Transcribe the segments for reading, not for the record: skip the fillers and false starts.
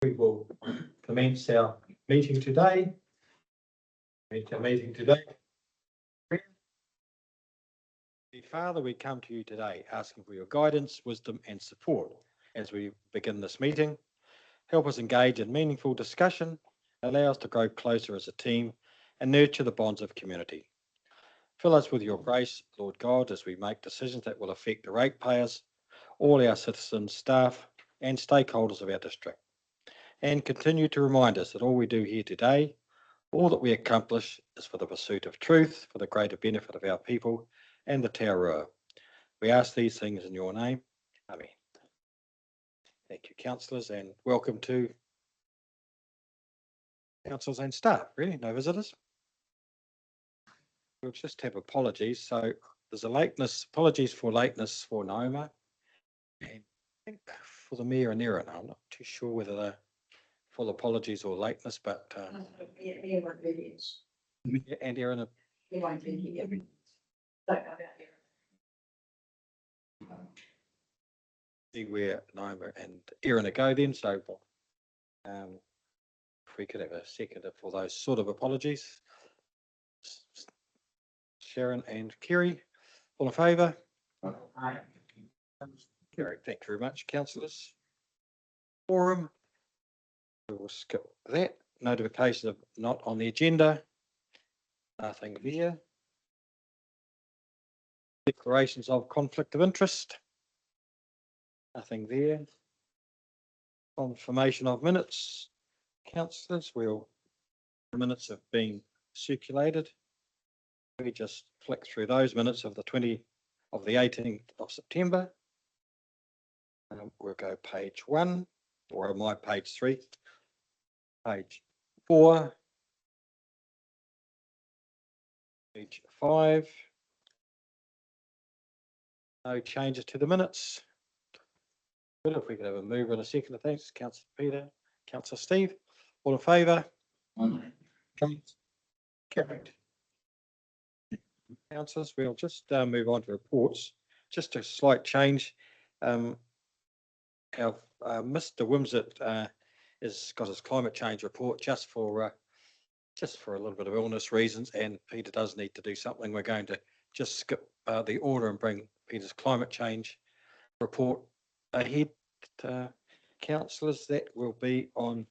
we will commence our meeting today. Father, we come to you today asking for your guidance, wisdom and support as we begin this meeting. Help us engage in meaningful discussion, allow us to grow closer as a team and nurture the bonds of community. Fill us with your grace, Lord God, as we make decisions that will affect the ratepayers, all our citizens, staff and stakeholders of our district. And continue to remind us that all we do here today, all that we accomplish is for the pursuit of truth, for the greater benefit of our people and the Te Arua. We ask these things in your name. Amen. Thank you, councillors, and welcome to councillors and staff. Really, no visitors. We'll just have apologies. So there's a lateness, apologies for lateness for Naoma, and I think for the Mayor and Erin. I'm not too sure whether they're full apologies or lateness, but Erin really is. and Erin, He won't be here. Don't know about Erin. see where Naoma and Erin are go then. So if we could have a second for those sort of apologies. Sharon and Kerry, all in favour? Aye. Kerry, thank you very much, councillors. Forum. We will skip that. Notification of not on the agenda. Nothing there. Declarations of conflict of interest. Nothing there. Confirmation of minutes. Councillors, the minutes have been circulated. We just flick through those minutes of the 18th of September. We'll go page 1, or my page 3, page 4, page 5. No changes to the minutes. Good, if we could have a mover and a second, thanks. Councillor Peter, Councillor Steve, all in favour? Carried. Councillors, we'll just move on to reports. Just a slight change. Our Mr. Wimsett has got his climate change report just for a little bit of illness reasons, and Peter does need to do something. We're going to just skip the order and bring Peter's climate change report ahead. Councillors, that will be on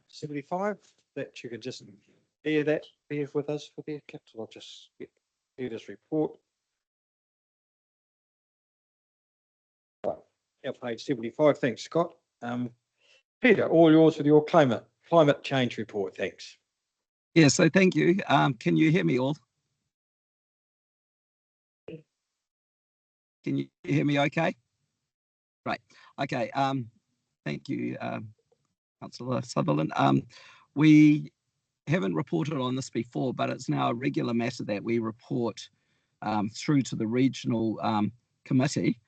75. That you can just bear with us for the council. I'll just get Peter's report. Right, our page 75. Thanks, Scott. Peter, all yours with your climate change report. Thanks. Yeah, so thank you. Can you hear me all? Can you hear me okay? Right. Okay. Thank you, Councillor Sutherland. We haven't reported on this before, but it's now a regular matter that we report through to the regional committee,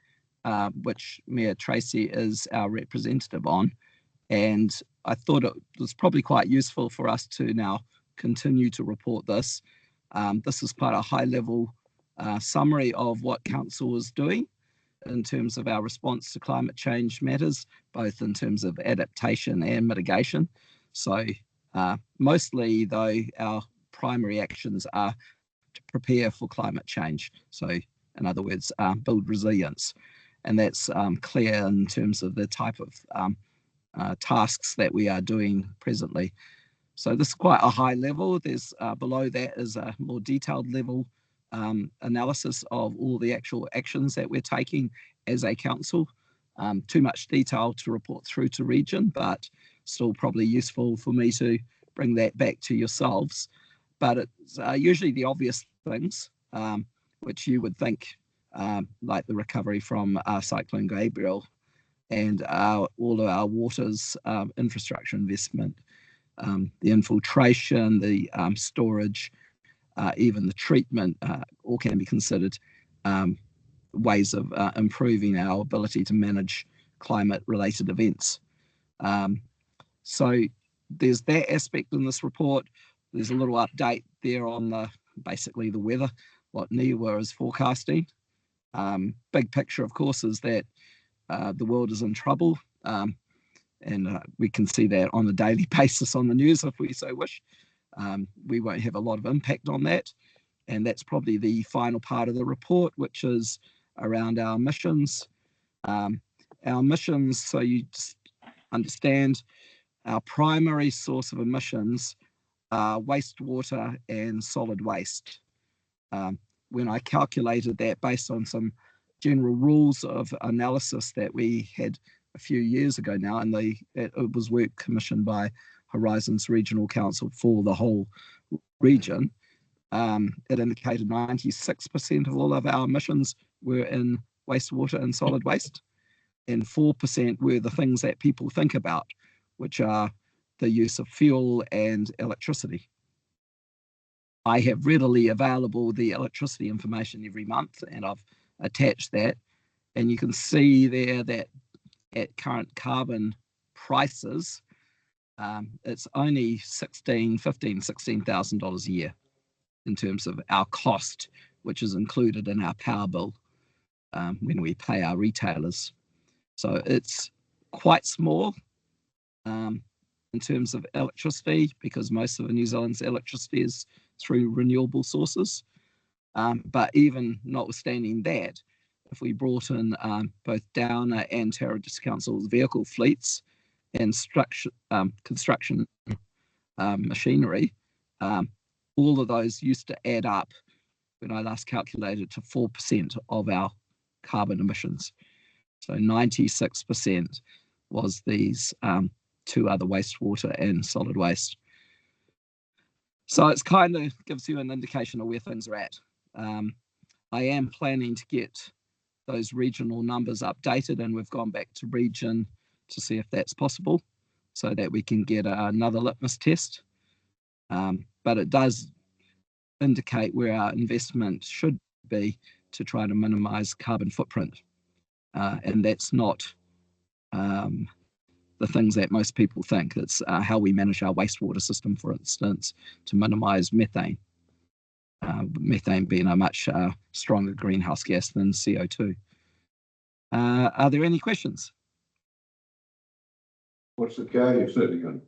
which Mayor Tracy is our representative on. And I thought it was probably quite useful for us to now continue to report this. This is quite a high level summary of what council is doing in terms of our response to climate change matters, both in terms of adaptation and mitigation. So mostly though, our primary actions are to prepare for climate change. So in other words, build resilience. And that's clear in terms of the type of tasks that we are doing presently. So this is quite a high level. There's below that is a more detailed level analysis of all the actual actions that we're taking as a council. Too much detail to report through to region, but still probably useful for me to bring that back to yourselves. But it's usually the obvious things, which you would think, like the recovery from Cyclone Gabriel and all of our waters infrastructure investment, the infiltration, the storage, even the treatment, all can be considered ways of improving our ability to manage climate-related events. So there's that aspect in this report. There's a little update there on basically the weather, what NIWA is forecasting. Big picture, of course, is that the world is in trouble. and we can see that on a daily basis on the news if we so wish. We won't have a lot of impact on that. And that's probably the final part of the report, which is around our emissions. Our emissions, so you understand, our primary source of emissions are wastewater and solid waste. When I calculated that based on some general rules of analysis that we had a few years ago now, and it was work commissioned by Horizons Regional Council for the whole region, it indicated 96% of all of our emissions were in wastewater and solid waste, and 4% were the things that people think about, which are the use of fuel and electricity. I have readily available the electricity information every month, and I've attached that, and you can see there that at current carbon prices, it's only $16,000 a year in terms of our cost, which is included in our power bill when we pay our retailers. So it's quite small in terms of electricity, because most of New Zealand's electricity is through renewable sources. But even notwithstanding that, if we brought in both Downer and Tara Council's vehicle fleets and construction machinery, all of those used to add up, when I last calculated, to 4% of our carbon emissions. So 96% was these two other, wastewater and solid waste. So it's kind of gives you an indication of where things are at. I am planning to get those regional numbers updated, and we've gone back to region to see if that's possible, so that we can get another litmus test. But it does indicate where our investment should be to try to minimise carbon footprint. And that's not the things that most people think. It's how we manage our wastewater system, for instance, to minimise methane. Methane being a much stronger greenhouse gas than CO2. Are there any questions? What's the car you're sitting in?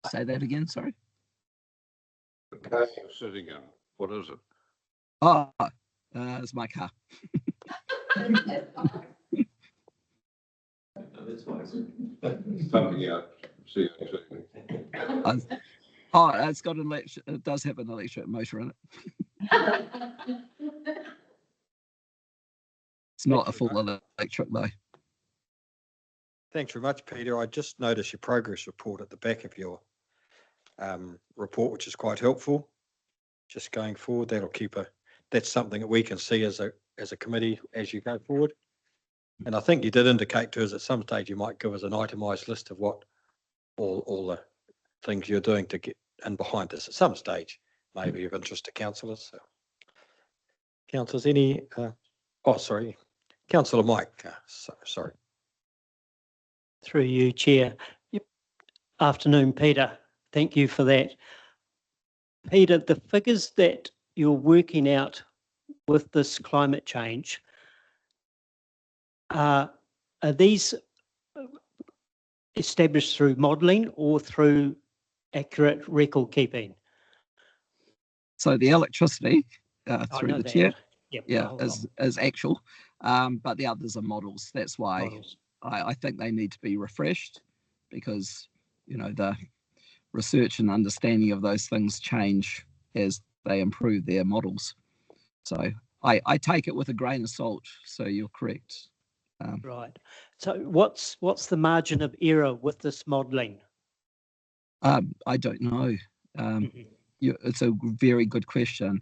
Say that again, sorry. The car you're sitting in, what is it? Oh, it's my car. Something out. CO2. Oh, it's got an electric. It does have an electric motor in it. It's not a full electric though. Thanks very much, Peter. I just noticed your progress report at the back of your report, which is quite helpful. Just going forward, that's something that we can see as a committee as you go forward. And I think you did indicate to us at some stage you might give us an itemised list of what all the things you're doing to get in behind this at some stage, maybe of interest to councillors. So, councillors, any? Sorry, Councillor Mike. Sorry. Through you, Chair. Yep. Afternoon, Peter. Thank you for that. Peter, the figures that you're working out with this climate change, are these established through modelling or through accurate record keeping? So the electricity through the chair, yep, is actual, but the others are models. That's why I think they need to be refreshed, because the research and understanding of those things change as they improve their models. So I take it with a grain of salt. So you're correct. Right. So what's the margin of error with this modelling? I don't know. It's a very good question.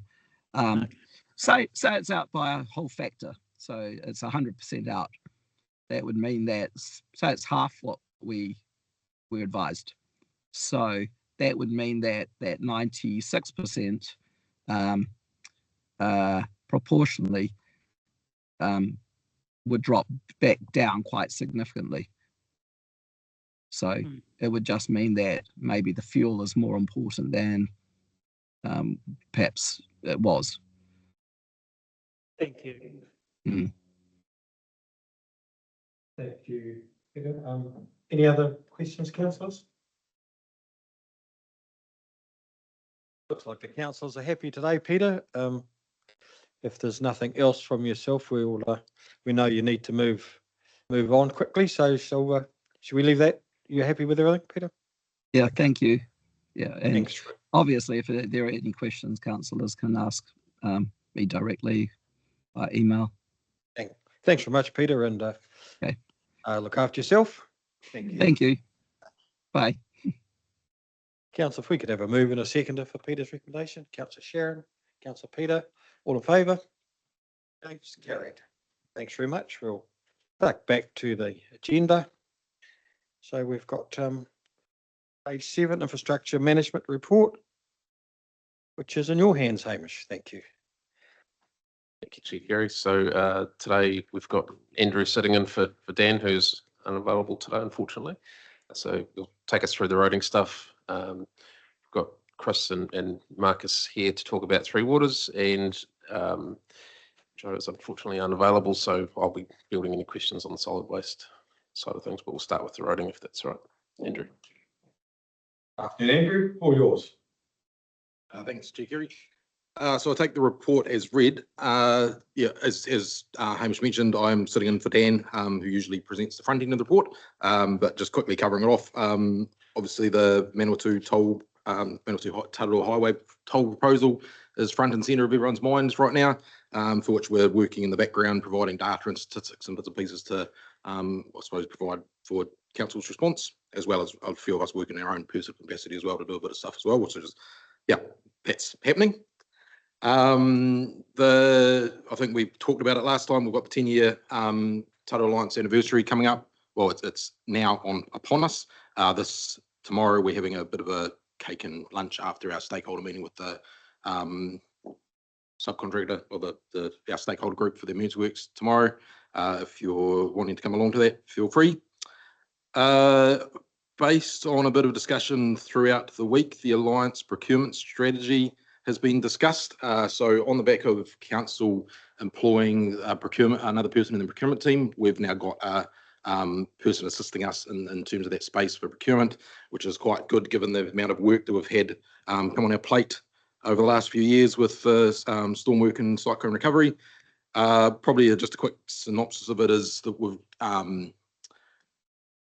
Say it's out by a whole factor, so it's 100% out. That would mean that, say it's half what we were advised. So that would mean that 96% proportionally would drop back down quite significantly. So it would just mean that maybe the fuel is more important than perhaps it was. Thank you. Thank you, Peter. Any other questions, councillors? Looks like the councillors are happy today, Peter. If there's nothing else from yourself, we know you need to move on quickly. So should we leave that? You're happy with everything, Peter? Yeah, thank you. Yeah, and Thanks. obviously, if there are any questions, councillors can ask me directly by email. Thanks very much, Peter, and Okay. Look after yourself. Thank you. Thank you. Bye. Councillor, if we could have a move and a seconder for Peter's recommendation. Councillor Sharon, Councillor Peter, all in favour? Thanks, carried. Thanks very much. We'll back to the agenda. So we've got page 7, infrastructure management report, which is in your hands, Hamish. Thank you. Thank you, Chief Gary. So today we've got Andrew sitting in for Dan, who's unavailable today, unfortunately. So he'll take us through the roading stuff. We've got Chris and Marcus here to talk about Three Waters, and Joe is unfortunately unavailable, so I'll be fielding any questions on the solid waste side of things, but we'll start with the roading if that's all right. Andrew. Afternoon, Andrew, all yours. Thanks, Chief Gary. So I'll take the report as read. Yeah, as Hamish mentioned, I'm sitting in for Dan, who usually presents the front end of the report, but just quickly covering it off. Obviously, the Manawatu Taurua Highway toll proposal is front and centre of everyone's minds right now, for which we're working in the background, providing data and statistics and bits and pieces to, I suppose, provide for council's response, as well as a few of us working in our own personal capacity as well to do a bit of stuff as well, which is, yeah, that's happening. I think we talked about it last time. We've got the 10-year Taurua Alliance anniversary coming up. Well, it's now upon us. Tomorrow we're having a bit of a cake and lunch after our stakeholder meeting with the subcontractor or our stakeholder group for the Mews Works tomorrow. If you're wanting to come along to that, feel free. Based on a bit of discussion throughout the week, the Alliance procurement strategy has been discussed. So on the back of council employing another person in the procurement team, we've now got a person assisting us in terms of that space for procurement, which is quite good given the amount of work that we've had come on our plate over the last few years with storm work and cyclone recovery. Probably just a quick synopsis of it is that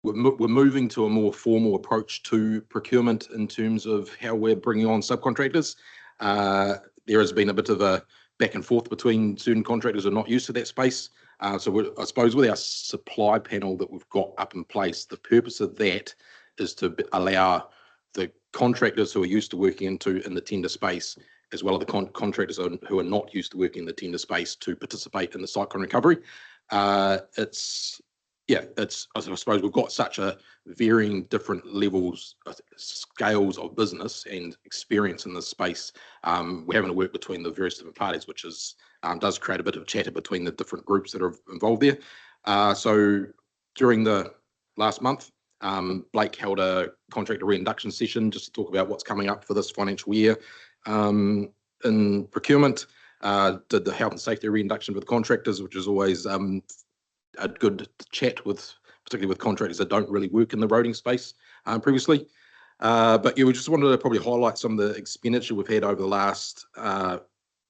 we're moving to a more formal approach to procurement in terms of how we're bringing on subcontractors. There has been a bit of a back and forth between certain contractors who are not used to that space. So I suppose with our supply panel that we've got up in place, the purpose of that is to allow the contractors who are used to working in the tender space, as well as the contractors who are not used to working in the tender space, to participate in the cyclone recovery. I suppose we've got such a varying different levels, scales of business and experience in this space. We're having to work between the various different parties, which does create a bit of chatter between the different groups that are involved there. So during the last month, Blake held a contractor reinduction session just to talk about what's coming up for this financial year in procurement. Did the health and safety reinduction for the contractors, which is always a good chat particularly with contractors that don't really work in the roading space previously. But we just wanted to probably highlight some of the expenditure we've had over the last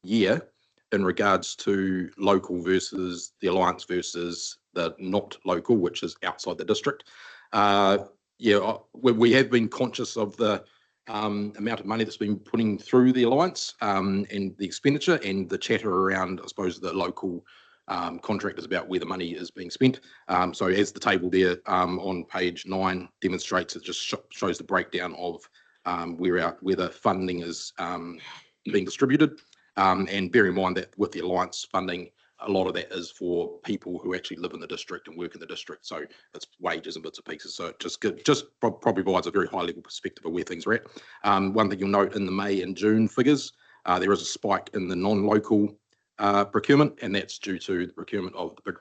year in regards to local versus the Alliance versus the not local, which is outside the district. We have been conscious of the amount of money that's been putting through the Alliance and the expenditure and the chatter around, I suppose, the local contractors about where the money is being spent. So as the table there on page 9 demonstrates, it just shows the breakdown of where the funding is being distributed. And bear in mind that with the Alliance funding, a lot of that is for people who actually live in the district and work in the district. So it's wages and bits and pieces. So it just probably provides a very high level perspective of where things are at. One thing you'll note in the May and June figures, there is a spike in the non-local procurement, and that's due to the procurement of the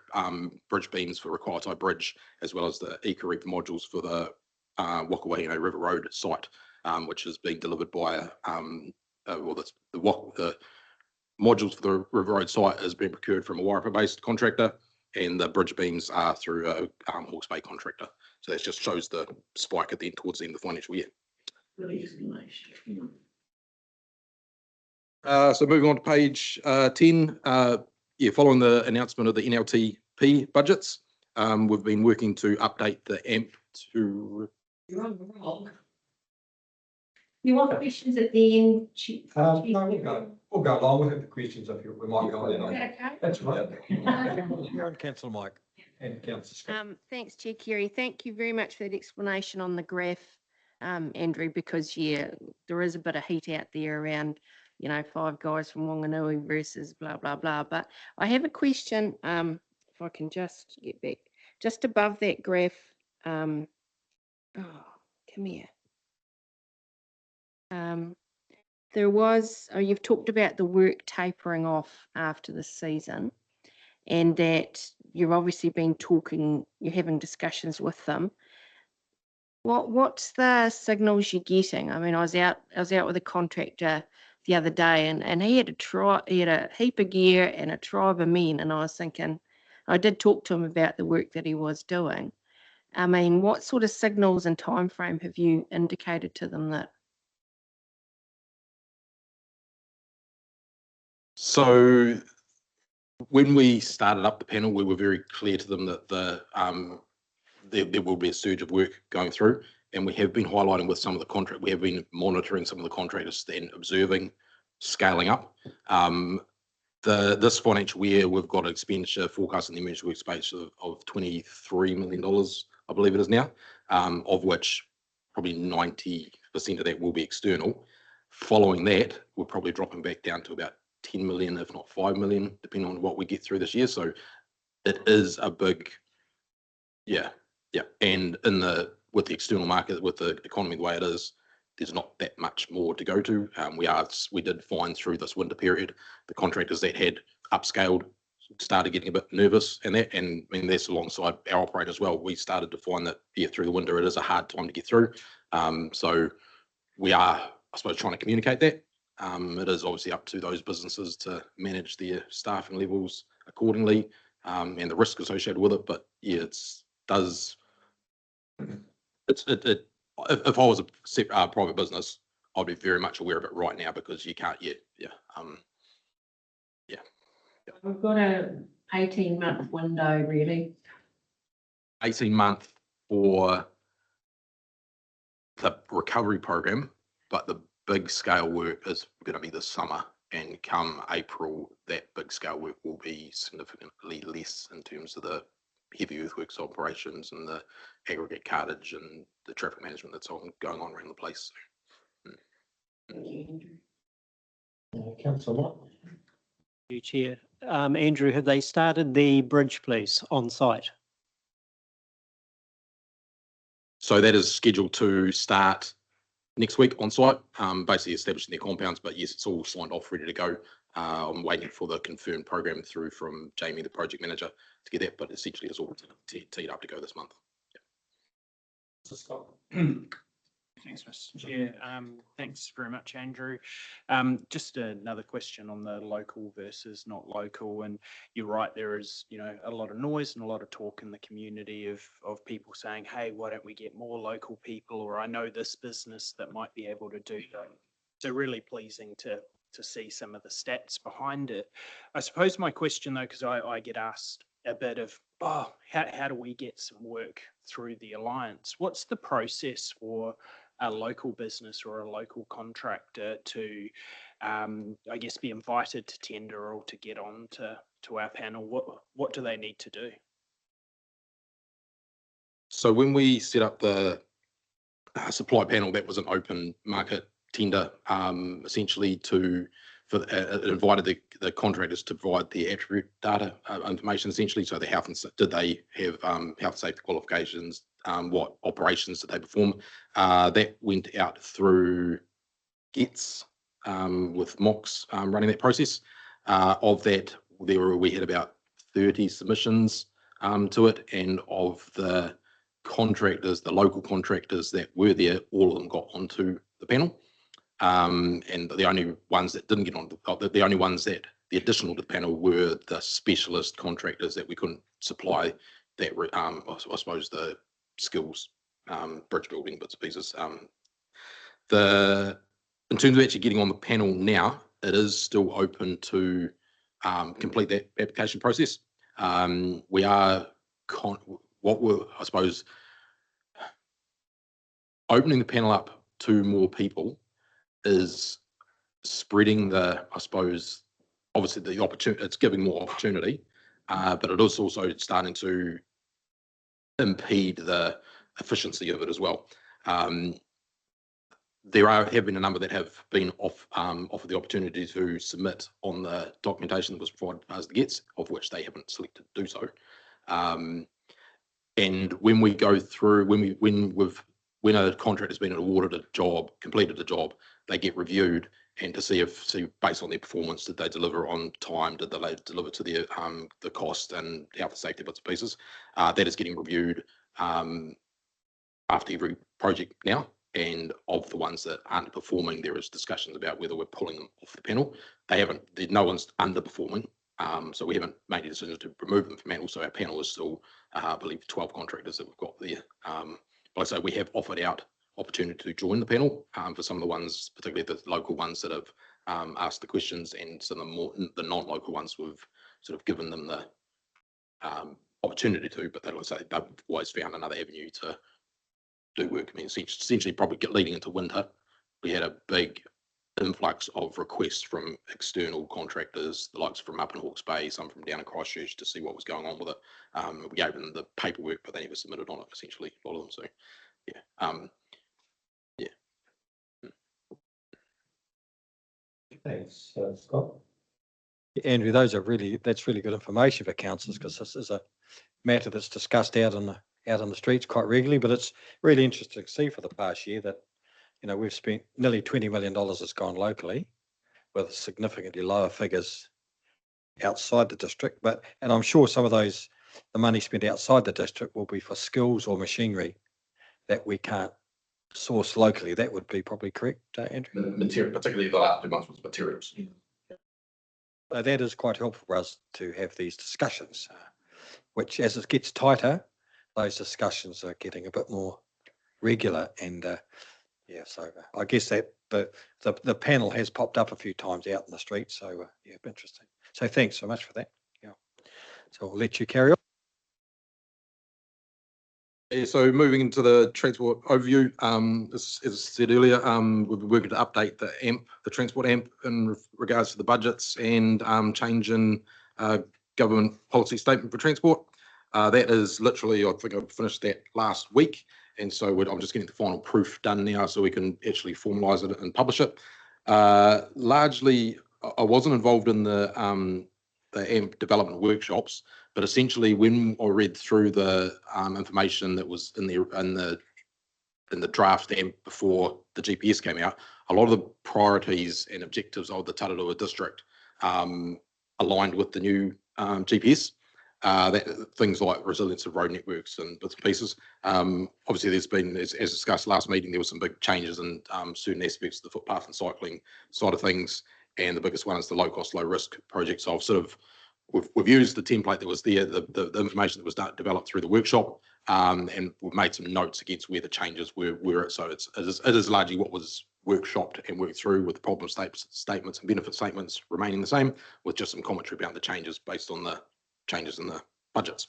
bridge beams for Rakaitai Bridge, as well as the EcoReef modules for the Wakawahine River Road site, which is being delivered by the modules for the River Road site is being procured from a Wairarapa-based contractor, and the bridge beams are through a Hawke's Bay contractor. So that just shows the spike at the end, towards the end of the financial year. So moving on to page 10, following the announcement of the NLTP budgets, we've been working to update the AMP to. You're on the roll. You want questions at the end? No, we'll go along with it, the questions if we might go on. Okay. That's right. You're on councillor Mike. And councillor Scott. Thanks, Chair Kerry. Thank you very much for that explanation on the graph, Andrew, because yeah, there is a bit of heat out there around, 5 guys from Wanganui versus blah, blah, blah. But I have a question, if I can just get back, just above that graph. Come here. You've talked about the work tapering off after the season, and that you've obviously been you're having discussions with them. What's the signals you're getting? I mean, I was out with a contractor the other day, and he had a heap of gear and a tribe of men, and I was thinking, I did talk to him about the work that he was doing. I mean, what sort of signals and time frame have you indicated to them that? So when we started up the panel, we were very clear to them that there will be a surge of work going through, and we have been highlighting with some of the contract. We have been monitoring some of the contractors and observing scaling up. This financial year, we've got an expenditure forecast in the emergency workspace of $23 million, I believe it is now, of which probably 90% of that will be external. Following that, we're probably dropping back down to about 10 million, if not 5 million, depending on what we get through this year. So it is a big, yeah. And with the external market, with the economy the way it is, there's not that much more to go to. We did find through this winter period, the contractors that had upscaled started getting a bit nervous, and I mean that's alongside our operator as well. We started to find that through the winter it is a hard time to get through. So we are, I suppose, trying to communicate that. It is obviously up to those businesses to manage their staffing levels accordingly, and the risk associated with it. But yeah, if I was a private business, I'd be very much aware of it right now, because you can't yet. We've got a 18-month window, really. 18-month for the recovery program, but the big scale work is going to be this summer, and come April, that big scale work will be significantly less in terms of the heavy earthworks operations and the aggregate cartage and the traffic management that's going on around the place. Councillor Mike. Thank you, Chair. Andrew, have they started the bridge, please, on site? So that is scheduled to start next week on site, basically establishing their compounds. But yes, it's all signed off, ready to go. I'm waiting for the confirmed program through from Jamie, the project manager, to get that. But essentially, it's all teed up to go this month. Thanks, Mr. Chair. Thanks very much, Andrew. Just another question on the local versus not local. And you're right, there is, a lot of noise and a lot of talk in the community of people saying, hey, why don't we get more local people? Or I know this business that might be able to do that. So really pleasing to see some of the stats behind it. I suppose my question, though, because I get asked a bit of, how do we get some work through the Alliance? What's the process for a local business or a local contractor to, I guess, be invited to tender or to get on to our panel? What do they need to do? So when we set up the supply panel, that was an open market tender, essentially it invited the contractors to provide the attribute data information, essentially. So did they have health and safety qualifications? What operations did they perform? That went out through GETS with Mox running that process. Of that, we had about 30 submissions to it, and of the contractors, the local contractors that were there, all of them got onto the panel. And the only ones that didn't get on, the only ones that the additional to the panel were the specialist contractors that we couldn't supply that, I suppose the skills, bridge building bits and pieces. In terms of actually getting on the panel now, it is still open to complete that application process. We are, what we're, I suppose, opening the panel up to more people is spreading the, I suppose, obviously the opportunity, it's giving more opportunity, but it is also starting to impede the efficiency of it as well. There have been a number that have been offered the opportunity to submit on the documentation that was provided as the gets, of which they haven't selected to do so. And when we go through, when a contract has been awarded a job, completed a job, they get reviewed and to see based on their performance, did they deliver on time? Did they deliver to the cost and health and safety bits and pieces? That is getting reviewed after every project now. And of the ones that aren't performing, there is discussions about whether we're pulling them off the panel. No one's underperforming. So we haven't made a decision to remove them from panel. So our panel is still, I believe, 12 contractors that we've got there. But I say we have offered out opportunity to join the panel for some of the ones, particularly the local ones that have asked the questions, and some of the non-local ones we've sort of given them the opportunity to, but they've always found another avenue to do work. I mean, essentially probably leading into winter, we had a big influx of requests from external contractors, the likes from up in Hawke's Bay, some from down in Christchurch, to see what was going on with it. We gave them the paperwork, but they never submitted on it, essentially, a lot of them. So, yeah. Thanks, Scott. Andrew, that's really good information for councillors, because this is a matter that's discussed out on the streets quite regularly. But it's really interesting to see for the past year that, we've spent nearly $20 million has gone locally, with significantly lower figures outside the district. And I'm sure some of the money spent outside the district will be for skills or machinery that we can't source locally. That would be probably correct, Andrew? Material, particularly the last 2 months, was materials. So that is quite helpful for us to have these discussions, which, as it gets tighter, those discussions are getting a bit more regular. And so I guess that the panel has popped up a few times out in the street. So interesting. So thanks so much for that. Yeah. So I'll let you carry on. Yeah, so moving into the transport overview, as I said earlier, we've been working to update the transport AMP in regards to the budgets and change in government policy statement for transport. That is literally, I think I finished that last week. And so I'm just getting the final proof done now so we can actually formalise it and publish it. Largely, I wasn't involved in the AMP development workshops, but essentially when I read through the information that was in the draft AMP before the GPS came out, a lot of the priorities and objectives of the Tararua district aligned with the new GPS. Things like resilience of road networks and bits and pieces. Obviously, there's been, as discussed last meeting, there were some big changes in certain aspects of the footpath and cycling side of things, and the biggest one is the low cost, low risk project. So I've sort of we've used the template that was there, the information that was developed through the workshop, and we've made some notes against where the changes were. So it is largely what was workshopped and worked through, with the problem statements and benefit statements remaining the same, with just some commentary about the changes based on the changes in the budgets.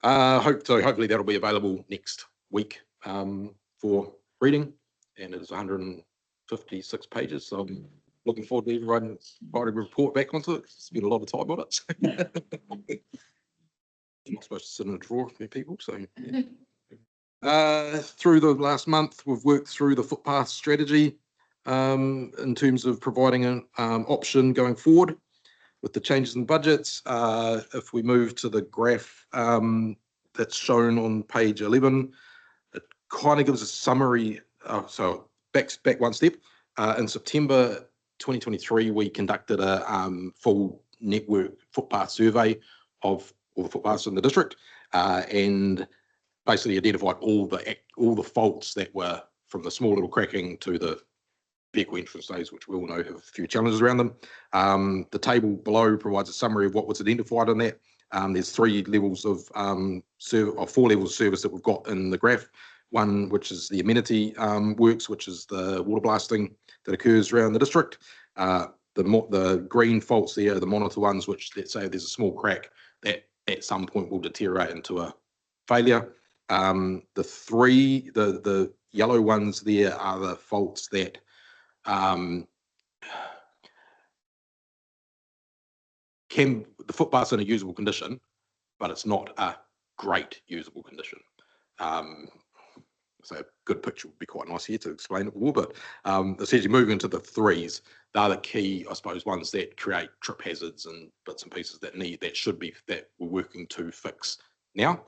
Hopefully that'll be available next week for reading, and it is 156 pages. So I'm looking forward to writing a report back onto it. Spent a lot of time on it. I'm not supposed to sit in a drawer for people. So through the last month, we've worked through the footpath strategy in terms of providing an option going forward with the changes in budgets. If we move to the graph that's shown on page 11, it kind of gives a summary. So back one step. In September 2023, we conducted a full network footpath survey of all the footpaths in the district, and basically identified all the faults that were from the small little cracking to the vehicle entrance which we all know have a few challenges around them. The table below provides a summary of what was identified in that. There's 3 levels of 4 levels of service that we've got in the graph. One, which is the amenity works, which is the water blasting that occurs around the district. The green faults there are the monitor ones, which, let's say there's a small crack that at some point will deteriorate into a failure. The yellow ones there are the faults that the footpath's in a usable condition, but it's not a great usable condition. So a good picture would be quite nice here to explain it more, but essentially moving into the 3s, they're the key, I suppose, ones that create trip hazards and bits and pieces that we're working to fix now.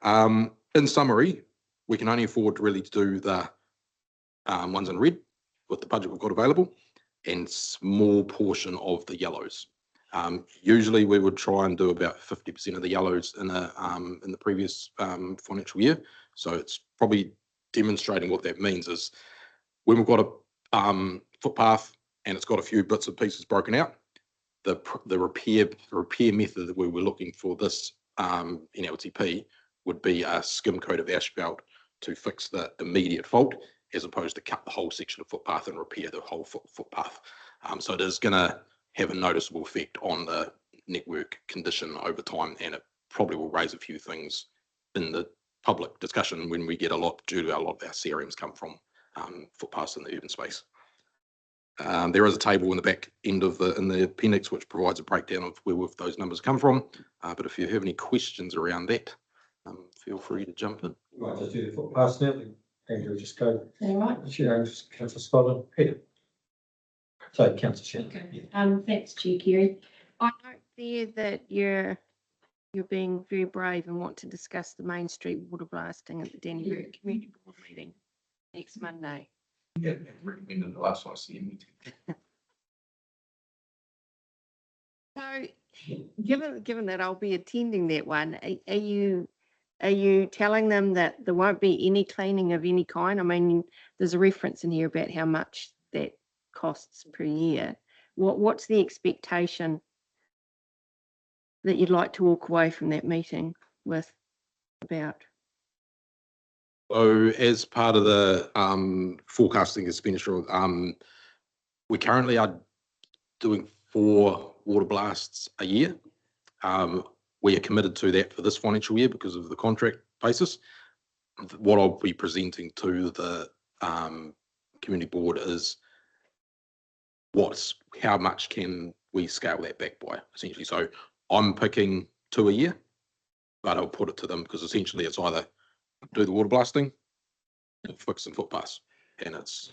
In summary, we can only afford really to do the ones in red with the budget we've got available, and small portion of the yellows. Usually we would try and do about 50% of the yellows in the previous financial year. So it's probably demonstrating what that means is when we've got a footpath and it's got a few bits and pieces broken out, the repair method that we were looking for this NLTP would be a skim coat of asphalt to fix the immediate fault, as opposed to cut the whole section of footpath and repair the whole footpath. So it is going to have a noticeable effect on the network condition over time, and it probably will raise a few things in the public discussion when we get due to a lot of our CRMs come from footpaths in the urban space. There is a table in the back end in the appendix which provides a breakdown of where those numbers come from. But if you have any questions around that, feel free to jump in. Right, just do the footpaths now. Andrew, just go. All right. Councillor Scotland, Peter. So, Councillor Shannon. Okay. Thanks, Chair Kerry. I note there that you're being very brave and want to discuss the Main Street water blasting at the Dannyburg Community Board meeting next Monday. Yeah, recommended the last ICM meeting. So, given that I'll be attending that one, are you telling them that there won't be any cleaning of any kind? I mean, there's a reference in here about how much that costs per year. What's the expectation that you'd like to walk away from that meeting with about? So as part of the forecasting expenditure, we currently are doing 4 water blasts a year. We are committed to that for this financial year because of the contract basis. What I'll be presenting to the community board is how much can we scale that back by, essentially. So I'm picking 2 a year, but I'll put it to them because essentially it's either do the water blasting or fix some footpaths, and it's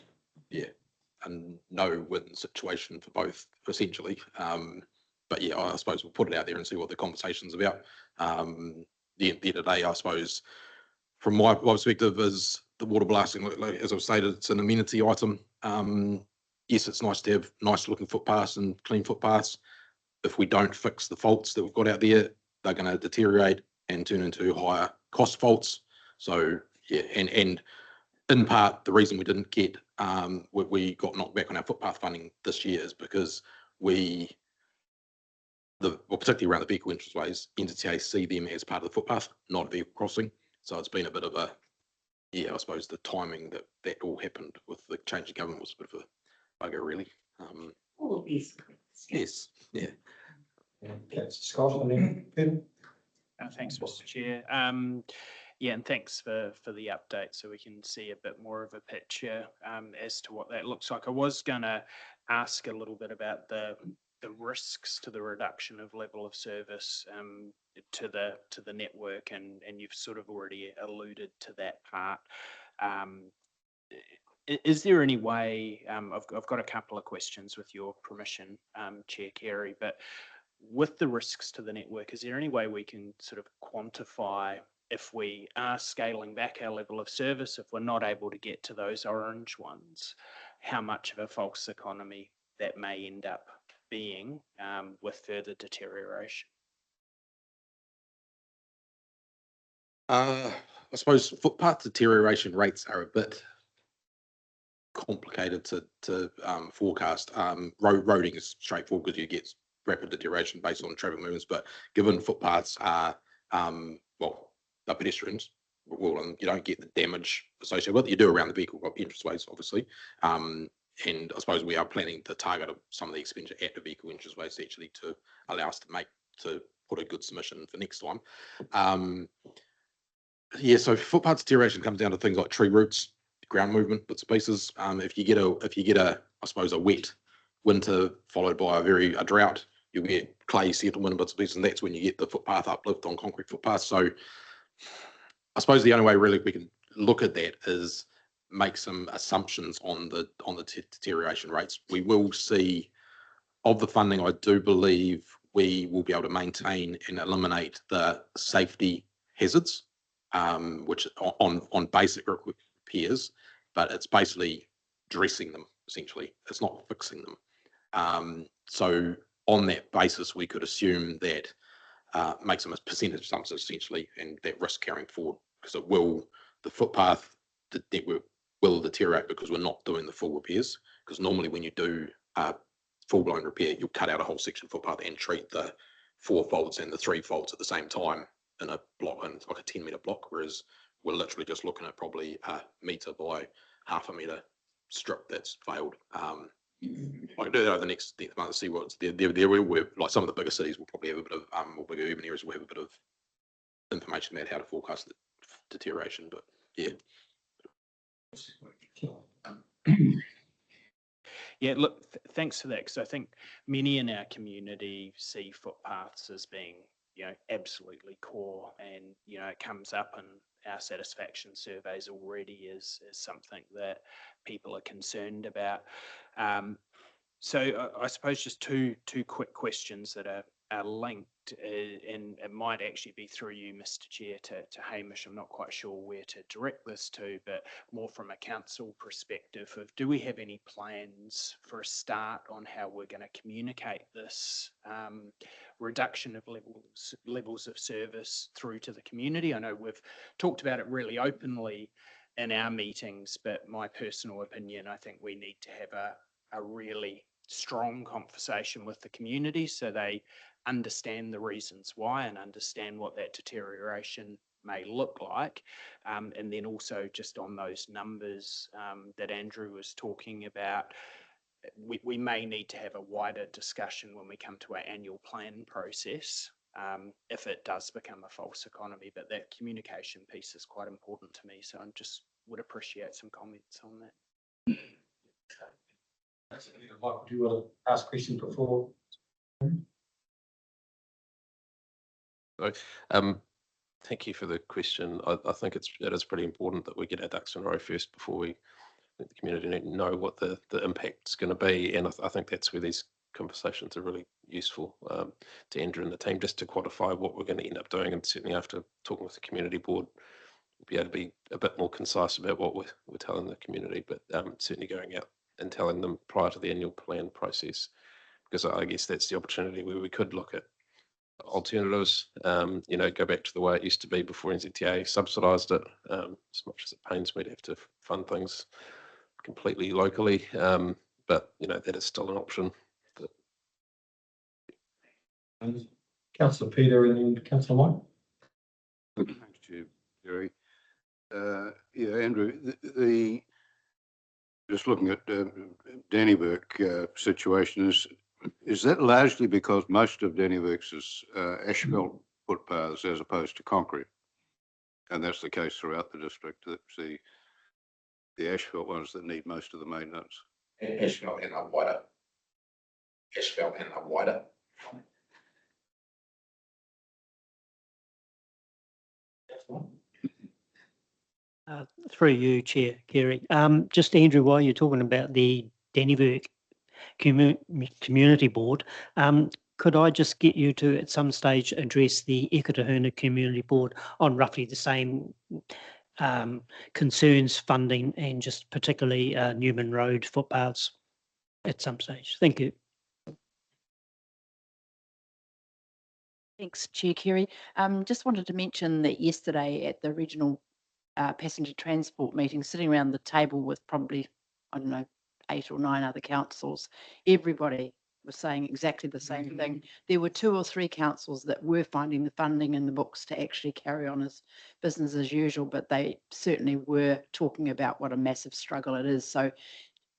a no-win situation for both, essentially. But yeah, I suppose we'll put it out there and see what the conversation's about. The end of the day, I suppose, from my perspective, is the water blasting, like, as I've stated, it's an amenity item. Yes, it's nice to have nice looking footpaths and clean footpaths. If we don't fix the faults that we've got out there, they're going to deteriorate and turn into higher cost faults. So yeah, and in part, the reason we didn't get we got knocked back on our footpath funding this year is because particularly around the vehicle entranceways, NZTA see them as part of the footpath, not a vehicle crossing. So it's been a bit of a, I suppose the timing that all happened with the change of government was a bit of a bugger, really. All of these. Yes, yeah. Councillor Scott, and then Peter. Thanks, Mr. Chair. Yeah, and thanks for the update so we can see a bit more of a picture as to what that looks like. I was going to ask a little bit about the risks to the reduction of level of service to the network, and you've sort of already alluded to that part. Is there any way, I've got a couple of questions with your permission, Chair Carey, but with the risks to the network, is there any way we can sort of quantify if we are scaling back our level of service, if we're not able to get to those orange ones, how much of a false economy that may end up being with further deterioration? I suppose footpath deterioration rates are a bit complicated to forecast. Roading is straightforward because you get rapid deterioration based on traffic movements, but given footpaths are well, they're pedestrians, well, and you don't get the damage associated with it. You do around the vehicle entranceways, obviously. And I suppose we are planning to target some of the expenditure at the vehicle entranceways actually to allow us to put a good submission for next time. Yeah, so footpath deterioration comes down to things like tree roots, ground movement, bits and pieces. If you get a I suppose a wet winter followed by a drought, you'll get clay settlement and bits and pieces, and that's when you get the footpath uplift on concrete footpaths. So I suppose the only way really we can look at that is make some assumptions on the deterioration rates. We will see of the funding. I do believe we will be able to maintain and eliminate the safety hazards, which on basic repairs, but it's basically dressing them essentially. It's not fixing them. So on that basis, we could assume that make some percentage assumptions essentially, and that risk carrying forward, because the footpath network will deteriorate because we're not doing the full repairs. Because normally when you do full-blown repair, you'll cut out a whole section of footpath and treat the 4 faults and the 3 faults at the same time in a block, and it's like a 10-meter block, whereas we're literally just looking at probably a meter by half a meter strip that's failed. I can do that over the next month to see what's there. Like some of the bigger cities will probably have a bit of, or bigger urban areas will have a bit of information about how to forecast the deterioration. But yeah. Yeah, look, thanks for that, because I think many in our community see footpaths as being, absolutely core, and, it comes up in our satisfaction surveys already as something that people are concerned about. So I suppose just two quick questions that are linked, and it might actually be through you, Mr. Chair, to Hamish. I'm not quite sure where to direct this to, but more from a council perspective of, do we have any plans for a start on how we're going to communicate this reduction of levels of service through to the community? I know we've talked about it really openly in our meetings, but my personal opinion, I think we need to have a really strong conversation with the community so they understand the reasons why and understand what that deterioration may look like. And then also just on those numbers that Andrew was talking about, we may need to have a wider discussion when we come to our annual plan process, if it does become a false economy. But that communication piece is quite important to me, so I just would appreciate some comments on that. Michael, do you want to ask questions before? Thank you for the question. I think it is pretty important that we get our ducks in a row first before we let the community know what the impact is going to be. And I think that's where these conversations are really useful to Andrew and the team, just to quantify what we're going to end up doing. And certainly after talking with the community board, we'll be able to be a bit more concise about what we're telling the community, but certainly going out and telling them prior to the annual plan process, because I guess that's the opportunity where we could look at alternatives, go back to the way it used to be before NZTA subsidised it, as much as it pains me to have to fund things completely locally, but that is still an option. Councillor Peter and then Councillor Mike. Thanks, Chair, Jerry. Andrew, just looking at Dannyburg situation, is that largely because most of Dannyburg's is asphalt footpaths as opposed to concrete? And that's the case throughout the district. That's the asphalt ones that need most of the maintenance. Asphalt and a wider. Through you, Chair Kerry. Just Andrew, while you're talking about the Dannyburg Community Board, could I just get you to at some stage address the Ekatahuna Community Board on roughly the same concerns, funding, and just particularly Newman Road footpaths at some stage? Thank you. Thanks, Chair Kerry. Just wanted to mention that yesterday at the regional passenger transport meeting, sitting around the table with probably, I don't know, 8 or 9 other councils, everybody was saying exactly the same thing. There were 2 or 3 councils that were finding the funding in the books to actually carry on as business as usual, but they certainly were talking about what a massive struggle it is. So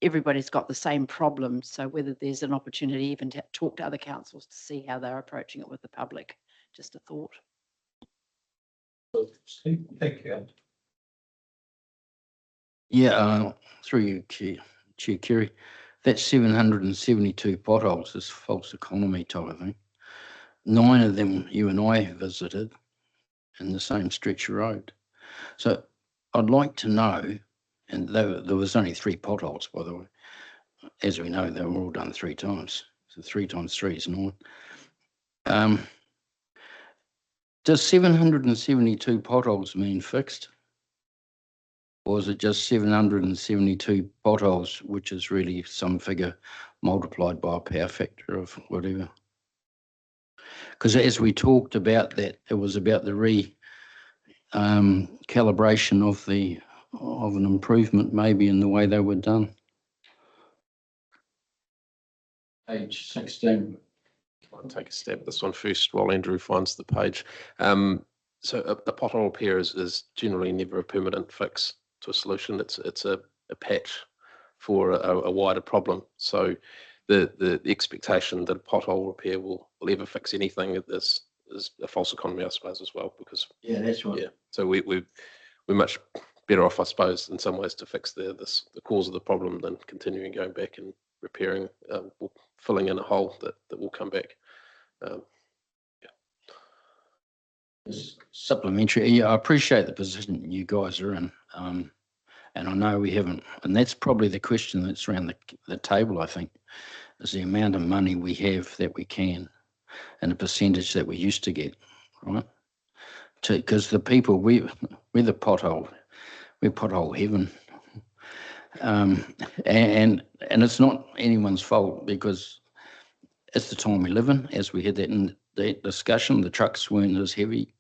everybody's got the same problem. So whether there's an opportunity even to talk to other councils to see how they're approaching it with the public, just a thought. Steve, thank you. Yeah, through you, Chair Kerry, that 772 potholes is false economy type of thing. 9 of them you and I visited in the same stretch of road. So I'd like to know, and there was only 3 potholes, by the way. As we know, they were all done 3 times. So 3 times 3 is 9. Does 772 potholes mean fixed? Or is it just 772 potholes, which is really some figure multiplied by a power factor of whatever? Because as we talked about that, it was about the calibration of an improvement maybe in the way they were done. Page 16. I'll take a stab at this one first while Andrew finds the page. So a pothole repair is generally never a permanent fix to a solution. It's a patch for a wider problem. So the expectation that a pothole repair will ever fix anything is a false economy, I suppose, as well, because Yeah, that's right. yeah. So we're much better off, I suppose, in some ways to fix the cause of the problem than continuing going back and repairing, filling in a hole that will come back. Supplementary. Yeah, I appreciate the position you guys are in. And I know we haven't, and that's probably the question that's around the table, I think, is the amount of money we have that we can and the percentage that we used to get, right? Because the people, we're the pothole, we're pothole heaven. And it's not anyone's fault because it's the time we live in. As we had that in that discussion, the trucks weren't as heavy,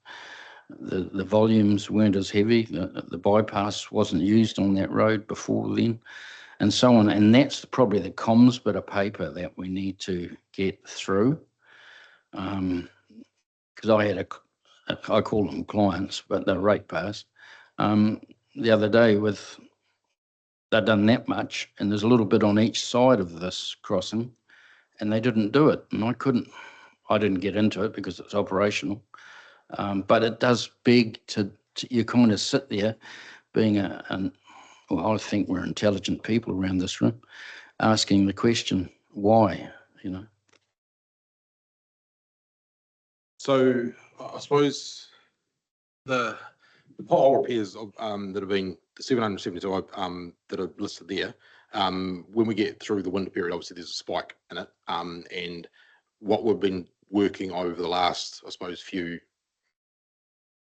the volumes weren't as heavy, the bypass wasn't used on that road before then, and so on. And that's probably the comms bit of paper that we need to get through. Because I had I call them clients, but they're ratepayers. The other day they'd done that much, and there's a little bit on each side of this crossing, and they didn't do it. And I didn't get into it because it's operational. But it does beg to you kind of sit there being well, I think we're intelligent people around this room, asking the question, why, you know? So I suppose the pothole repairs that have been the 772 that are listed there, when we get through the winter period, obviously there's a spike in it. And what we've been working over the last, I suppose, few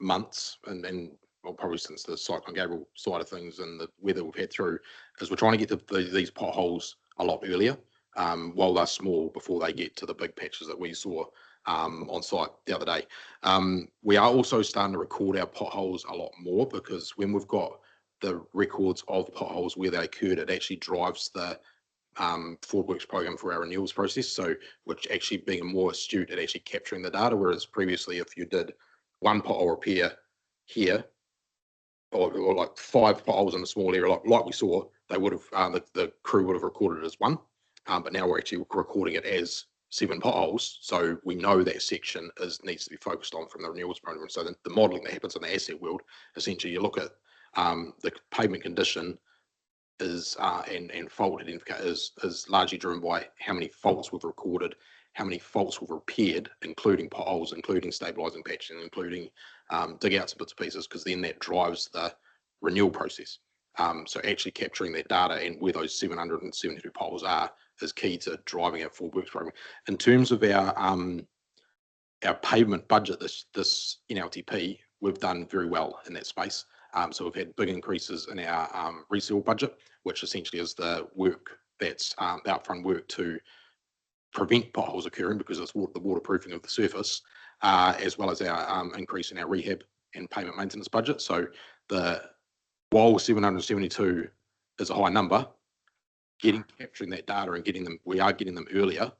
months and well, probably since the Cyclone Gabriel side of things and the weather we've had through, is we're trying to get to these potholes a lot earlier, while they're small, before they get to the big patches that we saw on site the other day. We are also starting to record our potholes a lot more, because when we've got the records of potholes where they occurred, it actually drives the Forward Works program for our renewals process. So which actually being more astute at actually capturing the data, whereas previously if you did one pothole repair here, or like 5 potholes in a small area, like we saw, they would have the crew would have recorded it as 1, but now we're actually recording it as 7 potholes. So we know that section needs to be focused on from the renewals program. So the modelling that happens in the asset world, essentially you look at the pavement condition is and fault identification is largely driven by how many faults we've recorded, how many faults we've repaired, including potholes, including stabilising patching, including dig outs and bits and pieces, because then that drives the renewal process. So actually capturing that data and where those 772 potholes are is key to driving our Forward Works program. In terms of our pavement budget, this NLTP, we've done very well in that space. So we've had big increases in our reseal budget, which essentially is the work that's the upfront work to prevent potholes occurring, because it's the waterproofing of the surface, as well as our increase in our rehab and pavement maintenance budget. So while 772 is a high number, capturing that data and we are getting them earlier.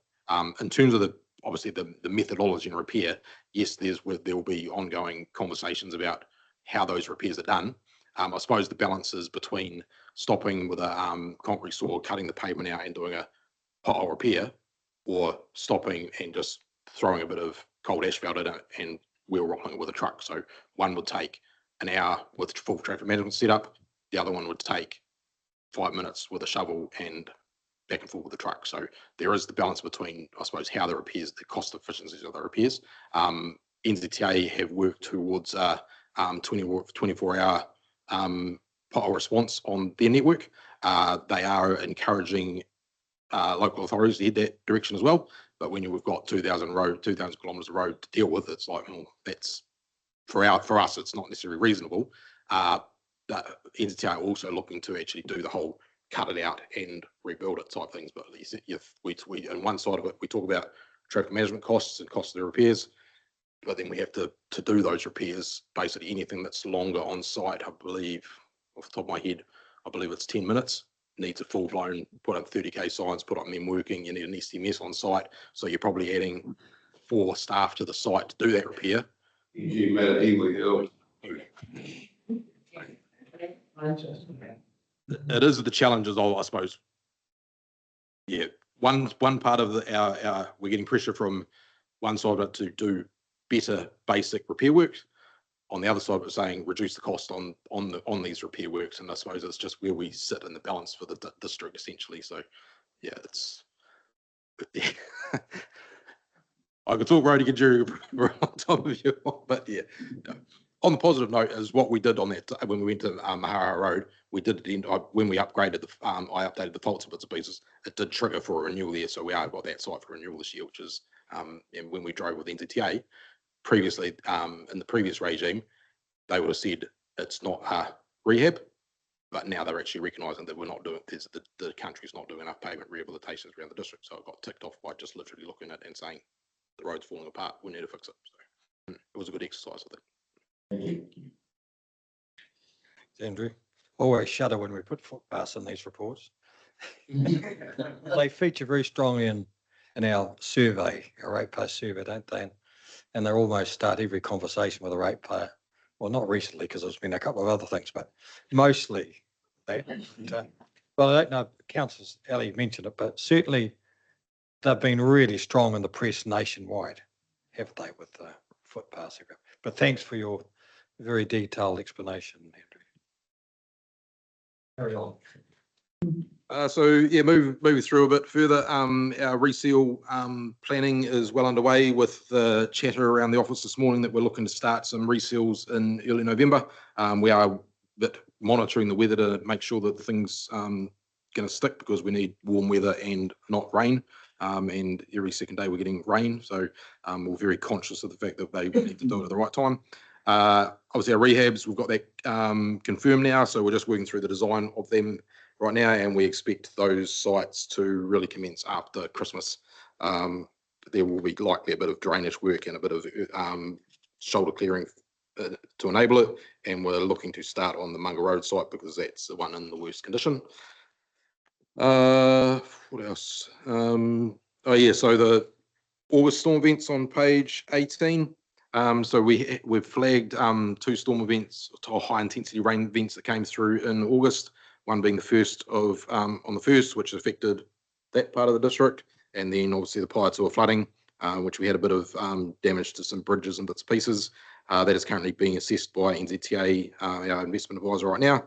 In terms of obviously the methodology and repair, yes, there will be ongoing conversations about how those repairs are done. I suppose the balance is between stopping with a concrete saw, cutting the pavement out and doing a pothole repair, or stopping and just throwing a bit of cold asphalt in it and wheel rolling it with a truck. So one would take an hour with full traffic management setup. The other one would take 5 minutes with a shovel and back and forth with the truck. So there is the balance between, I suppose, how the repairs, the cost efficiencies of the repairs. NZTA have worked towards 24-hour pothole response on their network. They are encouraging local authorities to head that direction as well. But when we've got 2,000 kilometres of road to deal with, it's like, well, that's for us, it's not necessarily reasonable. That NZTA are also looking to actually do the whole cut it out and rebuild it type things. But if we on one side of it, we talk about traffic management costs and costs of the repairs, but then we have to do those repairs, basically anything that's longer on site, I believe, off the top of my head, I believe it's 10 minutes, needs a full blown, put up 30K signs, put up men working, you need an STMS on site. So you're probably adding 4 staff to the site to do that repair. It is the challenges of, I suppose. Yeah, one part of our we're getting pressure from one side of it to do better basic repair works. On the other side of it, saying reduce the cost on these repair works, and I suppose it's just where we sit in the balance for the district essentially. So, yeah, it's. Yeah. I could talk road and jury on top of you, but yeah. No. On the positive note, is what we did on that when we went to Mahara Road, we did when we upgraded the I updated the faults and bits and pieces, it did trigger for a renewal there, so we are got that site for renewal this year, which is and when we drove with NZTA previously in the previous regime, they would have said it's not a rehab, but now they're actually recognising that we're not doing the country's not doing enough pavement rehabilitations around the district, so it got ticked off by just literally looking at it and saying the road's falling apart, we need to fix it. So it was a good exercise, I think. Andrew, always shudder when we put footpaths in these reports. They feature very strongly in our survey, our ratepayer survey, don't they? And they almost start every conversation with a ratepayer. Well, not recently, because there's been a couple of other things, but mostly that. Well, I don't know, Councillor Ali mentioned it, but certainly they've been really strong in the press nationwide, haven't they, with the footpaths. But thanks for your very detailed explanation, Andrew. Carry on. So yeah, moving through a bit further, our reseal planning is well underway with the chatter around the office this morning that we're looking to start some reseals in early November. We are a bit monitoring the weather to make sure that the thing's going to stick, because we need warm weather and not rain. And every second day we're getting rain, so we're very conscious of the fact that they need to do it at the right time. Obviously our rehabs, we've got that confirmed now, so we're just working through the design of them right now, and we expect those sites to really commence after Christmas. There will be likely a bit of drainage work and a bit of shoulder clearing to enable it, and we're looking to start on the Munga Road site because that's the one in the worst condition. What else? Oh yeah, so the August storm events on page 18. So we've flagged 2 storm events, or high intensity rain events that came through in August. One being the first of on the 1st, which affected that part of the district, and then obviously the Paeatua flooding, which we had a bit of damage to some bridges and bits and pieces. That is currently being assessed by NZTA, our investment advisor right now.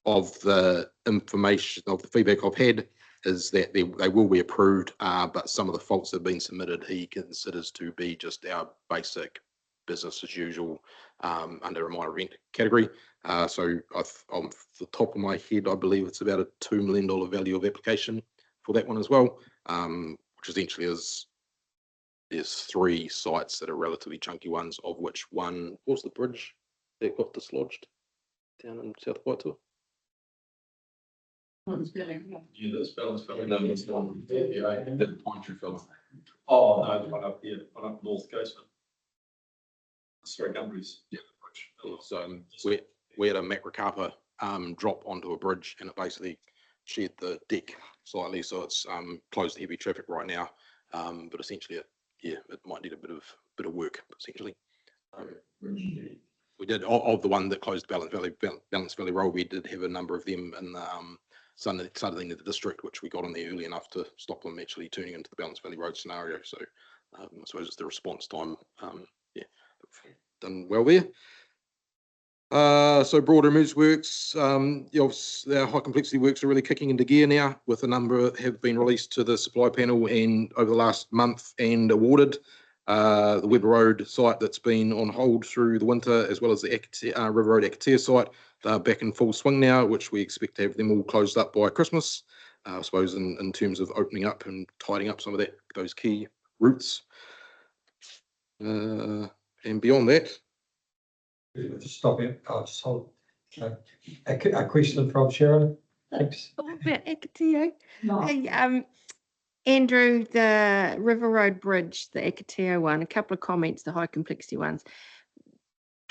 Of the information, of the feedback I've had, is that they will be approved, but some of the faults that have been submitted he considers to be just our basic business as usual under a minor event category. So off the top of my head, I believe it's about a $2 million value of application for that one as well, which essentially is, there's 3 sites that are relatively chunky ones, of which one was the bridge that got dislodged down in South Paeatua. Yeah, this fella's fell. No, it's not. Yeah, the Pointree fella. Oh, no, one up here, one up North Coast. Sorry, Gumbries. Yeah. So we had a Macrocapa drop onto a bridge, and it basically shed the deck slightly, so it's closed to heavy traffic right now. But essentially, it might need a bit of work. Essentially, we did of the one that closed Balance Valley Road. We did have a number of them in the southern end of the district, which we got in there early enough to stop them actually turning into the Balance Valley Road scenario. So I suppose it's the response time. Done well there. So broader emergency works, our high complexity works are really kicking into gear now, with a number have been released to the supply panel and over the last month and awarded. The Weber Road site that's been on hold through the winter, as well as the River Road Akatea site, they're back in full swing now, which we expect to have them all closed up by Christmas. I suppose in terms of opening up and tidying up some of those key routes. And beyond that, Just stop it. I'll just hold. A question from Sharon. Thanks. About Akatea. Hey, Andrew, the River Road Bridge, the Akatea one, a couple of comments, the high complexity ones.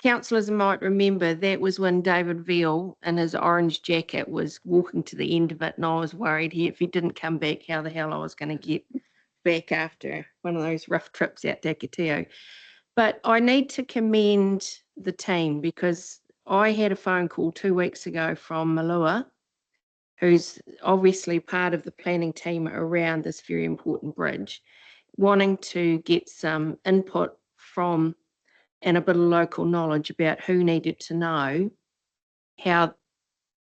Councillors might remember that was when David Veal in his orange jacket was walking to the end of it, and I was worried if he didn't come back, how the hell I was going to get back after one of those rough trips out to Akatea. But I need to commend the team, because I had a phone call 2 weeks ago from Malua, who's obviously part of the planning team around this very important bridge, wanting to get some input from and a bit of local knowledge about who needed to know how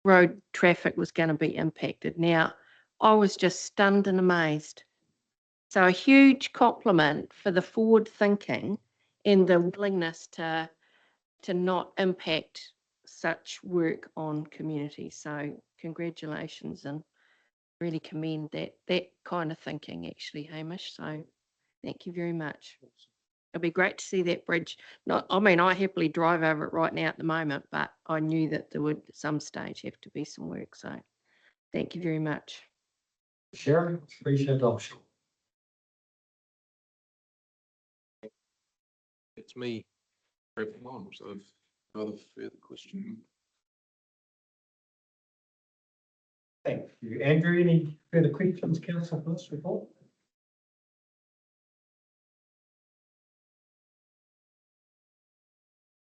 road traffic was going to be impacted. Now, I was just stunned and amazed. So a huge compliment for the forward thinking and the willingness to not impact such work on communities. So congratulations, and really commend that kind of thinking actually, Hamish. So thank you very much. It'd be great to see that bridge. I happily drive over it right now at the moment, but I knew that there would at some stage have to be some work. So thank you very much. Sharon, appreciate it. I'm sure. it's me. Wrapping on, so if another further question. Thank you. Andrew, any further questions, council, for this report?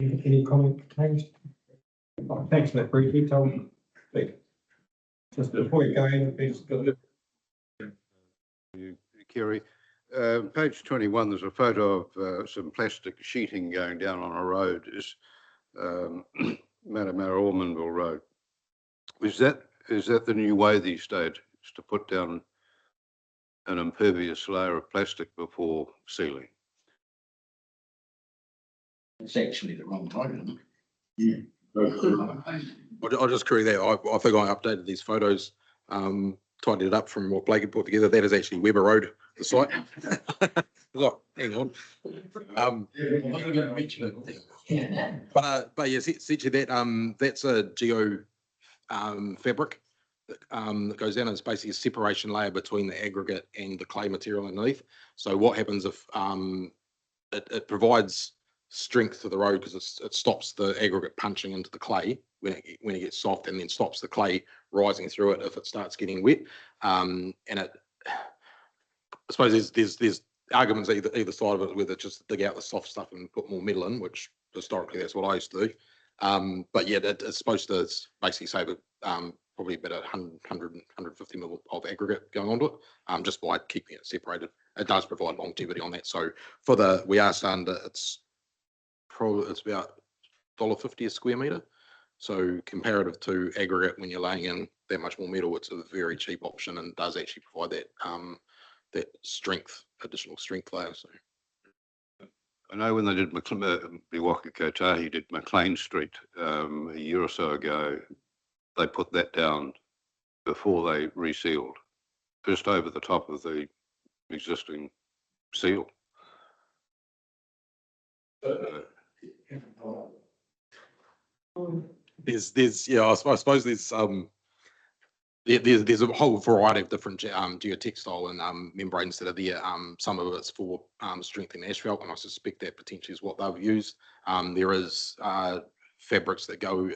Any comment, James? Oh, thanks for that brief detail. Just before you go in, please. Kerry, page 21, there's a photo of some plastic sheeting going down on a road. Is Matamara Ormondville Road. Is that the new way these days? Is to put down an impervious layer of plastic before sealing? It's actually the wrong type, isn't it? Yeah. I'll just query that. I think I updated these photos, tidied it up from what Blake had put together. That is actually Weber Road, the site. Look, hang on. I'm going to mention it. But yes, essentially that's a geo fabric that goes down, and it's basically a separation layer between the aggregate and the clay material underneath. So what happens if it provides strength to the road, because it stops the aggregate punching into the clay when it gets soft, and then stops the clay rising through it if it starts getting wet. And I suppose there's arguments either side of it, whether just dig out the soft stuff and put more metal in, which historically that's what I used to do. But yeah, it's supposed to basically save probably about 150 mil of aggregate going onto it, just by keeping it separated. It does provide longevity on that. So we are starting to, it's about $1.50 a square metre. So comparative to aggregate, when you're laying in that much more metal, it's a very cheap option and does actually provide that additional strength layer. So I know when they did Biwaka Kotahi did McLean Street a year or so ago, they put that down before they resealed, just over the top of the existing seal. I suppose there's a whole variety of different geotextile and membranes that are there. Some of it's for strengthening asphalt, and I suspect that potentially is what they've used. There is fabrics that go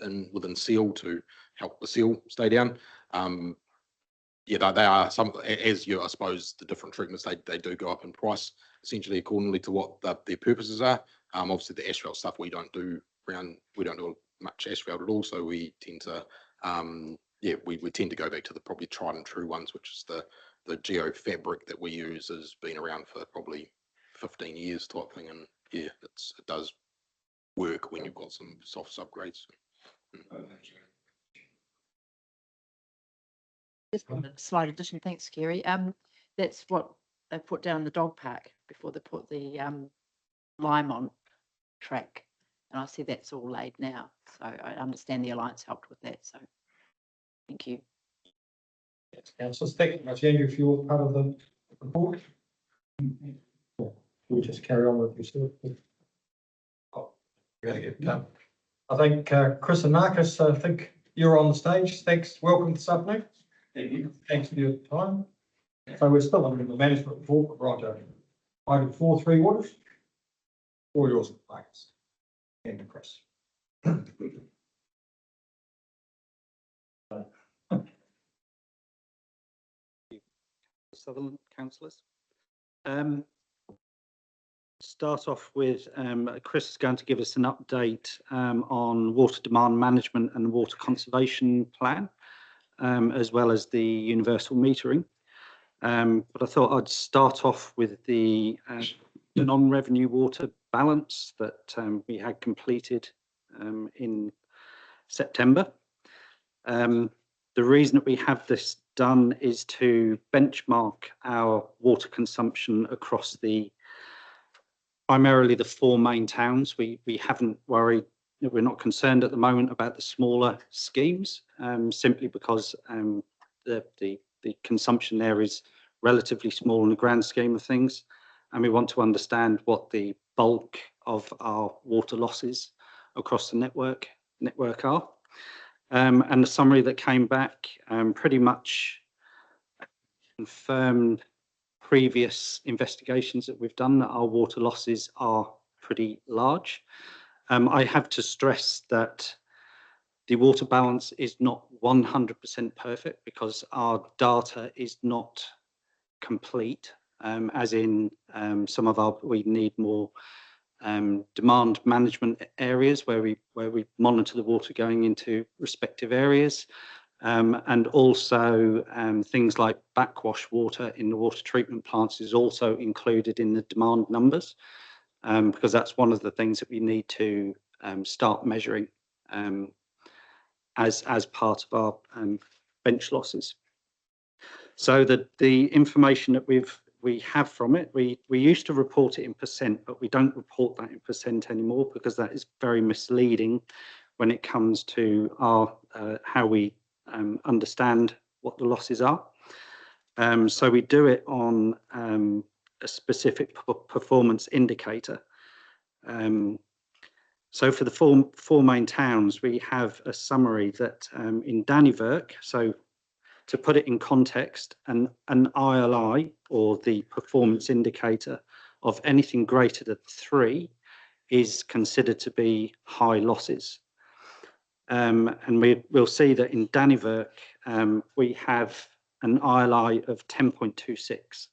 in within seal to help the seal stay down. Yeah, they are some, as you, I suppose, the different treatments, they do go up in price essentially accordingly to what their purposes are. Obviously the asphalt stuff we don't do much asphalt at all, so we tend to, we tend to go back to the probably tried and true ones, which is the geo fabric that we use has been around for probably 15 years type thing, and yeah, it does work when you've got some soft subgrades. Just a slight addition, thanks, Kerry. That's what they put down the dog park before they put the lime on track. And I see that's all laid now. So I understand the Alliance helped with that. So thank you. Councillors, thank you very much, Andrew, for your part of the report. We'll just carry on with your I think Chris and Marcus, I think you're on the stage. Thanks. Welcome this afternoon. Thank you. Thanks for your time. So we're still under the management report, Roger. Item 4.3 waters. All yours, Marcus. And Chris. Sutherland, councillors. Start off with Chris is going to give us an update on water demand management and water conservation plan, as well as the universal metering. But I thought I'd start off with the non-revenue water balance that we had completed in September. The reason that we have this done is to benchmark our water consumption across primarily the 4 main towns. We haven't worried, we're not concerned at the moment about the smaller schemes, simply because the consumption there is relatively small in the grand scheme of things, and we want to understand what the bulk of our water losses across the network are. And the summary that came back pretty much confirmed previous investigations that we've done that our water losses are pretty large. I have to stress that the water balance is not 100% perfect because our data is not complete, as in we need more demand management areas where we monitor the water going into respective areas, and also things like backwash water in the water treatment plants is also included in the demand numbers, because that's one of the things that we need to start measuring as part of our bench losses. So the information that we have from it, we used to report it in percent, but we don't report that in percent anymore because that is very misleading when it comes to our how we understand what the losses are. So we do it on a specific performance indicator. So for the four main towns, we have a summary that in Dannevirke, so to put it in context, an ILI, or the performance indicator, of anything greater than 3 is considered to be high losses. And we'll see that in Dannevirke, we have an ILI of 10.26,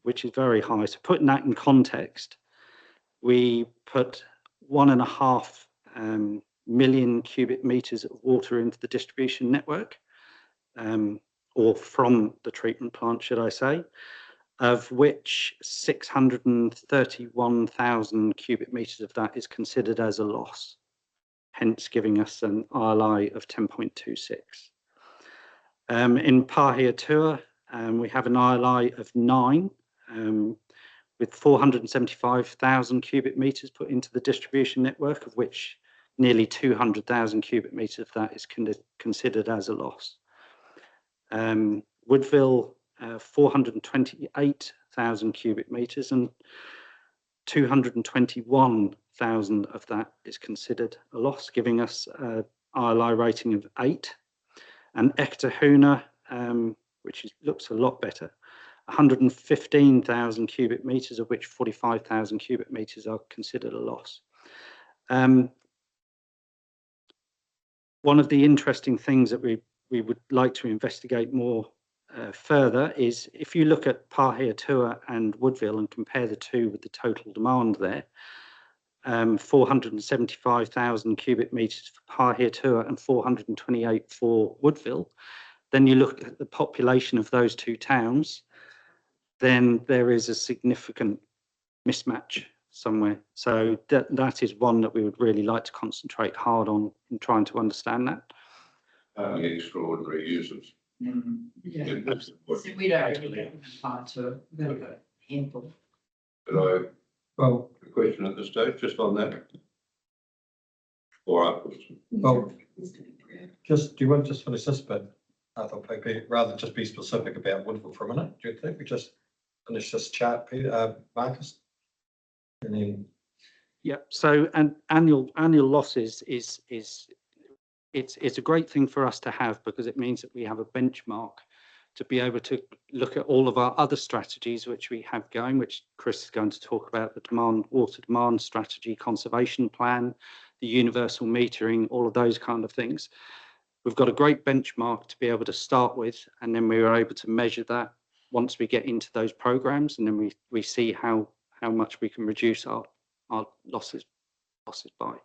which is very high. So putting that in context, we put 1.5 million cubic meters of water into the distribution network, or from the treatment plant, should I say, of which 631,000 cubic meters of that is considered as a loss, hence giving us an ILI of 10.26. In Pahiatua, we have an ILI of 9, with 475,000 cubic meters put into the distribution network, of which nearly 200,000 cubic meters of that is considered as a loss. Woodville, 428,000 cubic meters, and 221,000 of that is considered a loss, giving us an ILI rating of 8. And Eketahuna, which looks a lot better, 115,000 cubic meters, of which 45,000 cubic meters are considered a loss. One of the interesting things that we would like to investigate more further is if you look at Pahiatua and Woodville and compare the two with the total demand there, 475,000 cubic metres for Pahiatua and 428 for Woodville, then you look at the population of those two towns, then there is a significant mismatch somewhere. So that is one that we would really like to concentrate hard on in trying to understand that. Extraordinary users. Yeah. Yeah. So we don't really have part to handle. Could well, a question at this stage, just on that? Or upwards? Well, just, do you want to just finish this bit? I thought maybe rather than just be specific about Woodville for a minute, do you think we just finish this chart, Peter, Marcus? And then. Yeah, so and annual losses is it's a great thing for us to have because it means that we have a benchmark to be able to look at all of our other strategies which we have going, which Chris is going to talk about, the water demand strategy, conservation plan, the universal metering, all of those kind of things. We've got a great benchmark to be able to start with, and then we are able to measure that once we get into those programs, and then we see how much we can reduce our losses by.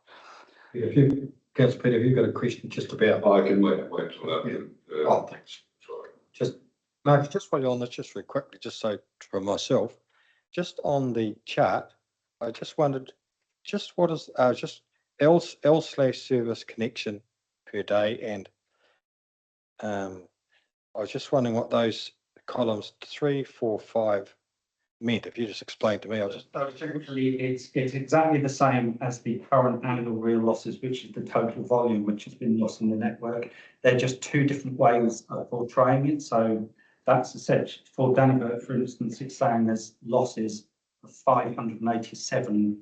If you, Councillor Peter, have you got a question just about? I can wait till that. Oh, thanks. Sorry. Just, Marcus, just while you're on this, just very quickly, just so for myself, just on the chart, I just wondered, just what is, just L/service connection per day, and I was just wondering what those columns 3, 4, 5 meant. If you just explain to me, I'll just. So technically, it's exactly the same as the current annual real losses, which is the total volume which has been lost in the network. They're just two different ways of portraying it. So that's essentially for Dannevirke, for instance, it's saying there's losses of 587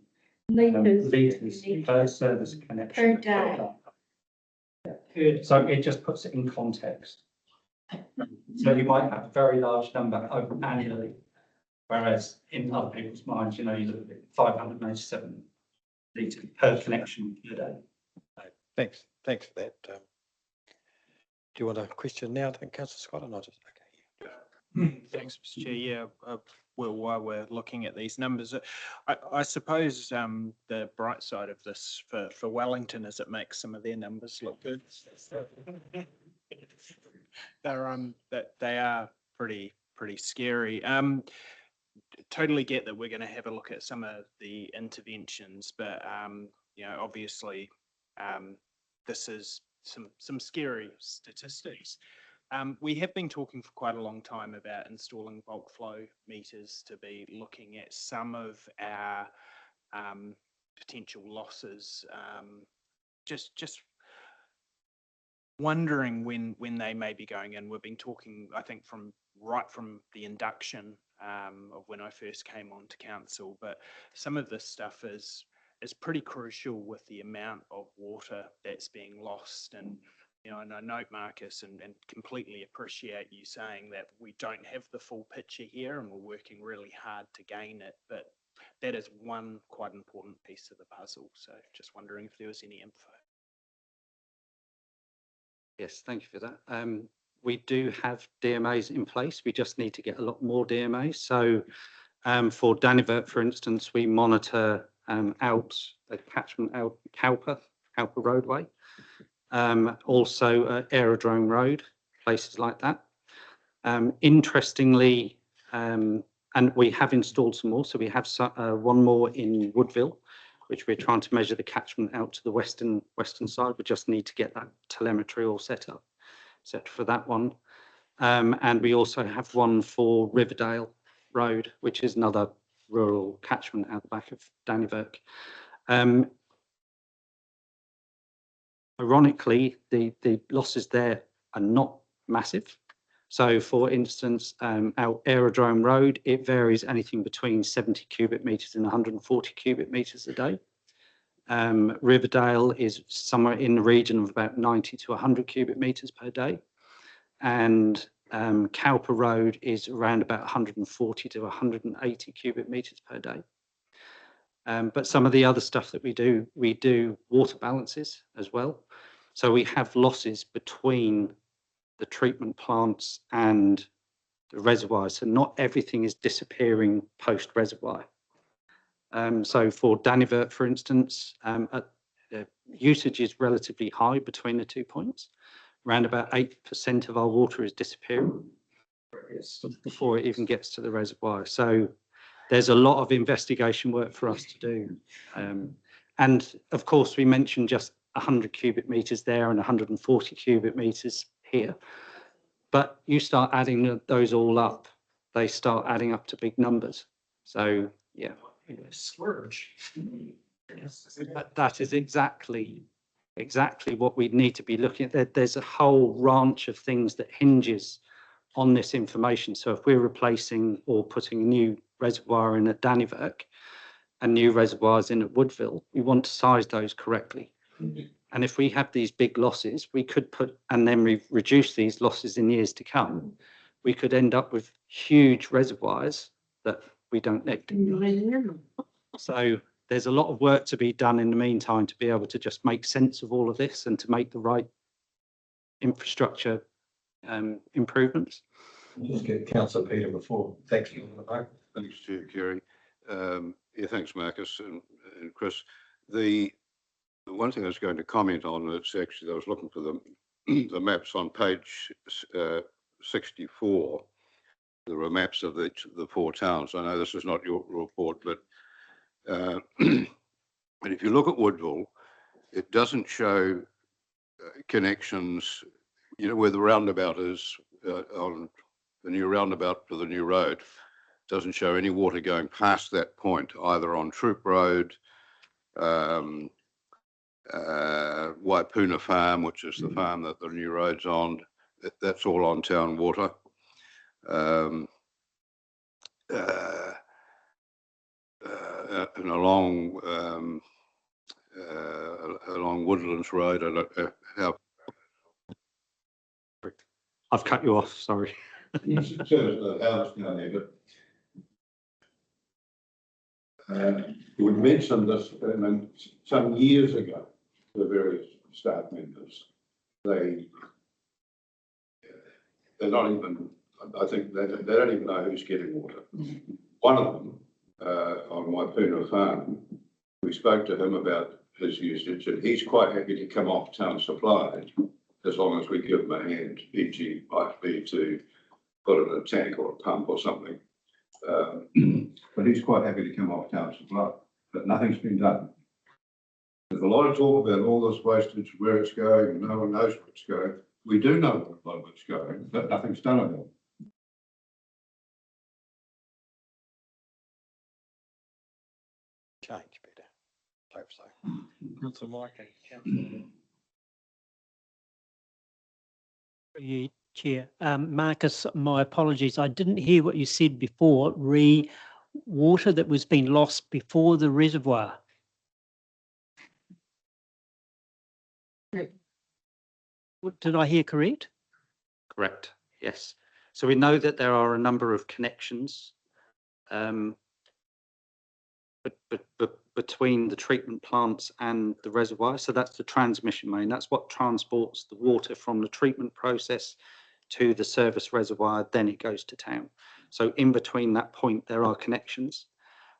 litres per service connection Per day. So it just puts it in context. So you might have a very large number annually. Whereas in other people's minds, you look at 587 litres per connection per day. Thanks for that. Do you want a question now? I think Councillor Scott and I just, okay. Thanks, Mr. Chair. Yeah, well, while we're looking at these numbers, I suppose the bright side of this for Wellington is it makes some of their numbers look good. They are pretty scary. Totally get that we're going to have a look at some of the interventions, but obviously this is some scary statistics. We have been talking for quite a long time about installing bulk flow meters to be looking at some of our potential losses. Just wondering when they may be going in. We've been talking, I think, right from the induction of when I first came on to council, but some of this stuff is pretty crucial with the amount of water that's being lost. And and I note, Marcus, and completely appreciate you saying that we don't have the full picture here and we're working really hard to gain it, but that is one quite important piece of the puzzle. So just wondering if there was any info. Yes, thank you for that. We do have DMAs in place. We just need to get a lot more DMAs. So for Dannevirke, for instance, we monitor Alps, the catchment Cowper roadway, also Aerodrome Road, places like that. Interestingly, and we have installed some more. So we have one more in Woodville, which we're trying to measure the catchment out to the western side. We just need to get that telemetry all set for that one. And we also have one for Riverdale Road, which is another rural catchment out the back of Dannevirke. Ironically, the losses there are not massive. So for instance, our Aerodrome Road, it varies anything between 70 cubic metres and 140 cubic metres a day. Riverdale is somewhere in the region of about 90 to 100 cubic metres per day. And Cowper Road is around about 140 to 180 cubic metres per day. But some of the other stuff that we do water balances as well. So we have losses between the treatment plants and the reservoirs. So not everything is disappearing post-reservoir. So for Danivert, for instance, usage is relatively high between the 2 points. Around about 8% of our water is disappearing before it even gets to the reservoir. So there's a lot of investigation work for us to do. And of course, we mentioned just 100 cubic meters there and 140 cubic meters here. But you start adding those all up, they start adding up to big numbers. So, yeah. Splurge. That is exactly what we need to be looking at. There's a whole ranch of things that hinges on this information. So if we're replacing or putting a new reservoir in at Danivert and new reservoirs in at Woodville, we want to size those correctly. And if we have these big losses, we could put, and then we reduce these losses in years to come, we could end up with huge reservoirs that we don't need. So there's a lot of work to be done in the meantime to be able to just make sense of all of this and to make the right infrastructure improvements. Just get Councillor Peter before. Thank you. Thanks, Chair Kerry. Yeah, thanks, Marcus and Chris. The one thing I was going to comment on, it's actually, I was looking for the maps on page 64. There are maps of the 4 towns. I know this is not your report, but but if you look at Woodville, it doesn't show connections, you know, where the roundabout is on the new roundabout for the new road. Doesn't show any water going past that point, either on Troop Road, Waipuna Farm, which is the farm that the new road's on. That's all on town water. And along Woodlands Road, I don't know how. I've cut you off, sorry. The house down there, but we mentioned this some years ago to the various staff members. They're not even, I think they don't even know who's getting water. One of them on Waipuna Farm, we spoke to him about his usage, and he's quite happy to come off town supply as long as we give him a hand, e.g. might be to put in a tank or a pump or something. But he's quite happy to come off town supply, but nothing's been done. There's a lot of talk about all this wastage, where it's going, and no one knows where it's going. We do know where a lot of it's going, but nothing's done about it. Change, Peter. Hope so. Councillor Mike and Councillor. You, Chair. Marcus, my apologies. I didn't hear what you said before. Water that was being lost before the reservoir. Did I hear correct? Correct, yes. So we know that there are a number of connections between the treatment plants and the reservoir. So that's the transmission main. That's what transports the water from the treatment process to the service reservoir, then it goes to town. So in between that point, there are connections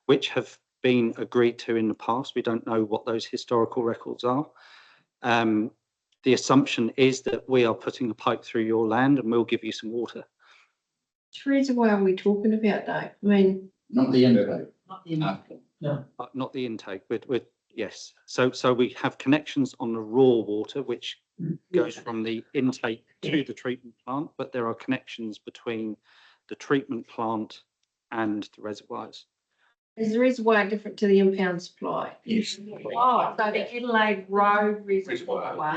which have been agreed to in the past. We don't know what those historical records are. The assumption is that we are putting a pipe through your land and we'll give you some water. Which reservoir are we talking about, Dave? I mean, Not the intake. Not the intake. No. Not the intake, with yes. So we have connections on the raw water, which goes from the intake to the treatment plant, but there are connections between the treatment plant and the reservoirs. is the reservoir different to the impound supply? Yes. Oh, so the Adelaide Road reservoir.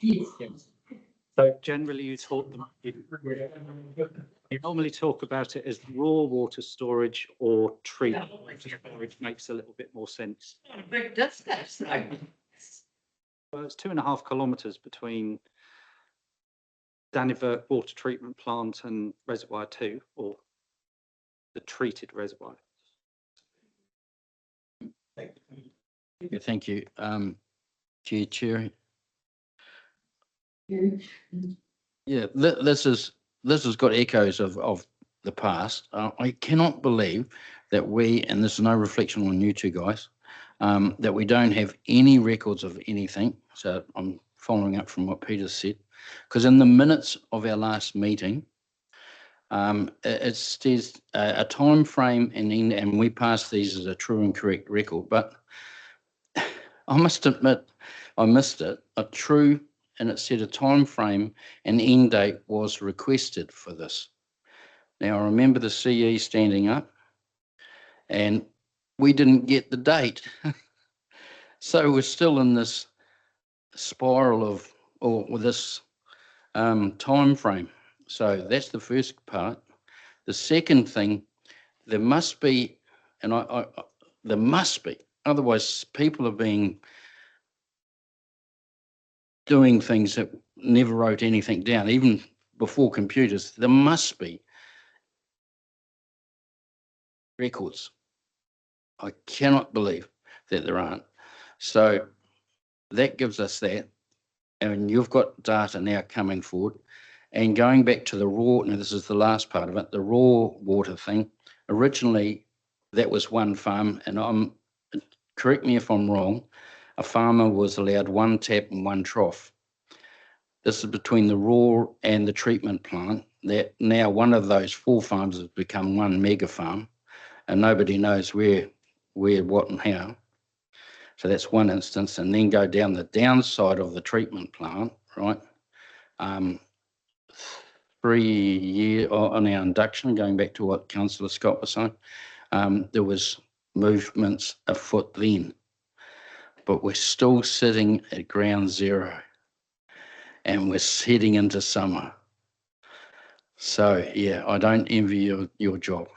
Yes. So generally you talk them, you normally talk about it as raw water storage or treatment, which makes a little bit more sense. Not a big distance, though. Well, it's 2.5 kilometres between Danivert water treatment plant and reservoir 2, or the treated reservoir. Yeah, thank you, Chair Cherry. Yeah, this has got echoes of the past. I cannot believe that we, and this is no reflection on you two guys, that we don't have any records of anything. So I'm following up from what Peter said, because in the minutes of our last meeting, it says a time frame, and we pass these as a true and correct record. But I must admit, I missed it. A true, and it said a time frame and end date was requested for this. Now I remember the CE standing up, and we didn't get the date. So we're still in this spiral of, or with this time frame. So that's the first part. The second thing, there must be, and there must be, otherwise people are doing things that never wrote anything down, even before computers. There must be records. I cannot believe that there aren't. So that gives us that. And you've got data now coming forward. And going back to the raw, now this is the last part of it, the raw water thing. Originally, that was one farm, and correct me if I'm wrong, a farmer was allowed one tap and one trough. This is between the raw and the treatment plant. That now one of those 4 farms has become one mega farm, and nobody knows where, what, and how. So that's one instance, and then go down the downside of the treatment plant, right? 3 years on our induction, going back to what Councillor Scott was saying, there was movements afoot then, but we're still sitting at ground zero, and we're heading into summer. So yeah, I don't envy your job.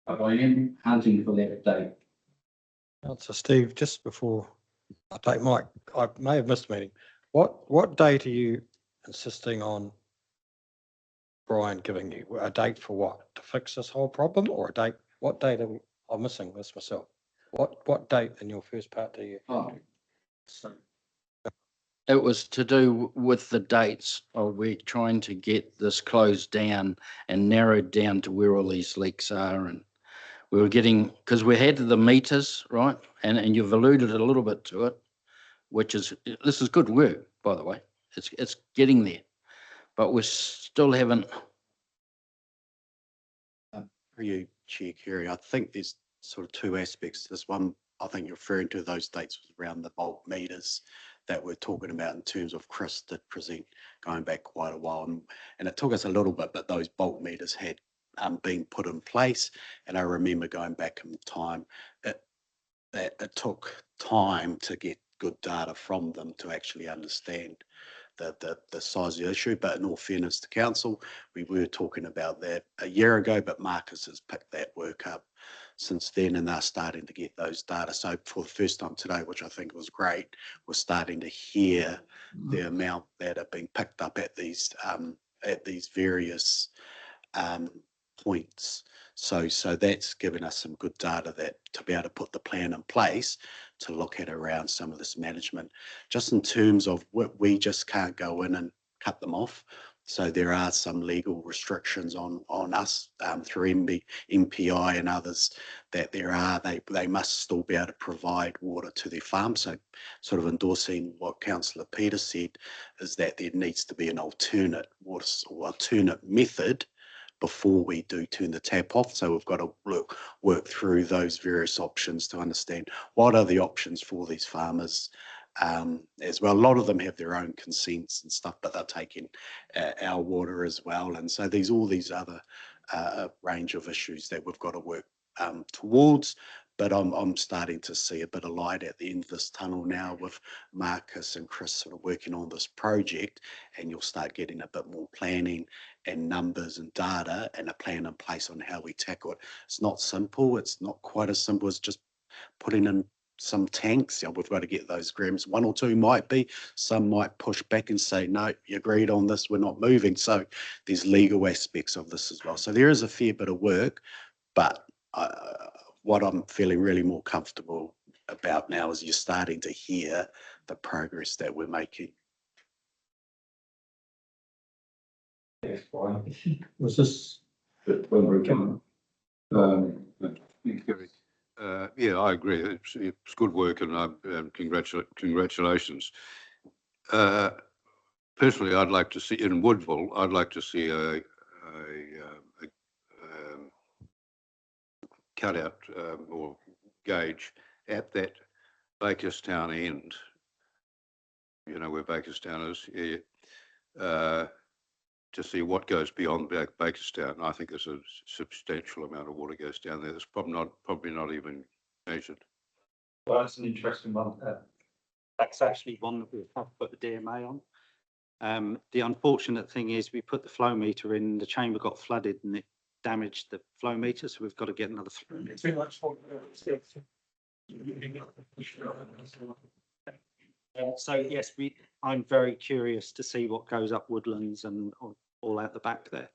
But I am hunting for that date. Councillor Steve, just before I take Mike, I may have missed the meeting. What date are you insisting on Brian giving you? A date for what? To fix this whole problem, or a date? What date are we, I'm missing this myself. What date in your first part do you? It was to do with the dates of we're trying to get this closed down and narrowed down to where all these leaks are. And we were getting, because we had the meters, right? And you've alluded a little bit to it, which is, this is good work, by the way. It's getting there, but we still haven't. For you, Chair Carey, I think there's sort of 2 aspects to this. One, I think you're referring to those dates was around the bulk meters that we're talking about in terms of Chris did present going back quite a while. And it took us a little bit, but those bulk meters had been put in place. And I remember going back in time, it took time to get good data from them to actually understand the size of the issue. But in all fairness to council, we were talking about that a year ago, but Marcus has picked that work up since then, and they're starting to get those data. So for the first time today, which I think was great, we're starting to hear the amount that are being picked up at these various points. So that's given us some good data that to be able to put the plan in place to look at around some of this management, just in terms of what we just can't go in and cut them off. So there are some legal restrictions on us through MPI and others that they must still be able to provide water to their farm. So sort of endorsing what Councillor Peter said is that there needs to be an alternate water or alternate method before we do turn the tap off. So we've got to work through those various options to understand what are the options for these farmers as well. A lot of them have their own consents and stuff, but they're taking our water as well. And so all these other range of issues that we've got to work towards. But I'm starting to see a bit of light at the end of this tunnel now with Marcus and Chris sort of working on this project, and you'll start getting a bit more planning and numbers and data and a plan in place on how we tackle it. It's not simple. It's not quite as simple as just putting in some tanks. Yeah, we've got to get those grams. 1 or 2 might be. Some might push back and say, no, you agreed on this, we're not moving. So there's legal aspects of this as well. So there is a fair bit of work, but what I'm feeling really more comfortable about now is you're starting to hear the progress that we're making. Was this? Yeah, I agree. It's good work and congratulations. Personally, I'd like to see in Woodville, I'd like to see a cutout or gauge at that Bakerstown end, you know, where Bakerstown is, to see what goes beyond Bakerstown. I think there's a substantial amount of water goes down there. That's probably not even measured. Well, that's an interesting one. That's actually one that we have put the DMA on. The unfortunate thing is we put the flow meter in, the chamber got flooded and it damaged the flow meter, so we've got to get another. So yes, I'm very curious to see what goes up Woodlands and all out the back there.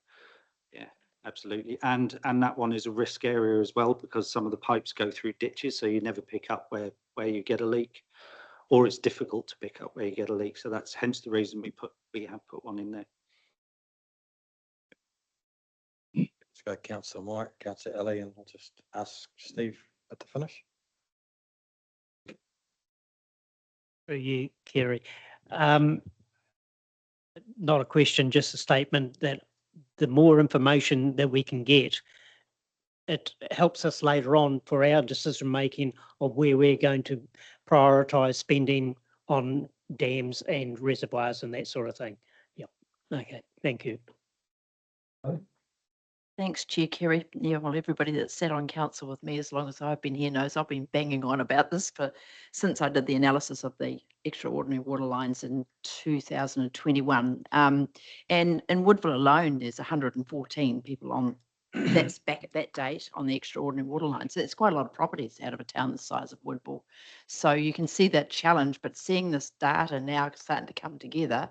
Yeah, absolutely. And that one is a risk area as well, because some of the pipes go through ditches, so you never pick up where you get a leak, or it's difficult to pick up where you get a leak. So that's hence the reason we have put one in there. Let's go Councillor Mike, Councillor Ellie, and I'll just ask Steve at the finish. For you, Kerry. Not a question, just a statement that the more information that we can get, it helps us later on for our decision making of where we're going to prioritise spending on dams and reservoirs and that sort of thing. Yep. Okay. Thank you. Thanks, Chair Kerry. Yeah, well, everybody that's sat on council with me as long as I've been here knows I've been banging on about this since I did the analysis of the extraordinary water lines in 2021. And in Woodville alone, there's 114 people on, that's back at that date, on the extraordinary water lines. So it's quite a lot of properties out of a town the size of Woodville. So you can see that challenge, but seeing this data now starting to come together,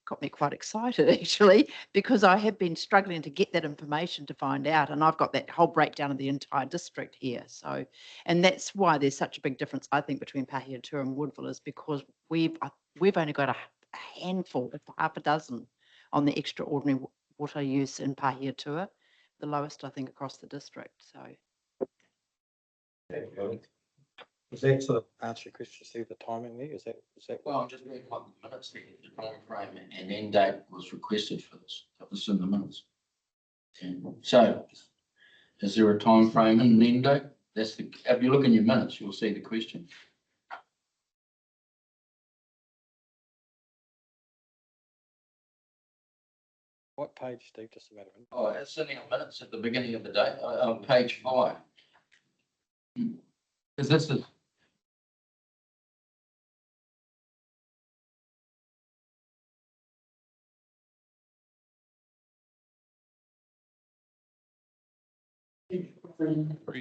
got me quite excited actually, because I have been struggling to get that information to find out, and I've got that whole breakdown of the entire district here. So, and that's why there's such a big difference, I think, between Pahiatua and Woodville, is because we've only got a handful, if half a dozen, on the extraordinary water use in Pahiatua, the lowest I think across the district. So. Does that sort of answer your question, Steve, the timing there? Is that? Well, I'm just reading what the minutes there, the time frame and end date was requested for this. That was in the minutes. And so, is there a time frame and an end date? That's the. If you look in your minutes, you'll see the question. What page, Steve? Just a minute. Oh, it's in our minutes at the beginning of the day, on page 5. Because this is.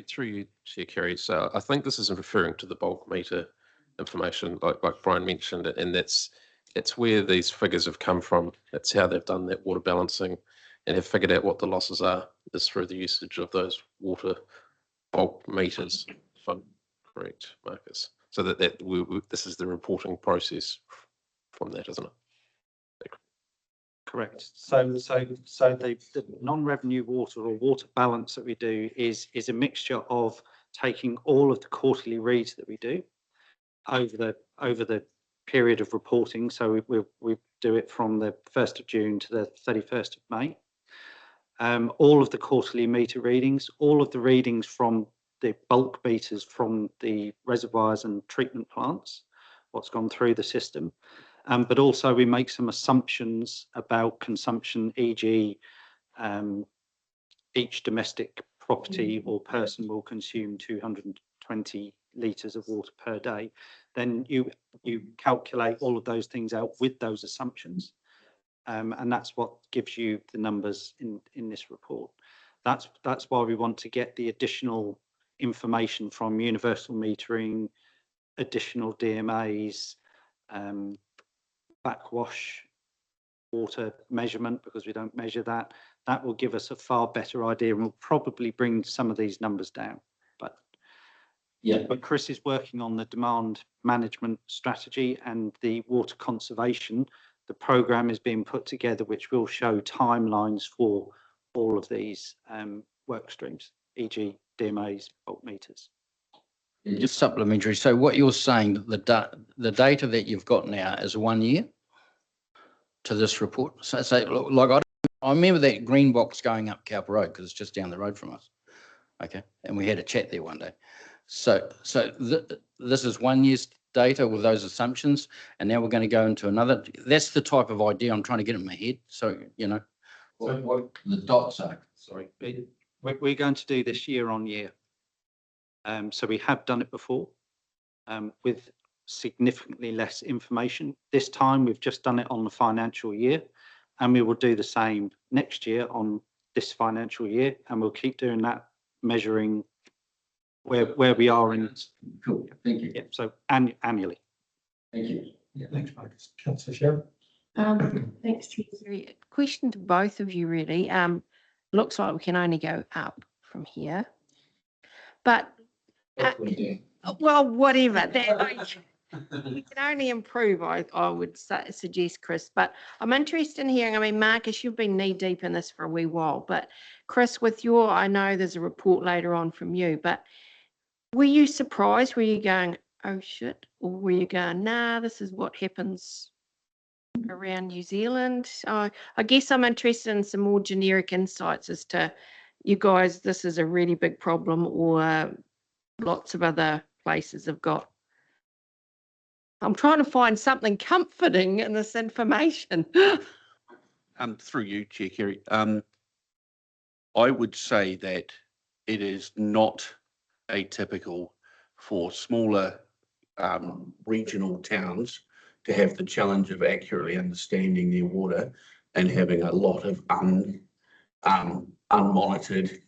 Through you, Chair Kerry. So I think this is referring to the bulk meter information, like Brian mentioned, and it's where these figures have come from. That's how they've done that water balancing and have figured out what the losses are, is through the usage of those water bulk meters. If I'm correct, Marcus. So this is the reporting process from that, isn't it? Correct. So the non-revenue water or water balance that we do is a mixture of taking all of the quarterly reads that we do over the period of reporting. So we do it from the 1st of June to the 31st of May. All of the quarterly meter readings, all of the readings from the bulk meters from the reservoirs and treatment plants, what's gone through the system. But also we make some assumptions about consumption, e.g. Each domestic property or person will consume 220 litres of water per day. Then you calculate all of those things out with those assumptions. And that's what gives you the numbers in this report. That's why we want to get the additional information from universal metering, additional DMAs, backwash water measurement, because we don't measure that, that will give us a far better idea and will probably bring some of these numbers down. But Chris is working on the demand management strategy and the water conservation. The program is being put together, which will show timelines for all of these work streams, e.g. DMAs, bulk meters. Just supplementary. So what you're saying, that the data that you've got now is 1 year to this report. So like I remember that green box going up Cowper Road because it's just down the road from us. Okay, and we had a chat there one day. So this is 1 year's data with those assumptions, and now we're going to go into another. That's the type of idea I'm trying to get in my head. So you know what the dots are. Sorry, We're going to do this year on year. So we have done it before with significantly less information. This time we've just done it on the financial year, and we will do the same next year on this financial year, and we'll keep doing that, measuring where we are in. Cool. Thank you. Yeah, so annually. Thank you. Yeah, thanks, Marcus. Councillor Sharon. Thanks, Chair. Question to both of you, really. Looks like we can only go up from here, but well, whatever. We can only improve, I would suggest, Chris. But I'm interested in hearing. I mean, Marcus, you've been knee deep in this for a wee while, but Chris, with your, I know there's a report later on from you, but were you surprised? Were you going, oh shit? Or were you going, nah, this is what happens around New Zealand? I guess I'm interested in some more generic insights as to, you guys, this is a really big problem, or lots of other places have got. I'm trying to find something comforting in this information. Through you, Chair Kerry, I would say that it is not atypical for smaller regional towns to have the challenge of accurately understanding their water and having a lot of unmonitored,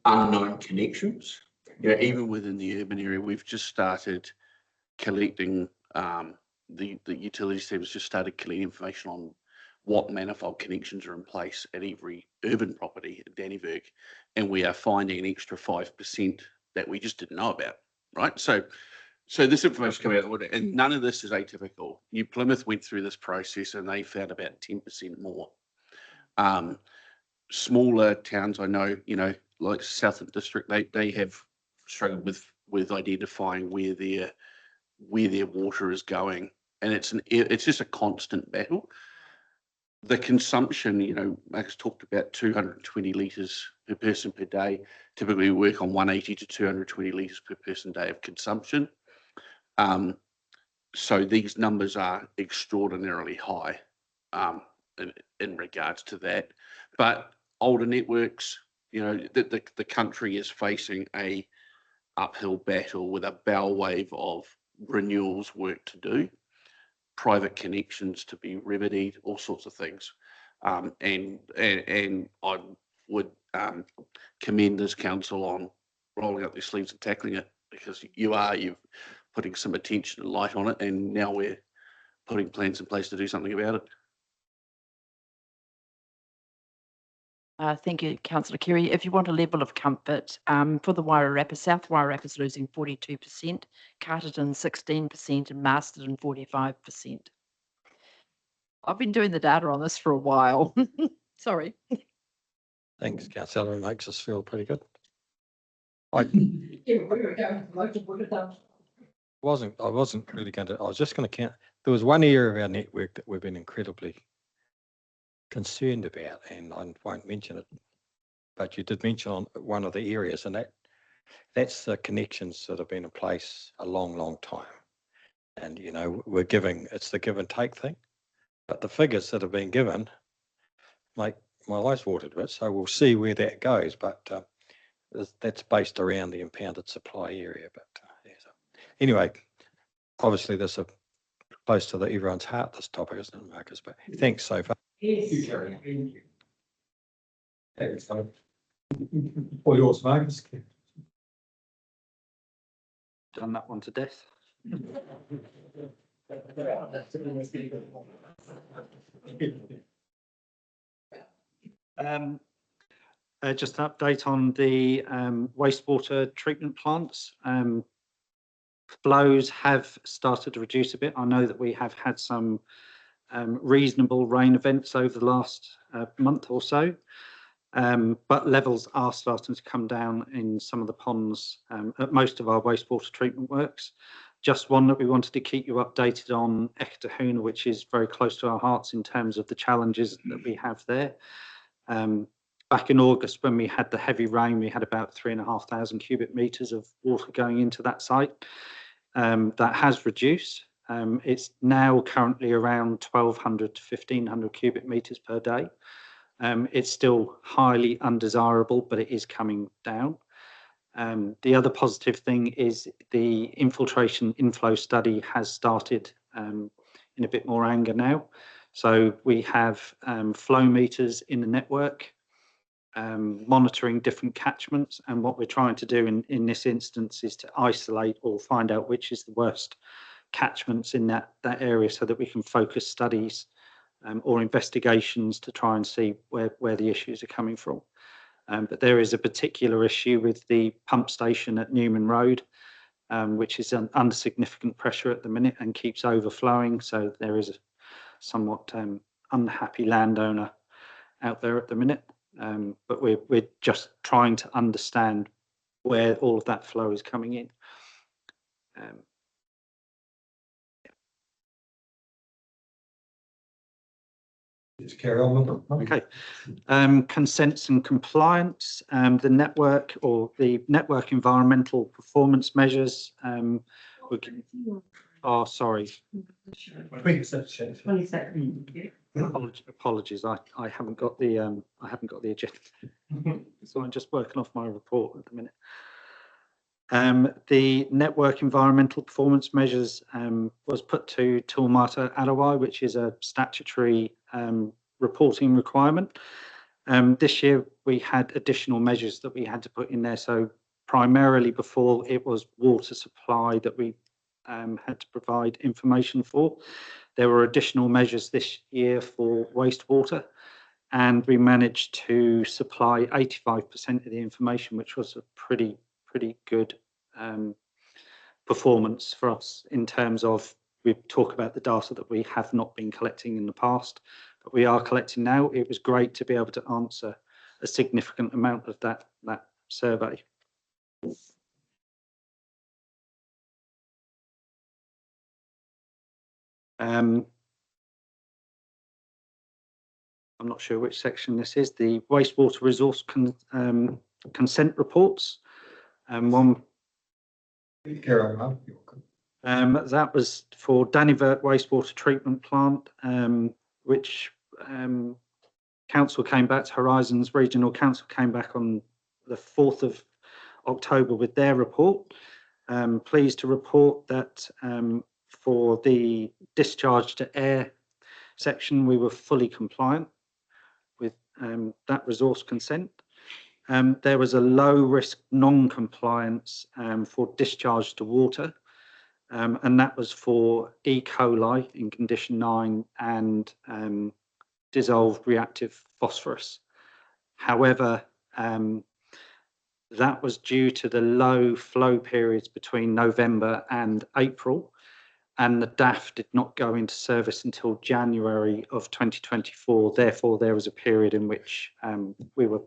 unknown connections. You know, even within the urban area, we've just started collecting, the utilities team has just started collecting information on what manifold connections are in place at every urban property at Dannevirke, and we are finding an extra 5% that we just didn't know about, right? So this information coming out of the water, and none of this is atypical. New Plymouth went through this process and they found about 10% more. Smaller towns, I know, you know, like Southland District, they have struggled with identifying where their water is going, and it's just a constant battle. The consumption, you know, Marcus talked about 220 litres per person per day. Typically, we work on 180 to 220 litres per person day of consumption. So these numbers are extraordinarily high in regards to that. But older networks, you know, the country is facing a uphill battle with a bow wave of renewals work to do, private connections to be remedied, all sorts of things. And I would commend this council on rolling up their sleeves and tackling it, because you're putting some attention and light on it, and now we're putting plans in place to do something about it. Thank you, Councillor Kerry. If you want a level of comfort, for the Wairarapa, South Wairarapa is losing 42%, Carterton 16%, and Masterton 45%. I've been doing the data on this for a while. Sorry. Thanks, Councillor. It makes us feel pretty good. I wasn't really going to, I was just going to count. There was one area of our network that we've been incredibly concerned about, and I won't mention it, but you did mention on one of the areas, and that's the connections that have been in place a long time. And, you know, it's the give and take thing, but the figures that have been given make my eyes watered a bit. So we'll see where that goes, but that's based around the impounded supply area. But yeah, so anyway, obviously this is close to everyone's heart, this topic, isn't it, Marcus? But thanks so far. Yes. Thank you. Thanks. All yours, Marcus. Done that one to death. Just an update on the wastewater treatment plants. Flows have started to reduce a bit. I know that we have had some reasonable rain events over the last month or so, but levels are starting to come down in some of the ponds at most of our wastewater treatment works. Just one that we wanted to keep you updated on, Eketahuna, which is very close to our hearts in terms of the challenges that we have there. Back in August, when we had the heavy rain, we had about 3,500 cubic metres of water going into that site. That has reduced. It's now currently around 1,200 to 1,500 cubic metres per day. It's still highly undesirable, but it is coming down. The other positive thing is the infiltration inflow study has started in a bit more anger now. So we have flow meters in the network, monitoring different catchments, and what we're trying to do in this instance is to isolate or find out which is the worst catchments in that area, so that we can focus studies or investigations to try and see where the issues are coming from. But there is a particular issue with the pump station at Newman Road, which is under significant pressure at the minute and keeps overflowing. So there is a somewhat unhappy landowner out there at the minute. But we're just trying to understand where all of that flow is coming in. Just carry on. Okay. Consents and compliance. The network or the network environmental performance measures. Oh, sorry. 22nd. Apologies. I haven't got the agenda. So I'm just working off my report at the minute. The network environmental performance measures was put to Tūmata Arawai, which is a statutory reporting requirement. This year we had additional measures that we had to put in there. So primarily before, it was water supply that we had to provide information for. There were additional measures this year for wastewater, and we managed to supply 85% of the information, which was a pretty good performance for us in terms of, we talk about the data that we have not been collecting in the past, but we are collecting now. It was great to be able to answer a significant amount of that survey. I'm not sure which section this is. The wastewater resource consent reports. One. That was for Dannyvert wastewater treatment plant, which council came back to Horizons Regional Council came back on the 4th of October with their report. Pleased to report that for the discharge to air section, we were fully compliant with that resource consent. There was a low risk non-compliance for discharge to water, and that was for E. coli in condition 9 and dissolved reactive phosphorus. However, that was due to the low flow periods between November and April, and the DAF did not go into service until January of 2024. Therefore, there was a period in which we were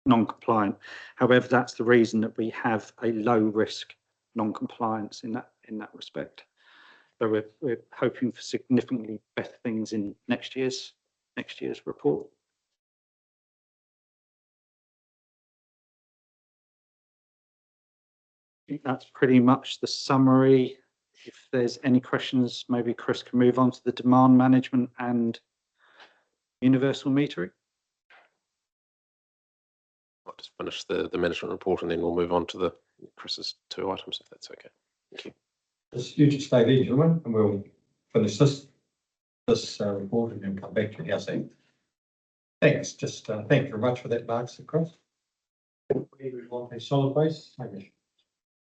non-compliant. However, that's the reason that we have a low risk non-compliance in that respect. So we're hoping for significantly better things in next year's report. I think that's pretty much the summary. If there's any questions, maybe Chris can move on to the demand management and universal metering. I'll just finish the management report and then we'll move on to the Chris's 2 items, if that's okay. Thank you. Just you just stay there, gentlemen, and we'll finish this report and then come back to the outside. Thanks. Just thank you very much for that, Mark. Across. We want a solid base.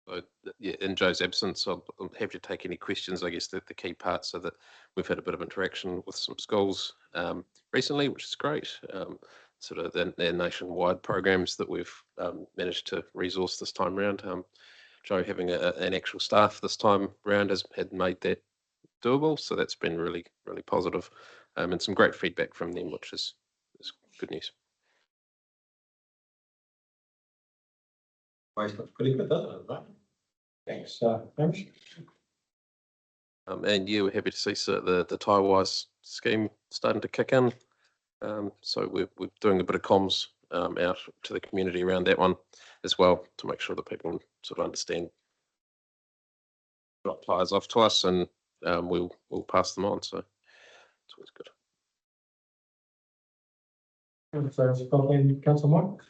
So, yeah, in Joe's absence, I'm happy to take any questions. I guess the key part, so that we've had a bit of interaction with some schools recently, which is great. sort of their nationwide programs that we've managed to resource this time round. Joe having an actual staff this time round had made that doable, so that's been really, really positive, and some great feedback from them, which is good news. Waste looks pretty good, doesn't it? Right? Thanks, Hamish. And yeah, we're happy to see the Taiwise scheme starting to kick in. So we're doing a bit of comms out to the community around that one as well to make sure that people sort of understand. Drop tyres off to us, and we'll pass them on. So it's always good. Councillor Mike.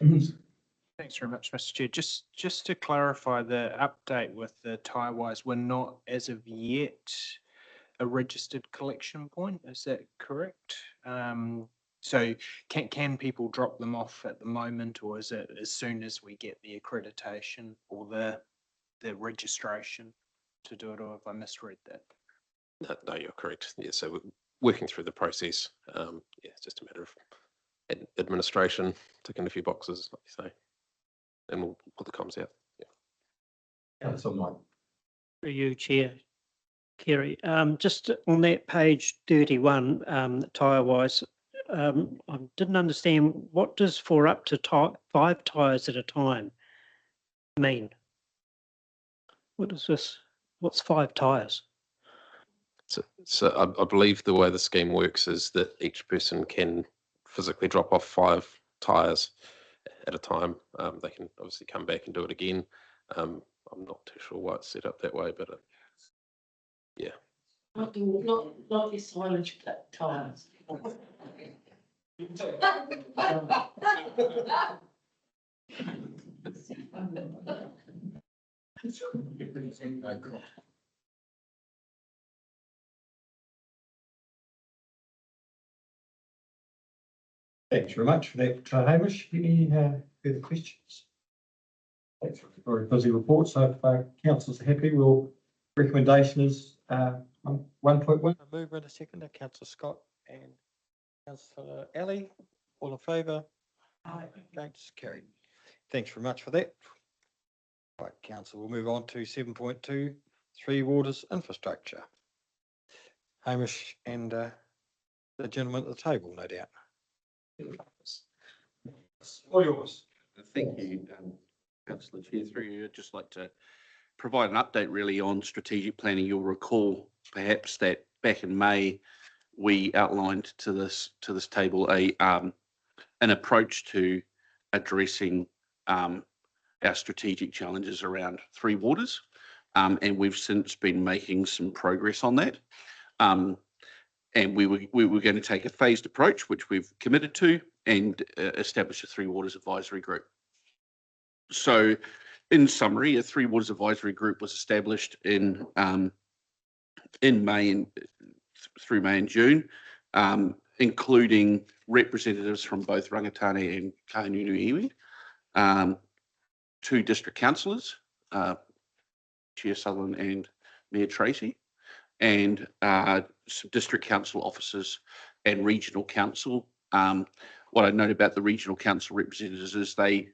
Thanks very much, Mr. Chair. Just to clarify, the update with the Taiwise, we're not as of yet a registered collection point. Is that correct? So can people drop them off at the moment, or is it as soon as we get the accreditation or the registration to do it, or have I misread that? No, you're correct. Yeah, so we're working through the process. Yeah, it's just a matter of administration, ticking a few boxes, like you say, and we'll put the comms out. Yeah. Councillor Mike. Through you, Chair. Kerry, just on that page 31, tyre-wise, I didn't understand, what does for up to 5 tyres at a time mean? What is this? What's 5 tyres? So I believe the way the scheme works is that each person can physically drop off 5 tyres at a time. They can obviously come back and do it again. I'm not too sure why it's set up that way, but yeah. Not the silage tyres. Thanks very much for that, Hamish. Any further questions? Thanks for a very busy report. So if councillors are happy, recommendation is 1.1. A mover and a seconder, Councillor Scott and Councillor Alley. All in favour? Aye. Against? Carried. Thanks very much for that. Right, council, we'll move on to 7.2, Three Waters Infrastructure. Hamish and the gentleman at the table, no doubt. All yours. Thank you, Councillor Chair. Through you, I'd just like to provide an update really on strategic planning. You'll recall perhaps that back in May, we outlined to this table an approach to addressing our strategic challenges around Three Waters, and we've since been making some progress on that. And we were going to take a phased approach, which we've committed to, and establish a Three Waters Advisory Group. So, in summary, a Three Waters Advisory Group was established in May through May and June, including representatives from both Rangatane and Kahungunu iwi, 2 district councillors, Chair Sutherland and Mayor Tracy, and some district council officers and regional council. What I note about the regional council representatives is they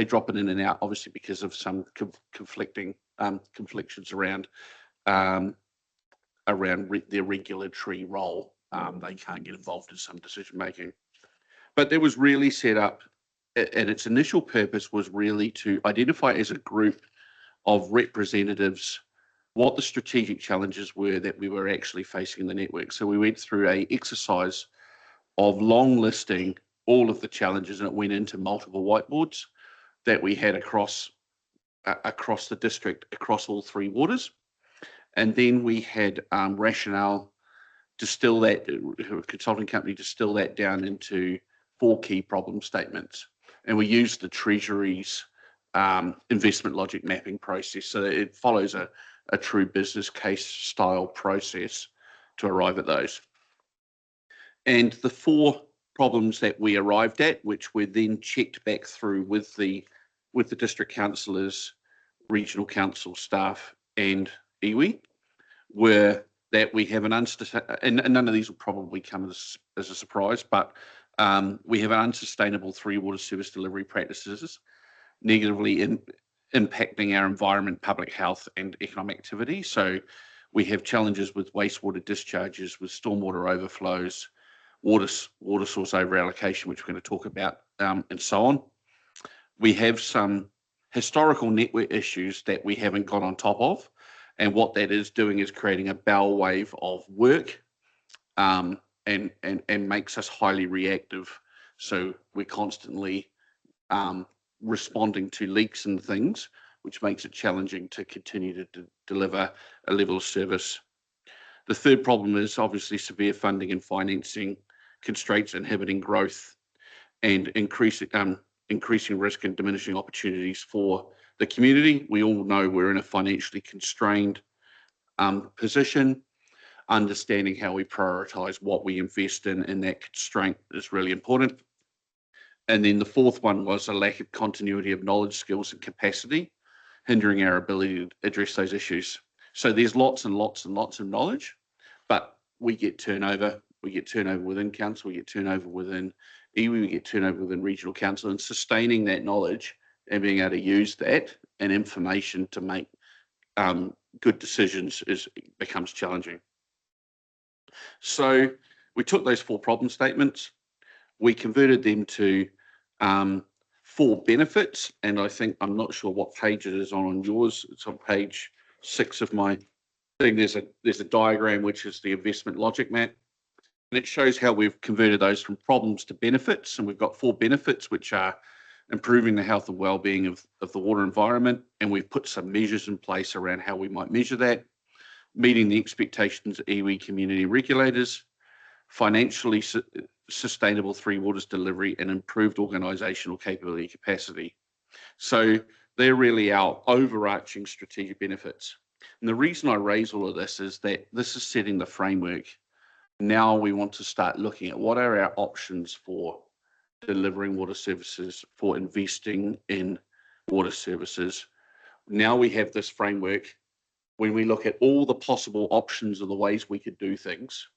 drop in and out, obviously because of some conflictions around their regulatory role. They can't get involved in some decision making. But it was really set up, and its initial purpose was really to identify as a group of representatives what the strategic challenges were that we were actually facing in the network. So we went through an exercise of long listing all of the challenges, and it went into multiple whiteboards that we had across the district, across all 3 waters. And then we had Rationale distill that, a consulting company distill that down into 4 key problem statements. And we used the Treasury's investment logic mapping process. So it follows a true business case style process to arrive at those. And the 4 problems that we arrived at, which were then checked back through with the district councillors, regional council staff and iwi, were that we have and none of these will probably come as a surprise, but We have unsustainable water service delivery practices, negatively impacting our environment, public health and economic activity. So we have challenges with wastewater discharges, with stormwater overflows, water source over allocation, which we're going to talk about, and so on. We have some historical network issues that we haven't got on top of. And what that is doing is creating a bow wave of work, and makes us highly reactive. So we're constantly responding to leaks and things, which makes it challenging to continue to deliver a level of service. The third problem is obviously severe funding and financing constraints inhibiting growth and increasing risk and diminishing opportunities for the community. We all know we're in a financially constrained position. Understanding how we prioritise what we invest in that constraint is really important. And then the fourth one was a lack of continuity of knowledge, skills and capacity, hindering our ability to address those issues. So there's lots and lots and lots of knowledge, but we get turnover. We get turnover within council, we get turnover within iwi, we get turnover within regional council, and sustaining that knowledge and being able to use that and information to make good decisions becomes challenging. So we took those 4 problem statements, we converted them to 4 benefits, and I think, I'm not sure what page it is on yours. It's on page 6 of my thing. There's a diagram which is the investment logic map, and it shows how we've converted those from problems to benefits. And we've got 4 benefits, which are improving the health and well-being of the water environment, and we've put some measures in place around how we might measure that. Meeting the expectations of iwi community regulators, financially sustainable Three Waters delivery, and improved organisational capability capacity. So they're really our overarching strategic benefits. And the reason I raise all of this is that this is setting the framework. Now we want to start looking at what are our options for delivering water services, for investing in water services. Now we have this framework. When we look at all the possible options of the ways we could do things,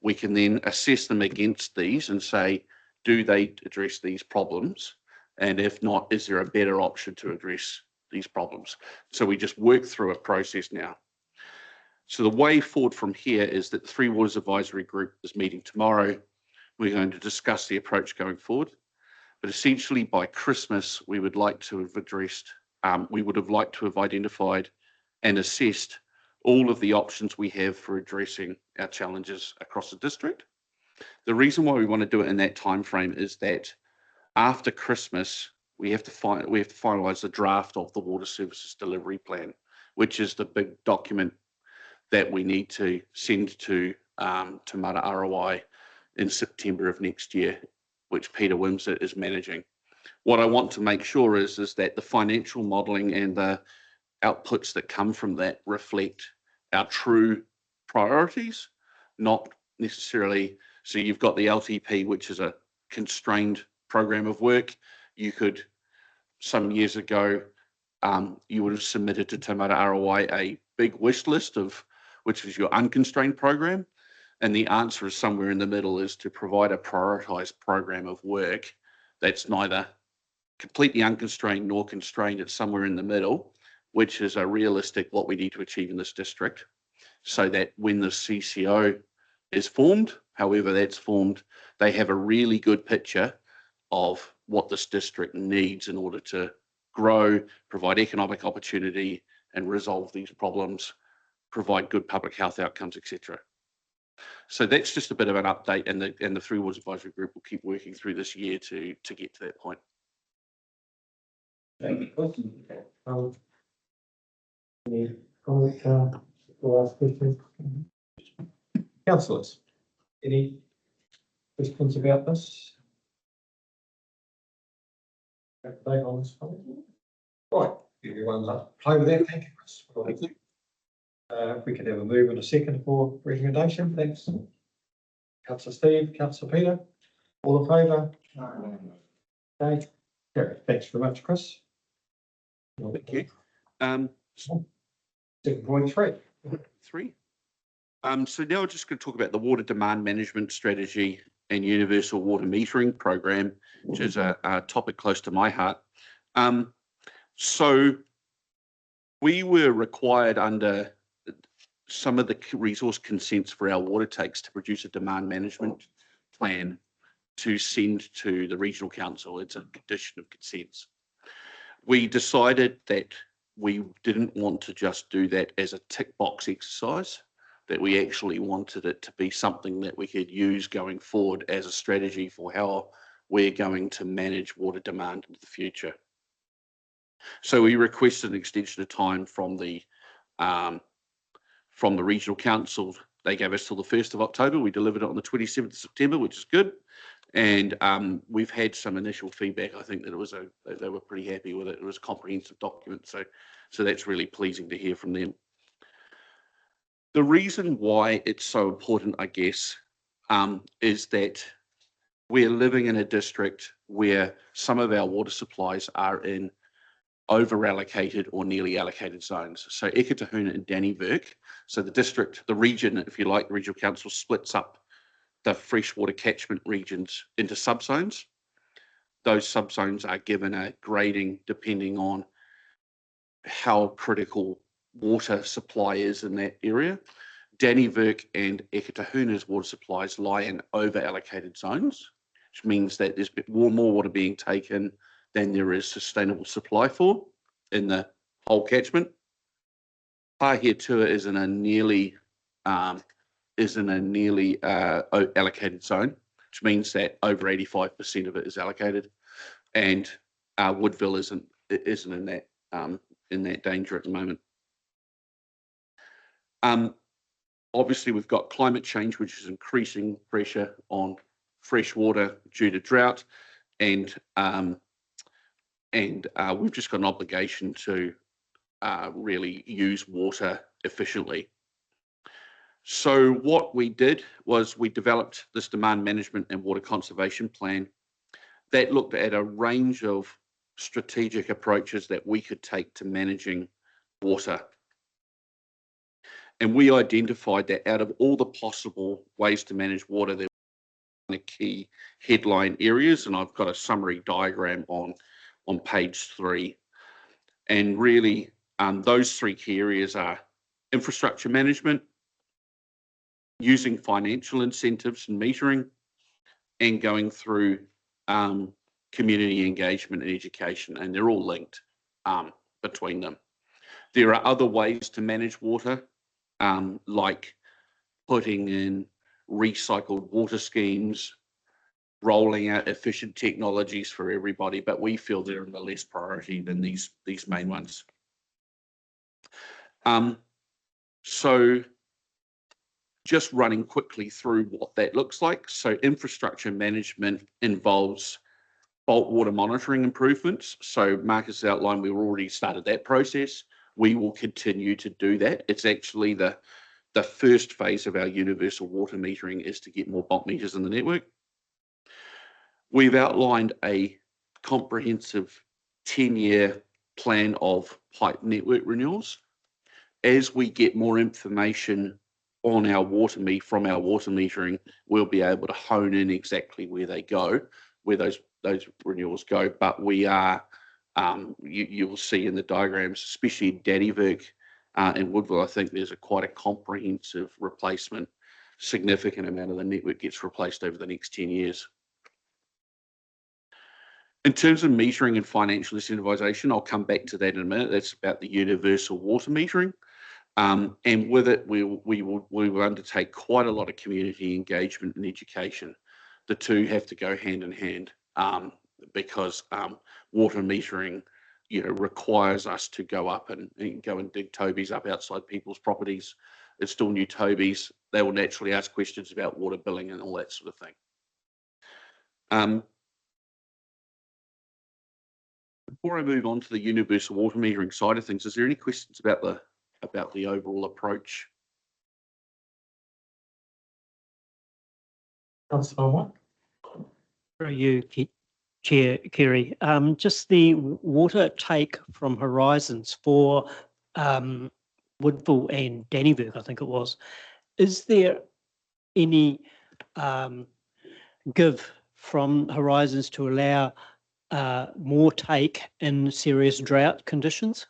we can then assess them against these and say, do they address these problems? And if not, is there a better option to address these problems? So we just work through a process now. So the way forward from here is that the Three Waters Advisory Group is meeting tomorrow. We're going to discuss the approach going forward. But essentially by Christmas, we would like to have addressed, we would have liked to have identified and assessed all of the options we have for addressing our challenges across the district. The reason why we want to do it in that time frame is that after Christmas, we have to finalise the draft of the Water Services Delivery Plan, which is the big document that we need to send to Mara ROI in September of next year, which Peter Wimsett is managing. What I want to make sure is that the financial modelling and the outputs that come from that reflect our true priorities, not necessarily. So you've got the LTP, which is a constrained program of work. You could, some years ago, you would have submitted to Te Mara ROI a big wish list of which is your unconstrained program. And the answer is somewhere in the middle, is to provide a prioritised program of work that's neither completely unconstrained nor constrained. It's somewhere in the middle, which is a realistic what we need to achieve in this district, so that when the CCO is formed, however that's formed, they have a really good picture of what this district needs in order to grow, provide economic opportunity and resolve these problems, provide good public health outcomes, etc. So that's just a bit of an update, and the Three Waters Advisory Group will keep working through this year to get to that point. Thank you. Any comment or last question? Councillors, any questions about this? Update on this one? Right, everyone's up. Play with that. Thank you, Chris. Thank you. If we could have a move and a second for recommendation, thanks. Councillor Steve, Councillor Peter, all in favour? Okay, carried. Thanks very much, Chris. Thank you. 7.3. So now we're just going to talk about the water demand management strategy and universal water metering program, which is a topic close to my heart. So we were required under some of the resource consents for our water takes to produce a demand management plan to send to the regional council. It's a condition of consents. We decided that we didn't want to just do that as a tick box exercise, that we actually wanted it to be something that we could use going forward as a strategy for how we're going to manage water demand into the future. So we requested an extension of time from the regional council. They gave us till the 1st of October. We delivered it on the 27th of September, which is good. And we've had some initial feedback. I think that it was they were pretty happy with it. It was a comprehensive document. So that's really pleasing to hear from them. The reason why it's so important, I guess, is that we're living in a district where some of our water supplies are in over-allocated or nearly allocated zones. So Eka Tahuna and Dannevirke, so the district, the region, if you like, the regional council splits up the freshwater catchment regions into subzones. Those subzones are given a grading depending on how critical water supply is in that area. Dannevirke and Eka Tahuna's water supplies lie in over-allocated zones, which means that there's more water being taken than there is sustainable supply for in the whole catchment. Pahiatua is in a nearly allocated zone, which means that over 85% of it is allocated, and Woodville isn't in that danger at the moment. Obviously, we've got climate change, which is increasing pressure on fresh water due to drought, and we've just got an obligation to really use water efficiently. So what we did was we developed this demand management and water conservation plan that looked at a range of strategic approaches that we could take to managing water. And we identified that out of all the possible ways to manage water, there were key headline areas, and I've got a summary diagram on page 3. And really, those 3 key areas are infrastructure management, using financial incentives and metering, and going through community engagement and education, and they're all linked between them. There are other ways to manage water, like putting in recycled water schemes, rolling out efficient technologies for everybody, but we feel they're in the less priority than these main ones. So just running quickly through what that looks like. So infrastructure management involves bulk water monitoring improvements. So Marcus outlined, we've already started that process. We will continue to do that. It's actually the first phase of our universal water metering is to get more bulk meters in the network. We've outlined a comprehensive 10-year plan of pipe network renewals. As we get more information on our from our water metering, we'll be able to hone in exactly where they go, where those renewals go. But we are, you will see in the diagrams, especially in Dannevirke and Woodville, I think there's quite a comprehensive replacement. Significant amount of the network gets replaced over the next 10 years. In terms of metering and financial incentivisation, I'll come back to that in a minute. That's about the universal water metering. And with it, we will undertake quite a lot of community engagement and education. The two have to go hand in hand because water metering, requires us to go up and go and dig tobies up outside people's properties. It's still new tobies. They will naturally ask questions about water billing and all that sort of thing. Before I move on to the universal water metering side of things, is there any questions about the overall approach? Through you, Chair Kerry, just the water take from Horizons for Woodville and Dannevirke, I think it was. Is there any give from Horizons to allow more take in serious drought conditions?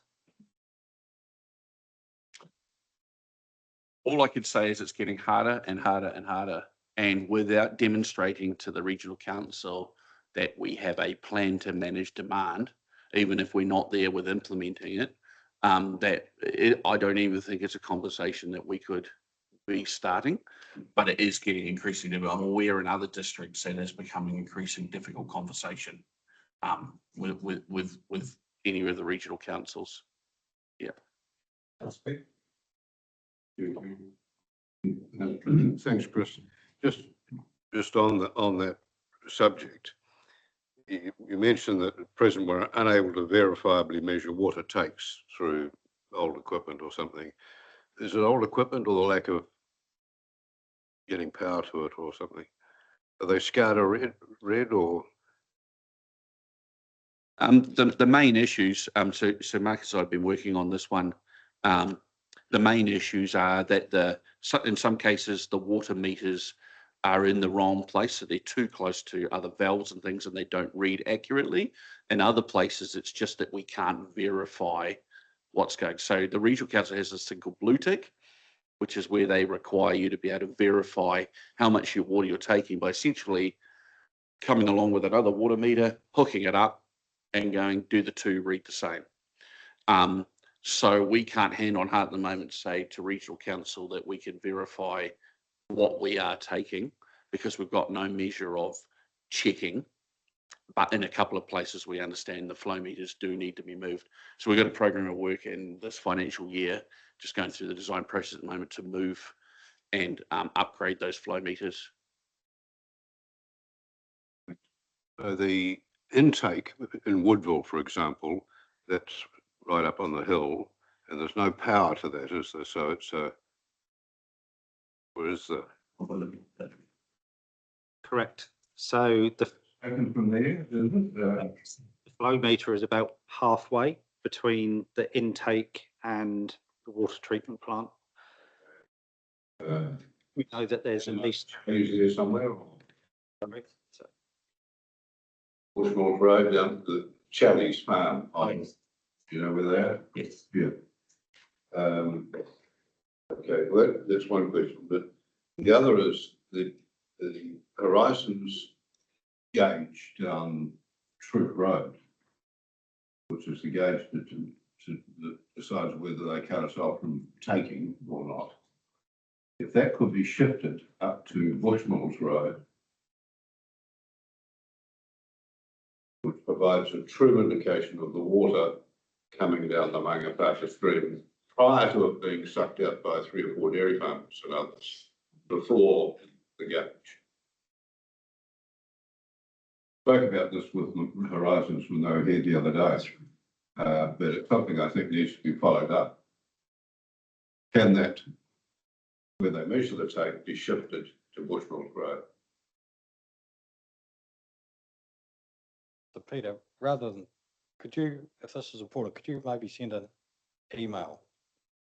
All I could say is it's getting harder and harder and harder. And without demonstrating to the regional council that we have a plan to manage demand, even if we're not there with implementing it, I don't even think it's a conversation that we could be starting, but it is getting increasingly, I'm aware in other districts that it's becoming increasingly difficult conversation with any of the regional councils. Yeah. Thanks, Chris. Just on that subject, you mentioned that at present we're unable to verifiably measure what it takes through old equipment or something. Is it old equipment or the lack of getting power to it or something? Are they SCADA red or? The main issues, so Marcus, I've been working on this one. The main issues are that in some cases the water meters are in the wrong place, so they're too close to other valves and things and they don't read accurately. In other places, it's just that we can't verify what's going. So the regional council has this thing called Blue Tick, which is where they require you to be able to verify how much water you're taking by essentially coming along with another water meter, hooking it up and going, do the two read the same? So we can't hand on heart at the moment say to regional council that we can verify what we are taking because we've got no measure of checking. But in a couple of places, we understand the flow meters do need to be moved. So we've got a program of work in this financial year, just going through the design process at the moment to move and upgrade those flow meters. So the intake in Woodville, for example, that's right up on the hill, and there's no power to that, is there? So it's where is the? Correct. So the From there, the flow meter is about halfway between the intake and the water treatment plant. We know that there's at least. Is there somewhere? So, Bushmore Road down to the Challies farm. You know where they are? yes. Yeah. Okay, well, that's one question, but the other is the Horizons gauge down Troop Road, which is the gauge that decides whether they cut us off from taking or not. If that could be shifted up to Bushmills Road, which provides a true indication of the water coming down the Mangapata stream prior to it being sucked out by 3 or 4 dairy farmers and others before the gauge. Spoke about this with Horizons when they were here the other day, but it's something I think needs to be followed up. Can that, where they measure the take, be shifted to Bushmills Road? So Peter, rather than, could you, if this is important, could you maybe send an email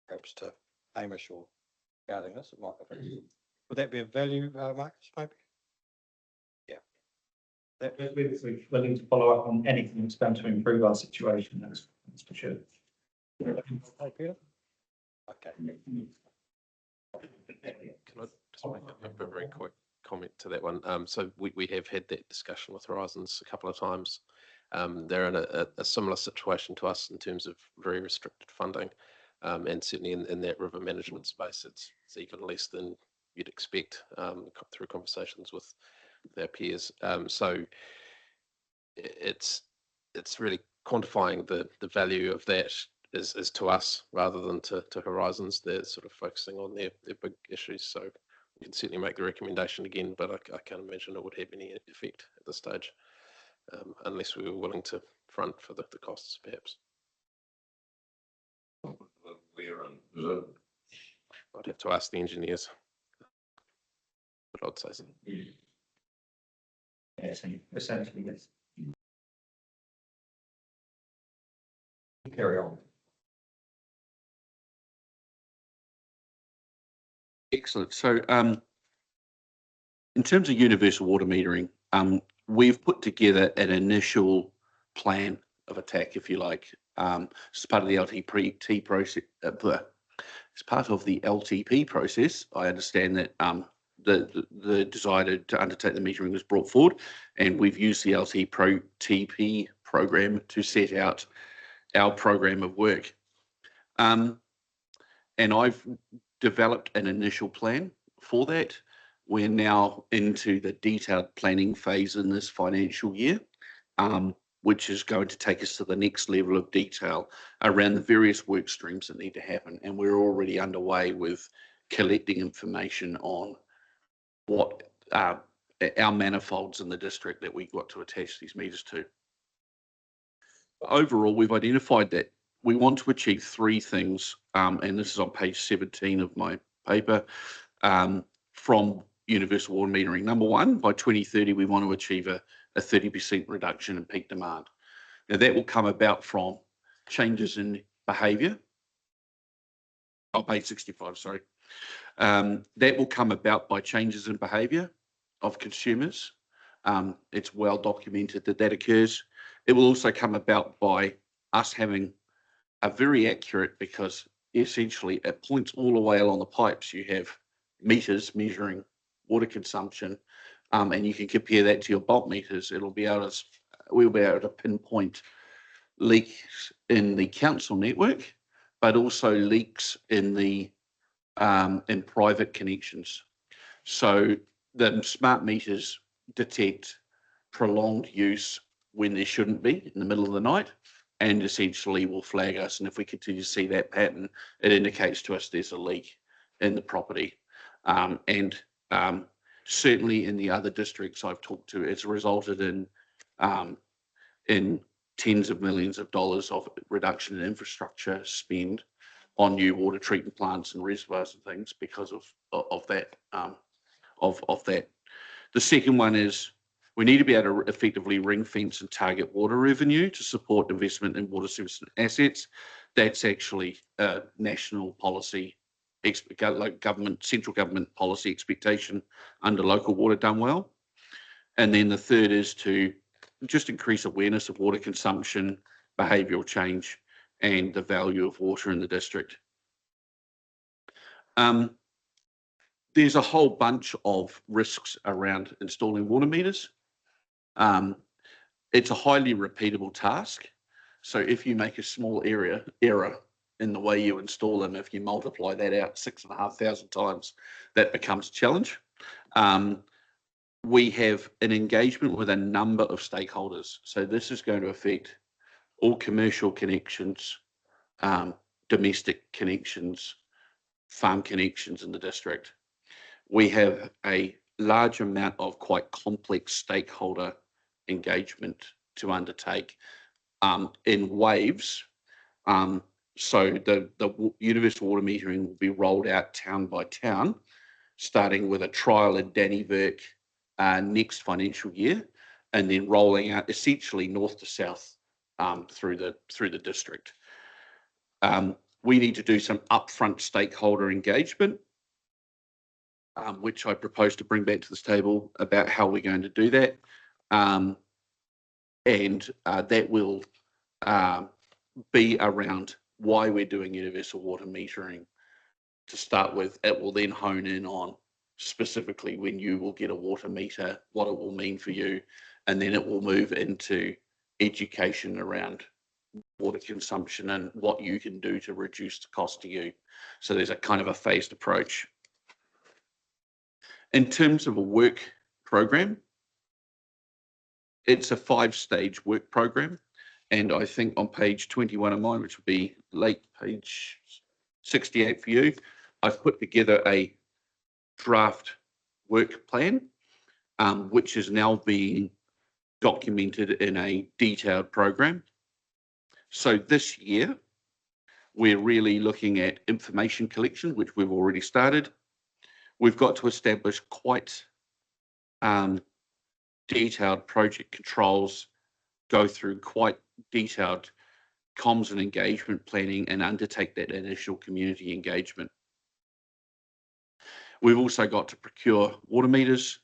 perhaps to Hamish or regarding this? It might, would that be of value, Marcus, maybe? Yeah. We're willing to follow up on anything that's going to improve our situation, that's for sure. Okay, Peter? Okay. Can I just make a very quick comment to that one? So we have had that discussion with Horizons a couple of times. They're in a similar situation to us in terms of very restricted funding. And certainly in that river management space, it's even less than you'd expect through conversations with their peers. So it's really quantifying the value of that is to us rather than to Horizons. They're sort of focusing on their big issues. So we can certainly make the recommendation again, but I can't imagine it would have any effect at this stage, unless we were willing to front for the costs, perhaps. I'd have to ask the engineers, but I'd say so. Yes, essentially, yes. Carry on. Excellent. So In terms of universal water metering, we've put together an initial plan of attack, if you like, as part of the LTP process. As part of the LTP process, I understand that the desire to undertake the metering was brought forward, and we've used the LTP program to set out our program of work. And I've developed an initial plan for that. We're now into the detailed planning phase in this financial year, which is going to take us to the next level of detail around the various work streams that need to happen. And we're already underway with collecting information on what our manifolds in the district that we've got to attach these meters to. Overall, we've identified that we want to achieve three things, and this is on page 17 of my paper, from universal water metering. Number one, by 2030, we want to achieve a 30% reduction in peak demand. Now, that will come about from changes in behaviour. Oh, page 65, sorry. That will come about by changes in behaviour of consumers. It's well documented that that occurs. It will also come about by us having a very accurate, because essentially at points all the way along the pipes, you have meters measuring water consumption, and you can compare that to your bulk meters. We'll be able to pinpoint leaks in the council network, but also leaks in the in private connections. So the smart meters detect prolonged use when there shouldn't be in the middle of the night, and essentially will flag us. And if we continue to see that pattern, it indicates to us there's a leak in the property. Certainly in the other districts I've talked to, it's resulted in tens of millions of dollars of reduction in infrastructure spend on new water treatment plants and reservoirs and things because of that. The second one is we need to be able to effectively ring fence and target water revenue to support investment in water service assets. That's actually a national policy, central government policy expectation under local water done well. And then the third is to just increase awareness of water consumption, behavioural change, and the value of water in the district. There's a whole bunch of risks around installing water meters. It's a highly repeatable task. So if you make a small error in the way you install them, if you multiply that out 6,500 times, that becomes a challenge. We have an engagement with a number of stakeholders. So this is going to affect all commercial connections, domestic connections, farm connections in the district. We have a large amount of quite complex stakeholder engagement to undertake in waves. So the universal water metering will be rolled out town by town, starting with a trial in Dannevirke next financial year, and then rolling out essentially north to south through the district. We need to do some upfront stakeholder engagement, which I propose to bring back to this table about how we're going to do that. And that will be around why we're doing universal water metering to start with. It will then hone in on specifically when you will get a water meter, what it will mean for you, and then it will move into education around water consumption and what you can do to reduce the cost to you. So there's a kind of a phased approach. In terms of a work program, it's a 5-stage work program. And I think on page 21 of mine, which would be late page 68 for you, I've put together a draft work plan, which is now being documented in a detailed program. So this year, we're really looking at information collection, which we've already started. We've got to establish quite detailed project controls, go through quite detailed comms and engagement planning, and undertake that initial community engagement. We've also got to procure water meters.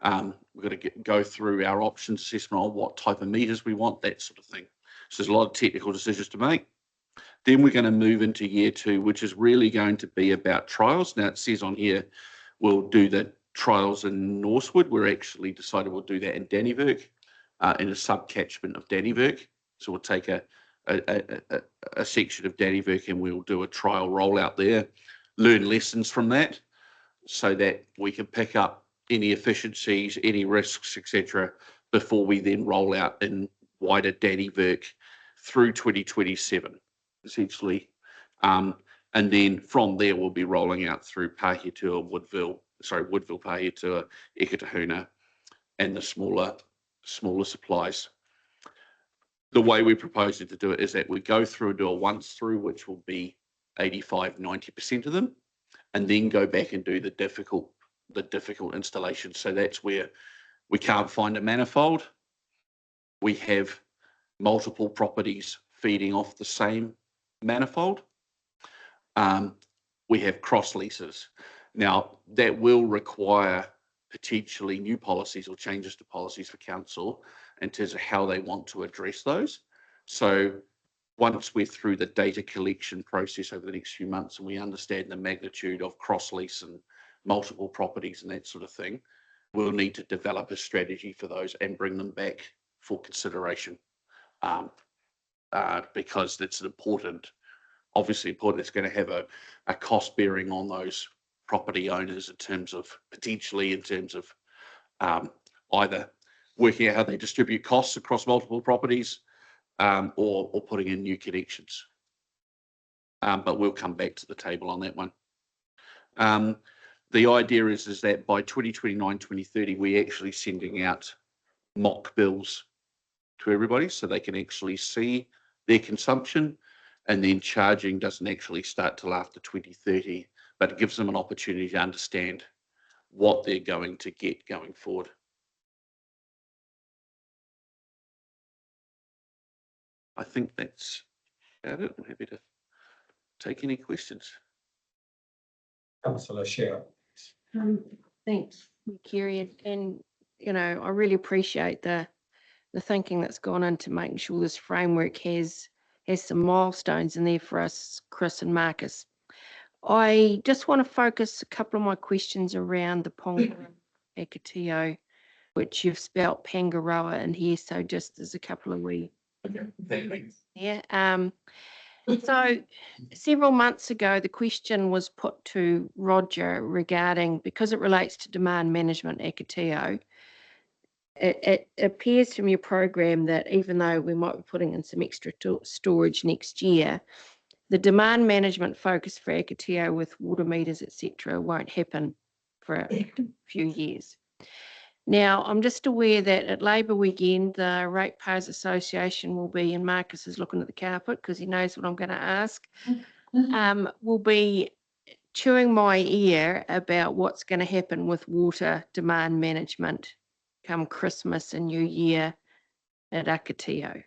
We've got to go through our options assessment on what type of meters we want, that sort of thing. So there's a lot of technical decisions to make. Then we're going to move into year 2, which is really going to be about trials. Now it says on here, we'll do the trials in Norsewood. We're actually decided we'll do that in Dannevirke, in a sub-catchment of Dannevirke. So we'll take a section of Dannevirke and we'll do a trial rollout there, learn lessons from that so that we can pick up any efficiencies, any risks, etc., before we then roll out in wider Dannevirke through 2027, essentially. And then from there, we'll be rolling out through Pahiatua, Woodville, Pahiatua, Eketahuna, and the smaller supplies. The way we propose to do it is that we go through and do a once through, which will be 85–90% of them, and then go back and do the difficult installation. So that's where we can't find a manifold. We have multiple properties feeding off the same manifold. We have cross leases. Now that will require potentially new policies or changes to policies for council in terms of how they want to address those. So once we're through the data collection process over the next few months and we understand the magnitude of cross lease and multiple properties and that sort of thing, we'll need to develop a strategy for those and bring them back for consideration, because it's obviously important. It's going to have a cost bearing on those property owners in terms of either working out how they distribute costs across multiple properties, or putting in new connections. But we'll come back to the table on that one. The idea is that by 2029, 2030, we're actually sending out mock bills to everybody so they can actually see their consumption, and then charging doesn't actually start till after 2030, but it gives them an opportunity to understand what they're going to get going forward. I think that's about it. I'm happy to take any questions. Councillor Shearer. Thanks, Kerry, and I really appreciate the thinking that's gone into making sure this framework has some milestones in there for us, Chris and Marcus. I just want to focus a couple of my questions around the Ponga Akatio, which you've spelt Pangaroa in here. So just as a couple of So several months ago, the question was put to Roger regarding, because it relates to demand management Akatio, it appears from your program that even though we might be putting in some extra storage next year, the demand management focus for Akatio with water meters, etc., won't happen for a few years. Now, I'm just aware that at Labour weekend, the Ratepayers Association will be, and Marcus is looking at the carpet because he knows what I'm going to ask, will be chewing my ear about what's going to happen with water demand management come Christmas and New Year at Akatio.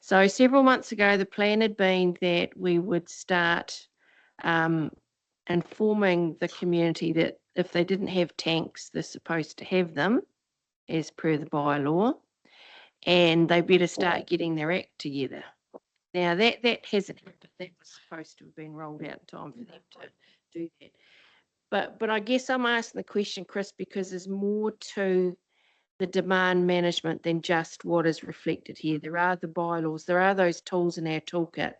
So several months ago, the plan had been that we would start informing the community that if they didn't have tanks, they're supposed to have them as per the bylaw, and they better start getting their act together. Now that hasn't happened. That was supposed to have been rolled out in time for them to do that. But I guess I'm asking the question, Chris, because there's more to the demand management than just what is reflected here. There are the bylaws, there are those tools in our toolkit.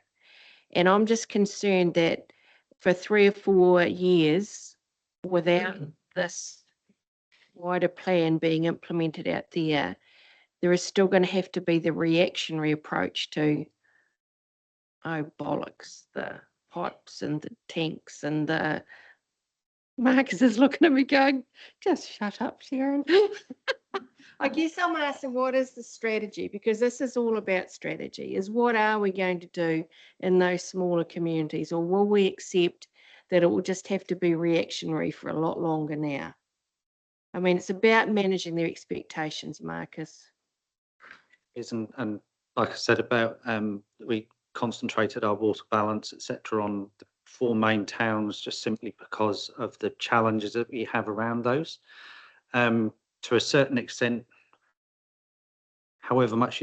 And I'm just concerned that for 3 or 4 years, without this wider plan being implemented out there, there is still going to have to be the reactionary approach to, oh bollocks, the pipes and the tanks and the... Marcus is looking at me going, just shut up, Sharon. I guess I'm asking, what is the strategy? Because this is all about strategy, is what are we going to do in those smaller communities, or will we accept that it will just have to be reactionary for a lot longer now? I mean, it's about managing their expectations, Marcus. And like I said about, we concentrated our water balance, etc., on the 4 main towns just simply because of the challenges that we have around those. to a certain extent, however much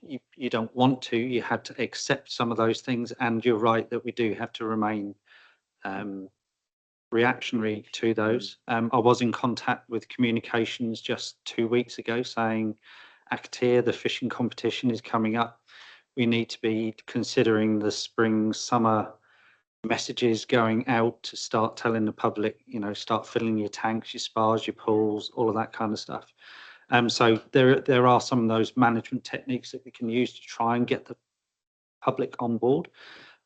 you don't want to, you had to accept some of those things. And you're right that we do have to remain reactionary to those. I was in contact with Communications just 2 weeks ago saying Akatea, the fishing competition is coming up. We need to be considering the spring, summer messages going out to start telling the public, start filling your tanks, your spas, your pools, all of that kind of stuff. So there are some of those management techniques that we can use to try and get the public on board,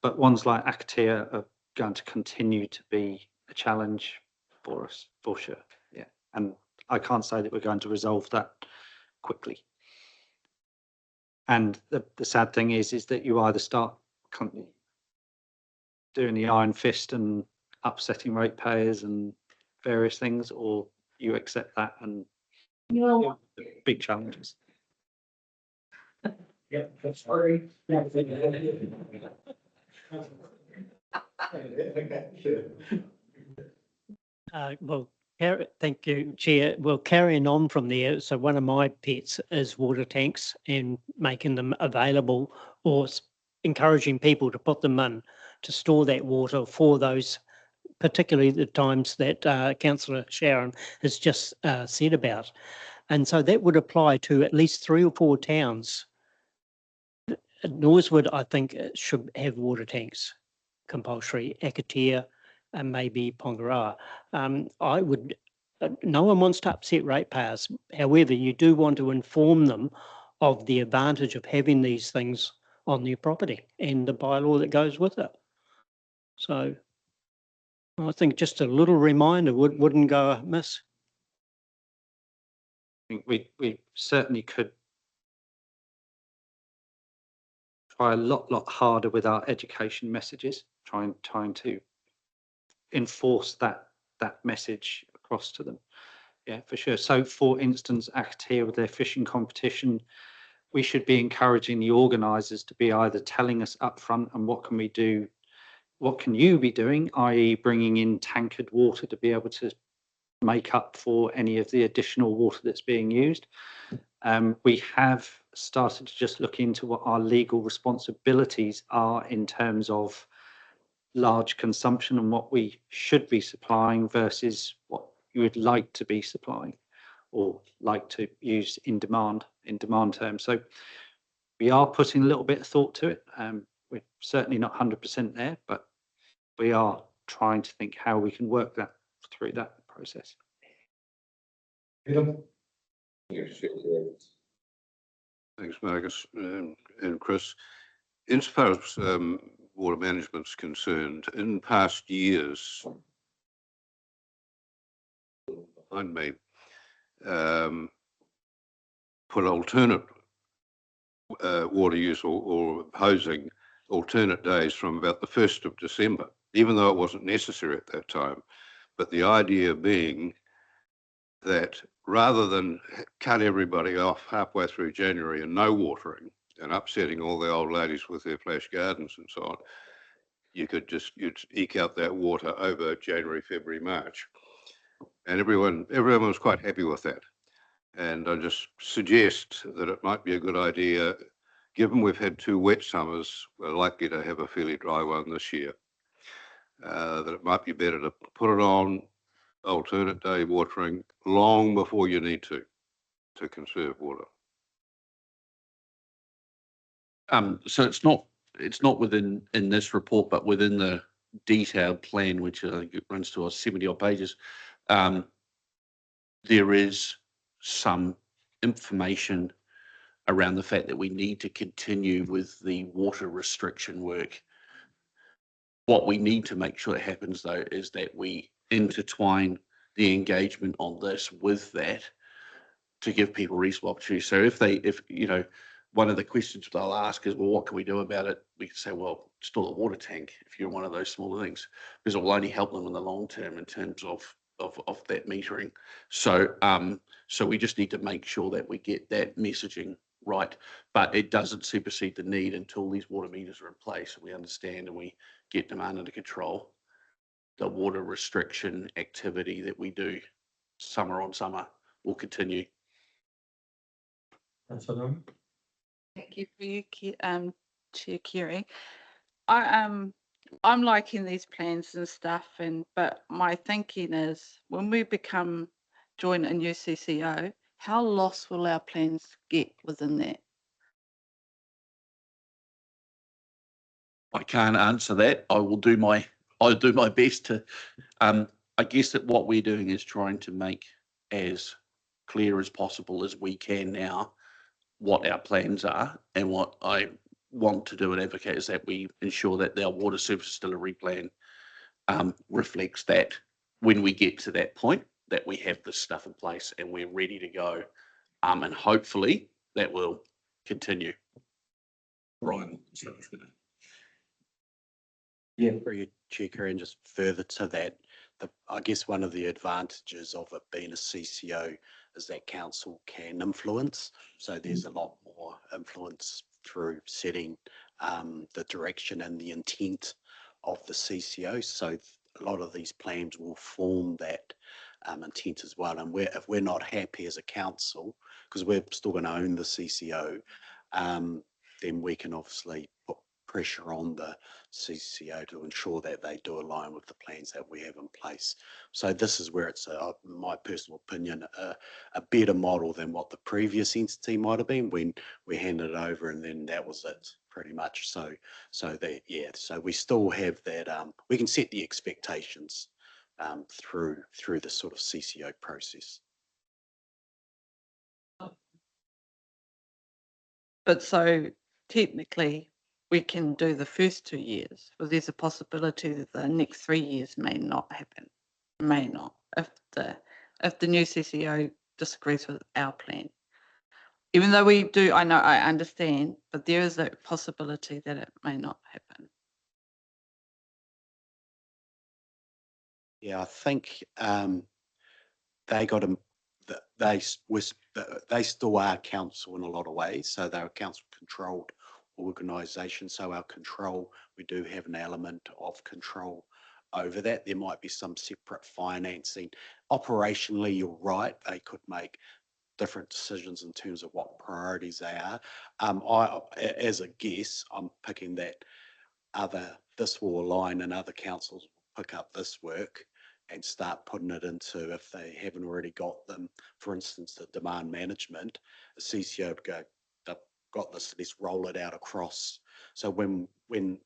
but ones like Akatea are going to continue to be a challenge for us, for sure. Yeah, and I can't say that we're going to resolve that quickly. And the sad thing is that you either start doing the iron fist and upsetting ratepayers and various things, or you accept that and big challenges. Yeah, sorry. Well, thank you, Chair. Well, carrying on from there, so one of my pets is water tanks and making them available or encouraging people to put them in to store that water for those, particularly the times that Councillor Sharon has just said about. And so that would apply to at least 3 or 4 towns. Norsewood, I think, should have water tanks compulsory, Akatea, and maybe Pongaroa. I would, no one wants to upset ratepayers. However, you do want to inform them of the advantage of having these things on their property and the bylaw that goes with it. So I think just a little reminder wouldn't go amiss. I think we certainly could try a lot harder with our education messages, trying to enforce that message across to them. Yeah, for sure. So for instance, Akatea with their fishing competition, we should be encouraging the organisers to be either telling us up front and what can we do, what can you be doing, i.e. bringing in tankered water to be able to make up for any of the additional water that's being used. We have started to just look into what our legal responsibilities are in terms of large consumption and what we should be supplying versus what you would like to be supplying or like to use in demand terms. So we are putting a little bit of thought to it. We're certainly not 100% there, but we are trying to think how we can work that through that process. Thanks, Marcus and Chris. Insofar as water management's concerned, in past years, behind me, put alternate water use or proposing alternate days from about the 1st of December, even though it wasn't necessary at that time. But the idea being that rather than cut everybody off halfway through January and no watering and upsetting all the old ladies with their flash gardens and so on, you'd eke out that water over January, February, March. And everyone was quite happy with that. And I just suggest that it might be a good idea, given we've had 2 wet summers, we're likely to have a fairly dry one this year, that it might be better to put it on alternate day watering long before you need to conserve water. So it's not within in this report, but within the detailed plan, which I think it runs to 70 odd pages. There is some information around the fact that we need to continue with the water restriction work. What we need to make sure happens though is that we intertwine the engagement on this with that to give people reasonable opportunity. So if one of the questions they'll ask is, well, what can we do about it? We can say, well, install a water tank if you're one of those smaller things, because it will only help them in the long term in terms of that metering. So so we just need to make sure that we get that messaging right, but it doesn't supersede the need until these water meters are in place and we understand and we get demand under control. The water restriction activity that we do summer on summer will continue. Thank you for you, Chair Kerry. I'm liking these plans and stuff, but my thinking is when we join a new CCO, how lost will our plans get within that? I can't answer that. I'll do my best to, I guess that what we're doing is trying to make as clear as possible as we can now what our plans are, and what I want to do and advocate is that we ensure that our water services delivery plan reflects that when we get to that point, that we have this stuff in place and we're ready to go. And hopefully that will continue. Brian. Yeah, for you, Chair Kerry, and just further to that, I guess one of the advantages of it being a CCO is that council can influence. So there's a lot more influence through setting the direction and the intent of the CCO. So a lot of these plans will form that intent as well. And if we're not happy as a council, because we're still going to own the CCO, then we can obviously put pressure on the CCO to ensure that they do align with the plans that we have in place. So this is where it's, my personal opinion, a better model than what the previous entity might have been when we handed it over, and then that was it pretty much. So we still have that, we can set the expectations through the sort of CCO process. But so technically, we can do the first 2 years, but there's a possibility that the next 3 years may not happen, may not, if the new CCO disagrees with our plan. Even though we do, I understand, but there is a possibility that it may not happen. Yeah, I think they got a, they still are council in a lot of ways. So they're a council controlled organisation. So our control, we do have an element of control over that. There might be some separate financing. Operationally, you're right, they could make different decisions in terms of what priorities they are. As a guess, I'm picking that this will align and other councils will pick up this work and start putting it into, if they haven't already got them, for instance, the demand management, the CCO would go, they've got this, let's roll it out across. So when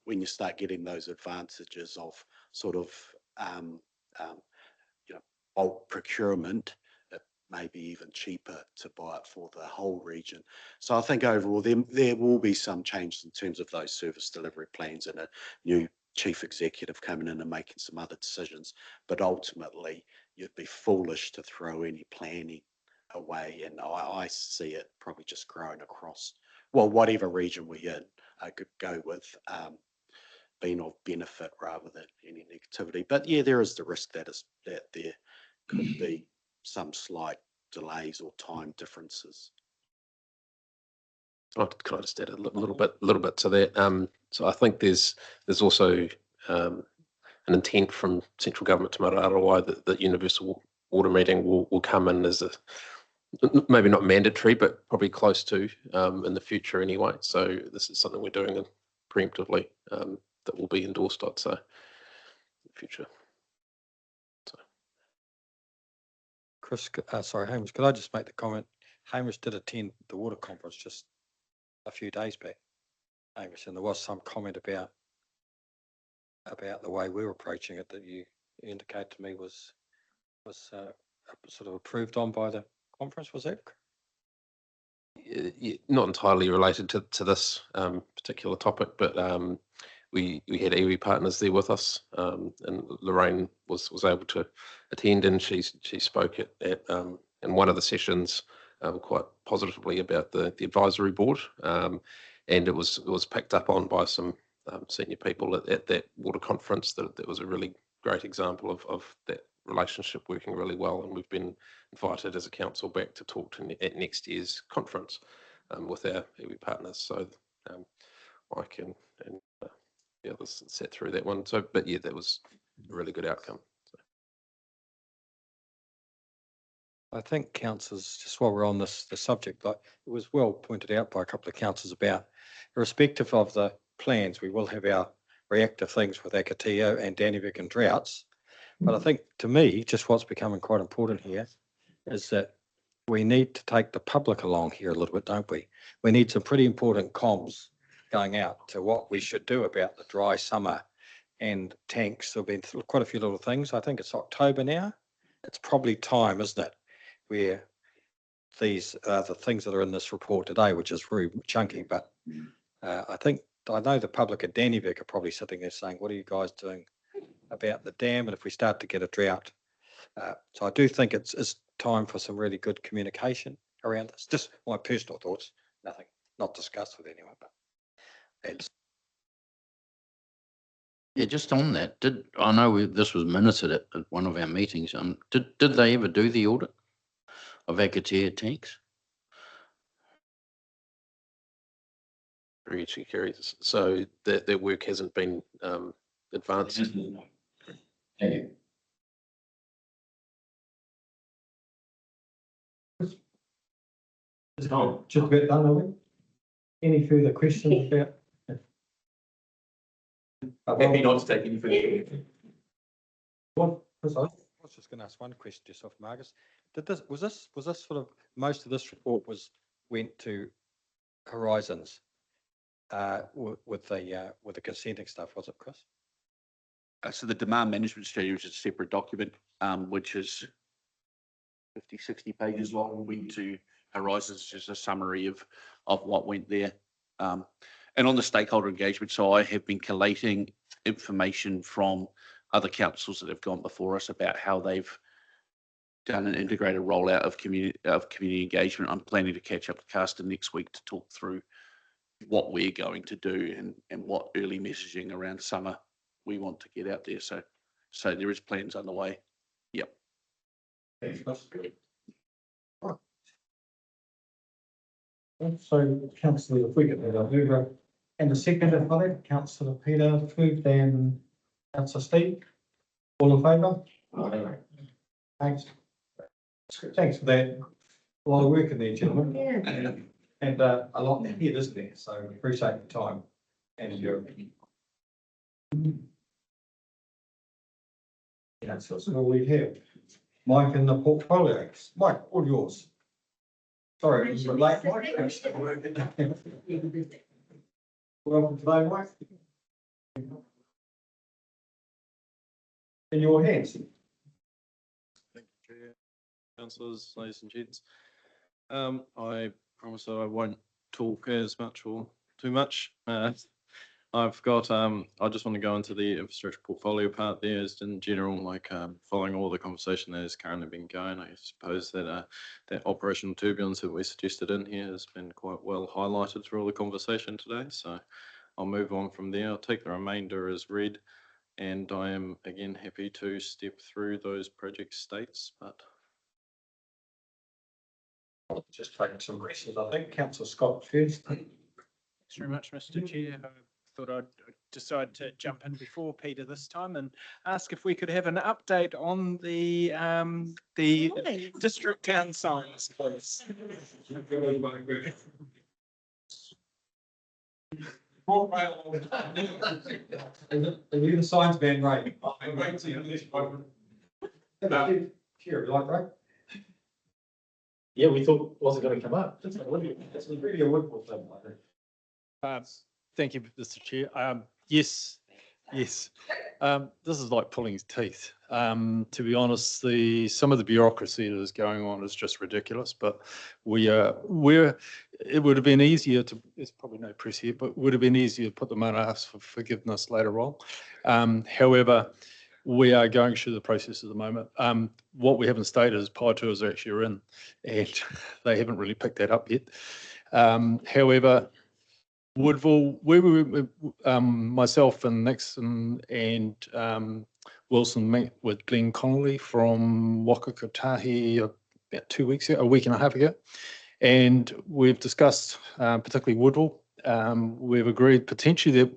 you start getting those advantages of sort of bulk procurement, it may be even cheaper to buy it for the whole region. So I think overall there will be some changes in terms of those service delivery plans and a new chief executive coming in and making some other decisions. But ultimately, you'd be foolish to throw any planning away. And I see it probably just growing across, well, whatever region we're in, I could go with being of benefit rather than any negativity. But yeah, there is the risk that there could be some slight delays or time differences. Could I just add a little bit to that? So I think there's also an intent from central government to Mararawai that universal water meeting will come in as a, maybe not mandatory, but probably close to in the future anyway. So this is something we're doing preemptively that will be endorsed, I'd say, in the future. Chris, Hamish, could I just make the comment? Hamish did attend the water conference just a few days back, Hamish, and there was some comment about the way we were approaching it that you indicate to me was sort of approved on by the conference. Was that? Not entirely related to this particular topic, but we had iwi partners there with us, and Lorraine was able to attend, and she spoke at in one of the sessions quite positively about the advisory board, and it was picked up on by some senior people at that water conference that was a really great example of that relationship working really well, and we've been invited as a council back to talk at next year's conference with our iwi partners. So Mike and the others sat through that one. So, but yeah, that was a really good outcome. I think councillors, just while we're on the subject, like it was well pointed out by a couple of councillors about, irrespective of the plans, we will have our reactive things with Akatia and Dannevirke and droughts. But I think to me, just what's becoming quite important here is that we need to take the public along here a little bit, don't we? We need some pretty important comms going out to what we should do about the dry summer and tanks. There've been quite a few little things. I think it's October now. It's probably time, isn't it? Where these are the things that are in this report today, which is very chunky, but I know the public at Dannevirke are probably sitting there saying, what are you guys doing about the dam? And if we start to get a drought. So I do think it's time for some really good communication around this. Just my personal thoughts, nothing, not discussed with anyone, but it's. Yeah, just on that, I know this was minuted at one of our meetings. Did they ever do the audit of Akatia tanks? Through you, Chair Carey. So their work hasn't been advanced. Thank you. Just about done, are we? Any further questions about? Happy not to take any further. What, Chris, I was just going to ask one question to yourself, Marcus. Was this sort of, most of this report went to Horizons with the consenting stuff, was it, Chris? So the demand management strategy, which is a separate document, which is 50, 60 pages long, went to Horizons, just a summary of what went there. And on the stakeholder engagement, so I have been collating information from other councils that have gone before us about how they've done an integrated rollout of community engagement. I'm planning to catch up with Carsten next week to talk through what we're going to do and what early messaging around summer we want to get out there. So there is plans underway. Yep. So councillor, if we get that over, and the second of that, councillor Peter, moved, then councillor Steve, all in favour? Thanks. Thanks for that. A lot of work in there, gentlemen. Yeah. And a lot here, isn't there? So appreciate your time and your. Yeah, so that's all we have. Mike and the portfolios. Mike, all yours. Sorry, it was late. Welcome today, Mike. In your hands. Thank you, Chair. Councillors, ladies and gents. I promise that I won't talk as much or too much. I've got, I just want to go into the infrastructure portfolio part there, as in general, like following all the conversation that has currently been going. I suppose that that operational turbulence that we suggested in here has been quite well highlighted through all the conversation today. So I'll move on from there. I'll take the remainder as read, and I am again happy to step through those project states, but. I'll just taking some questions. I think Councillor Scott first. Thanks very much, Mr. Chair. I thought I'd decide to jump in before Peter this time and ask if we could have an update on the district town signs, please. Are you the signs man, right? I'm waiting to this moment. Sure, you like that? Yeah, we thought it wasn't going to come up. It's really a wonderful thing, I think. Thank you, Mr. Chair. Yes. This is like pulling his teeth. To be honest, some of the bureaucracy that is going on is just ridiculous. But it would have been easier to. There's probably no press here, but it would have been easier to put them on us for forgiveness later on. However, we are going through the process at the moment. What we haven't stated is Pi Tours actually are in, and they haven't really picked that up yet. However, Woodville, myself and Nixon and Wilson met with Glenn Connolly from Wakakatahi about 2 weeks ago, a week and a half ago, and we've discussed particularly Woodville. We've agreed potentially that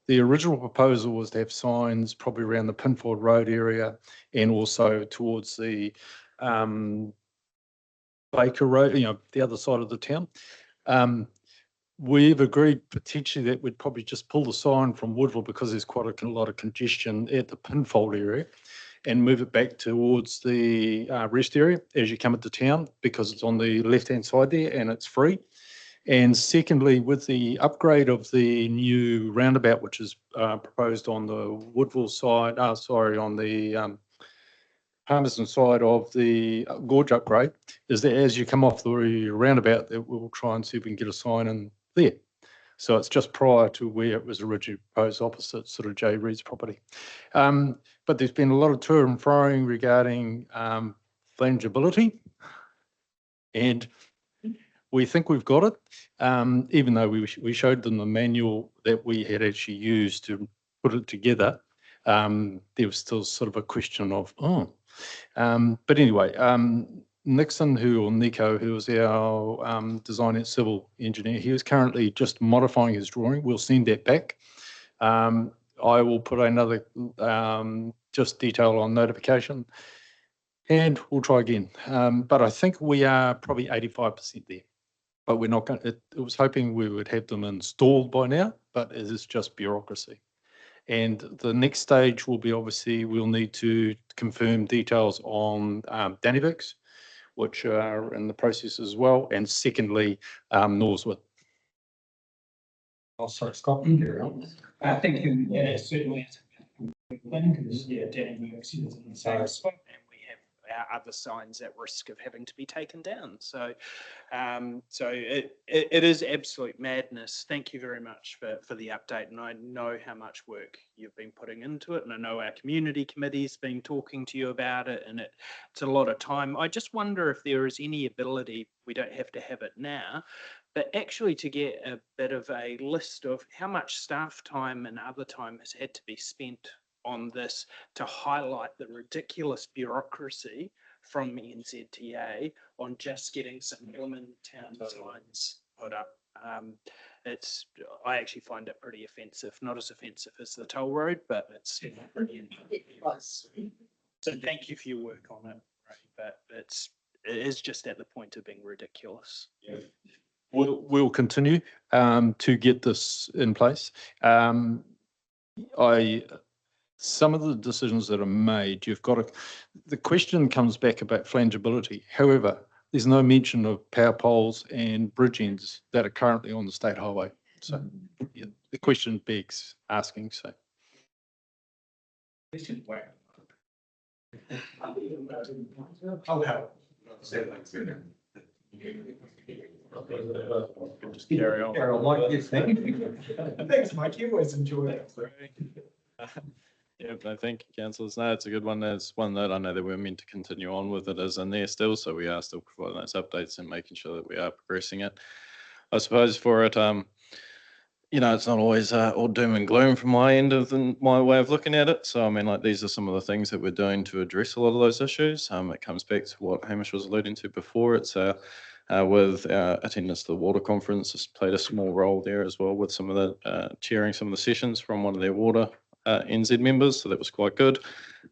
the original proposal was to have signs probably around the Pinford Road area and also towards the Baker Road, the other side of the town. We've agreed potentially that we'd probably just pull the sign from Woodville because there's quite a lot of congestion at the pinfold area and move it back towards the rest area as you come into town because it's on the left-hand side there and it's free. And secondly, with the upgrade of the new roundabout, which is proposed on the Woodville side, on the Palmerston side of the gorge upgrade, is that as you come off the roundabout, that we'll try and see if we can get a sign in there. So it's just prior to where it was originally proposed, opposite sort of J. Reed's property. But there's been a lot of to and froing regarding flangeability, and we think we've got it, even though we showed them the manual that we had actually used to put it together. There was still sort of a question of, but anyway, Nico, who was our design and civil engineer, he was currently just modifying his drawing. We'll send that back. I will put another just detail on notification and we'll try again. But I think we are probably 85% there. But we're not going to, it was hoping we would have them installed by now, but it is just bureaucracy. And the next stage will be obviously we'll need to confirm details on Dannyvix, which are in the process as well. And secondly, Northwood. Oh, sorry, Scott. Carry on. Thank you. Yeah, certainly. Because, Danny works in the same spot and we have our other signs at risk of having to be taken down. So, it is absolute madness. Thank you very much for the update. And I know how much work you've been putting into it. And I know our community committee's been talking to you about it and it's a lot of time. I just wonder if there is any ability, we don't have to have it now, but actually to get a bit of a list of how much staff time and other time has had to be spent on this to highlight the ridiculous bureaucracy from NZTA on just getting some Hillman town signs put up. I actually find it pretty offensive, not as offensive as the toll road, but it's pretty intense. So thank you for your work on it, right? But it is just at the point of being ridiculous. Yeah. We'll continue to get this in place. Some of the decisions that are made, the question comes back about flangeability. However, there's no mention of power poles and bridge ends that are currently on the state highway. So the question begs asking. So. Just carry on. Carol, Mike, yes, thank you. Thanks, Mike. You always enjoy it. Yeah, no, thank you, councillors. No, it's a good one. There's one note I know that we're meant to continue on with it as in there still, so we are still providing those updates and making sure that we are progressing it. I suppose for it, it's not always all doom and gloom from my end of my way of looking at it. So, I mean, like these are some of the things that we're doing to address a lot of those issues. It comes back to what Hamish was alluding to before. It's with our attendance to the water conference, it's played a small role there as well with some of the chairing some of the sessions from one of their water NZ members, so that was quite good.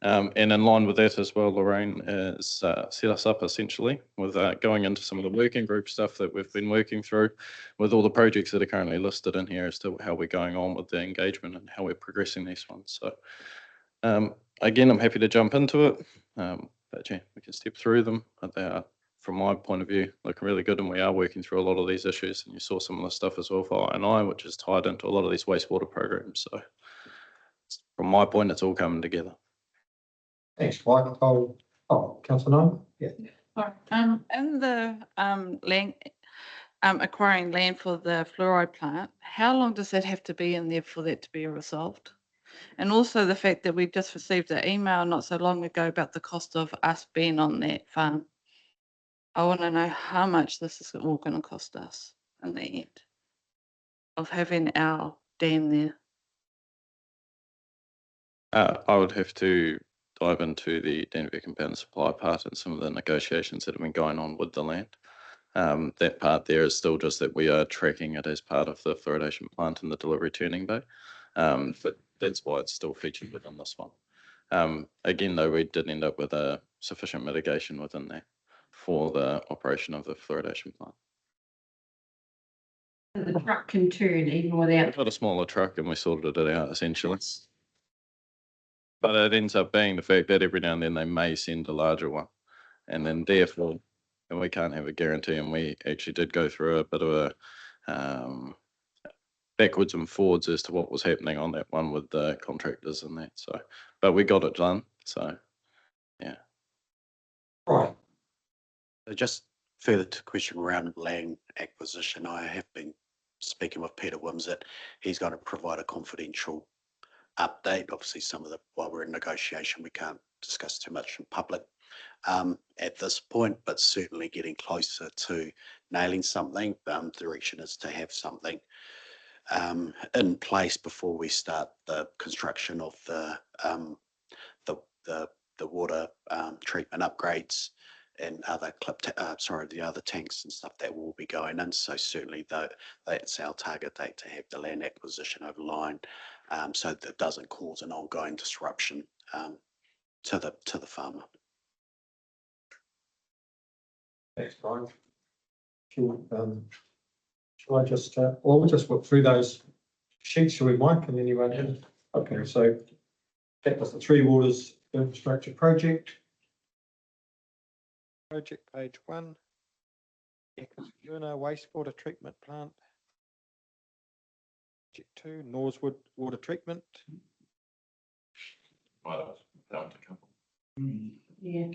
And in line with that as well, Lorraine has set us up essentially with going into some of the working group stuff that we've been working through with all the projects that are currently listed in here as to how we're going on with the engagement and how we're progressing these ones. So again, I'm happy to jump into it, but yeah, we can step through them. But they are, from my point of view, looking really good, and we are working through a lot of these issues. And you saw some of the stuff as well for I&I, which is tied into a lot of these wastewater programs. So from my point, it's all coming together. Thanks, Mike. Councillor Nine? Yeah. All right. In the land, acquiring land for the fluoride plant, how long does that have to be in there for that to be resolved? And also the fact that we just received an email not so long ago about the cost of us being on that farm. I want to know how much this is all going to cost us in the end of having our dam there. I would have to dive into the Dannevirke compound supply part and some of the negotiations that have been going on with the land. That part there is still just that we are tracking it as part of the fluoridation plant and the delivery turning bay. But that's why it's still featured within this one. Again, though, we did end up with a sufficient mitigation within there for the operation of the fluoridation plant. The truck can turn even without. We've got a smaller truck and we sorted it out essentially. But it ends up being the fact that every now and then they may send a larger one. And then therefore, and we can't have a guarantee, and we actually did go through a bit of a backwards and forwards as to what was happening on that one with the contractors and that. So, but we got it done. So, yeah. Right. Just further to question around land acquisition, I have been speaking with Peter Wimsett. He's going to provide a confidential update. Obviously, while we're in negotiation, we can't discuss too much in public at this point, but certainly getting closer to nailing something. Direction is to have something in place before we start the construction of the water treatment upgrades and other the other tanks and stuff that will be going in. So certainly that's our target date, to have the land acquisition over the line, so that it doesn't cause an ongoing disruption to the farmer. Thanks, Brian. Shall I just, we'll just work through those sheets, shall we, Mike, and then you run in? Okay, so that was the Three Waters Infrastructure Project. Project page 1. Ekatahuna Wastewater Treatment Plant. Project 2, Norsewood Water Treatment. Yeah.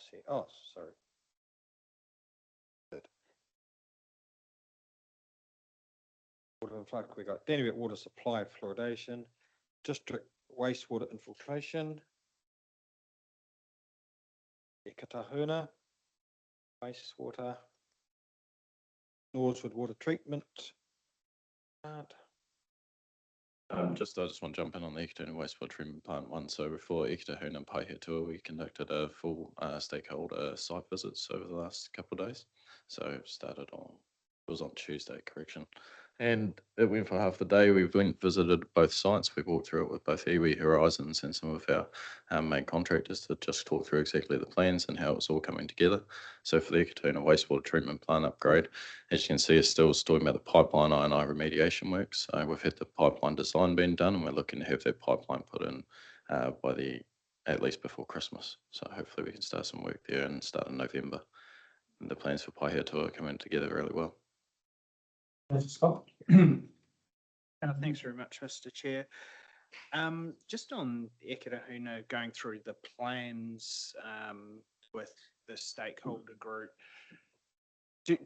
See, oh, sorry. Good. Water and flood, we got Danny water supply fluoridation, district wastewater infiltration. Ekatahuna, wastewater, Norsewood water treatment plant. I just want to jump in on the Ekatahuna wastewater treatment plant one. So before Ekatahuna and Paihetua, we conducted a full stakeholder site visits over the last couple of days. So it was on Tuesday, correction. And it went for half the day. We visited both sites. We walked through it with both Iwi Horizons and some of our main contractors to just talk through exactly the plans and how it's all coming together. So for the Ekatahuna wastewater treatment plant upgrade, as you can see, it's still talking about the pipeline I&I remediation works. So we've had the pipeline design being done, and we're looking to have that pipeline put in at least before Christmas. So hopefully we can start some work there and start in November. And the plans for Paihetua are coming together really well. Scott. Thanks very much, Mr. Chair. Just on Ekatahuna, going through the plans with the stakeholder group,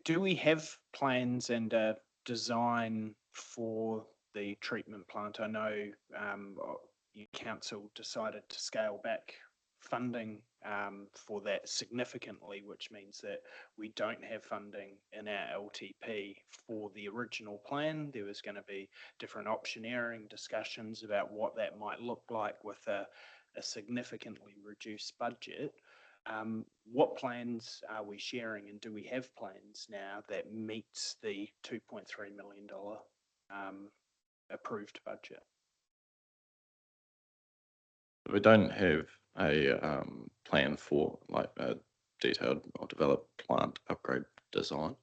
do we have plans and a design for the treatment plant? I know council decided to scale back funding for that significantly, which means that we don't have funding in our LTP for the original plan. There was going to be different optioneering discussions about what that might look like with a significantly reduced budget. What plans are we sharing, and do we have plans now that meets the $2.3 million approved budget? We don't have a plan for like a detailed or developed plant upgrade design.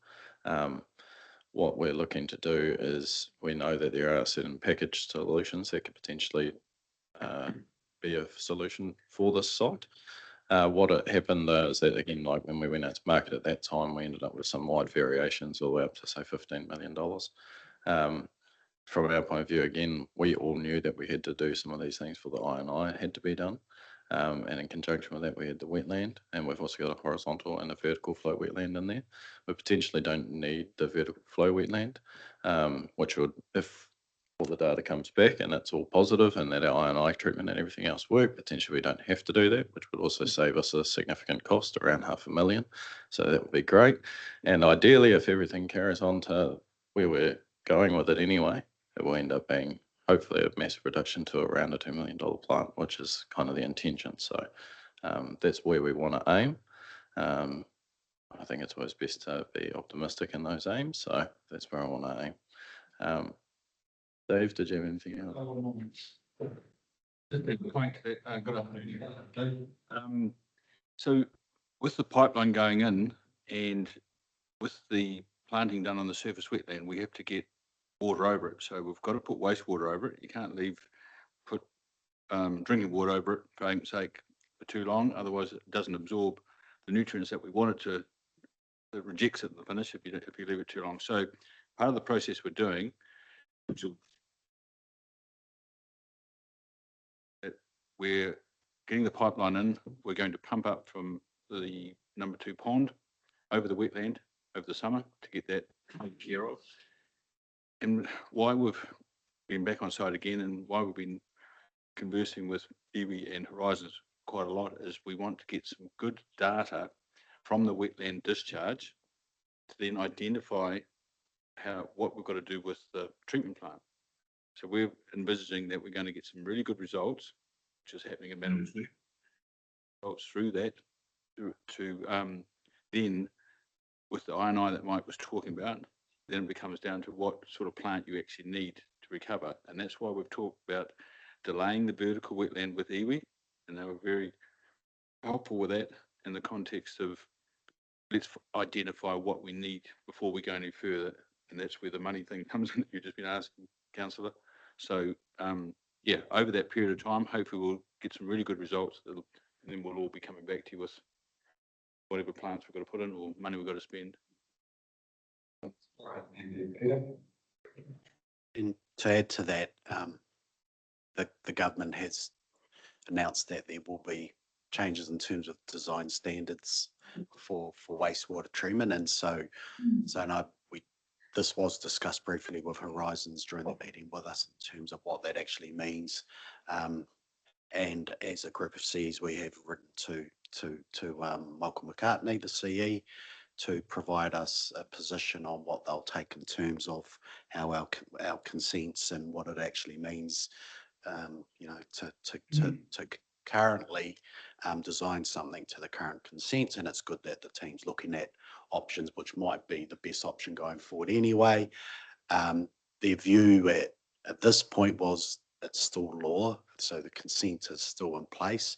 What we're looking to do is, we know that there are certain package solutions that could potentially be a solution for this site. What had happened though is that, again, like when we went out to market at that time, we ended up with some wide variations all the way up to say $15 million. From our point of view, again, we all knew that we had to do some of these things for the I&I had to be done. And in conjunction with that, we had the wetland, and we've also got a horizontal and a vertical flow wetland in there. We potentially don't need the vertical flow wetland, which would, if all the data comes back and it's all positive and that our I&I treatment and everything else work, potentially we don't have to do that, which would also save us a significant cost, around $500,000. So that would be great. And ideally, if everything carries on to where we're going with it anyway, it will end up being hopefully a massive reduction to around a $2 million plant, which is kind of the intention. So that's where we want to aim. I think it's always best to be optimistic in those aims. So that's where I want to aim. Dave, did you have anything else? Good afternoon. So with the pipeline going in and with the planting done on the surface wetland, we have to get water over it. So we've got to put wastewater over it. You can't put drinking water over it for argument's sake for too long. Otherwise it doesn't absorb the nutrients that we want it to. It rejects it in the finish if you leave it too long. So part of the process we're doing, we're getting the pipeline in. We're going to pump up from the number 2 pond over the wetland over the summer to get that taken care of. And why we've been back on site again and why we've been conversing with iwi and Horizons quite a lot is we want to get some good data from the wetland discharge to then identify what we've got to do with the treatment plant. So we're envisaging that we're going to get some really good results, which is happening in Manawatu, results through that to then with the INI that Mike was talking about, then it becomes down to what sort of plant you actually need to recover. And that's why we've talked about delaying the vertical wetland with iwi, and they were very helpful with that in the context of let's identify what we need before we go any further. And that's where the money thing comes in that you've just been asking, Councillor. So yeah, over that period of time, hopefully we'll get some really good results, and then we'll all be coming back to you with whatever plants we've got to put in or money we've got to spend. And to add to that, the government has announced that there will be changes in terms of design standards for wastewater treatment, and so no, this was discussed briefly with Horizons during the meeting with us in terms of what that actually means. And as a group of CEs, we have written to Malcolm McCartney, the CE, to provide us a position on what they'll take in terms of how our consents and what it actually means, you know, to currently design something to the current consents. And it's good that the team's looking at options which might be the best option going forward anyway. Their view at this point was it's still law, so the consent is still in place.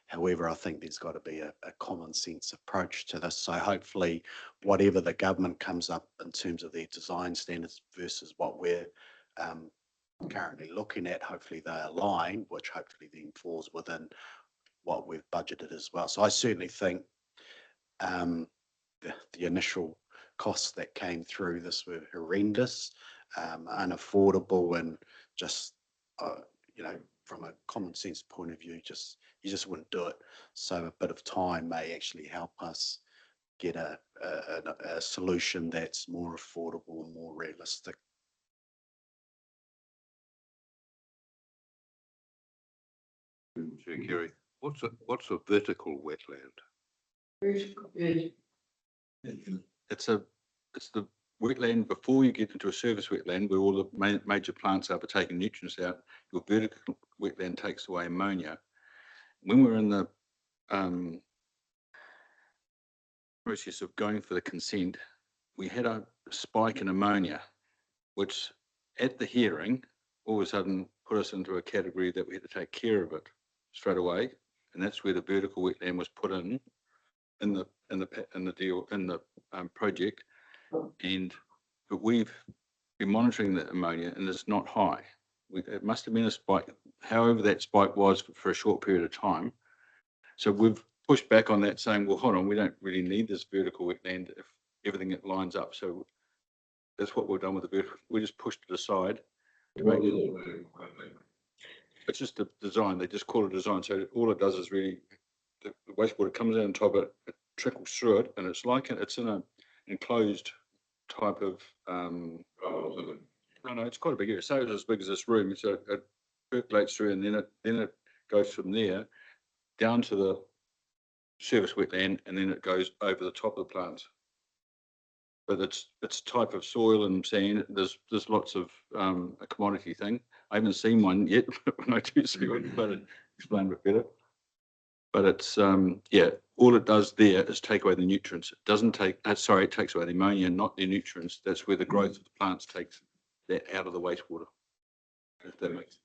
However, I think there's got to be a common sense approach to this. So hopefully whatever the government comes up in terms of their design standards versus what we're currently looking at, hopefully they align, which hopefully then falls within what we've budgeted as well. So I certainly think the initial costs that came through this were horrendous, unaffordable, and just, you know, from a common sense point of view, you just wouldn't do it. So a bit of time may actually help us get a solution that's more affordable and more realistic. Chair Kerry, what's a vertical wetland? It's the wetland before you get into a surface wetland where all the major plants are for taking nutrients out. Your vertical wetland takes away ammonia. When we're in the process of going for the consent, we had a spike in ammonia, which at the hearing all of a sudden put us into a category that we had to take care of it straight away, and that's where the vertical wetland was put in the project. But we've been monitoring the ammonia, and it's not high. It must have been a spike, however that spike was for a short period of time. So we've pushed back on that, saying, well, hold on, we don't really need this vertical wetland if everything lines up. So that's what we've done with the vertical. We just pushed it aside to make it. It's just a design. They just call it design. So all it does is really the wastewater comes out on top of it, it trickles through it, and it's like it's in an enclosed type of no, it's quite a big area. So it's as big as this room. So it percolates through, and then it goes from there down to the surface wetland, and then it goes over the top of the plants. But it's type of soil and sand. There's lots of a commodity thing. I haven't seen one yet, but when I do see one, but explain a bit better. But it's yeah, all it does there is take away the nutrients. It doesn't take it takes away the ammonia, not the nutrients. That's where the growth of the plants takes that out of the wastewater. If that makes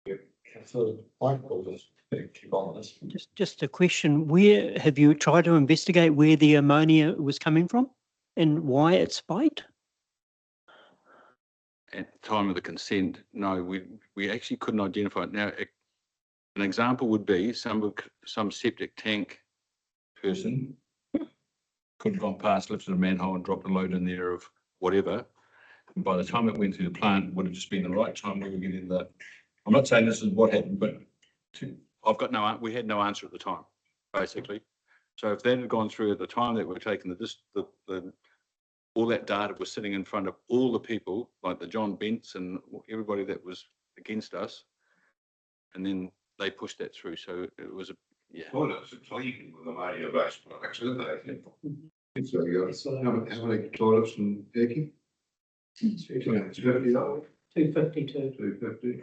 sense. So Michael just keep on this. Just a question, where, have you tried to investigate where the ammonia was coming from and why it spiked? At the time of the consent, no, we actually couldn't identify it. Now, an example would be some septic tank person could have gone past, lifted a manhole and dropped a load in there of whatever. And by the time it went through the plant, it would have just been the right time we were getting the, I'm not saying this is what happened, but we had no answer at the time, basically. So if that had gone through at the time that we were taking all that data was sitting in front of all the people, like the John Bents and everybody that was against us. And then they pushed that through. So it was Toilets are clean with ammonia-based products, aren't they? So you got, how many toilets and decking? $50. 252. 250.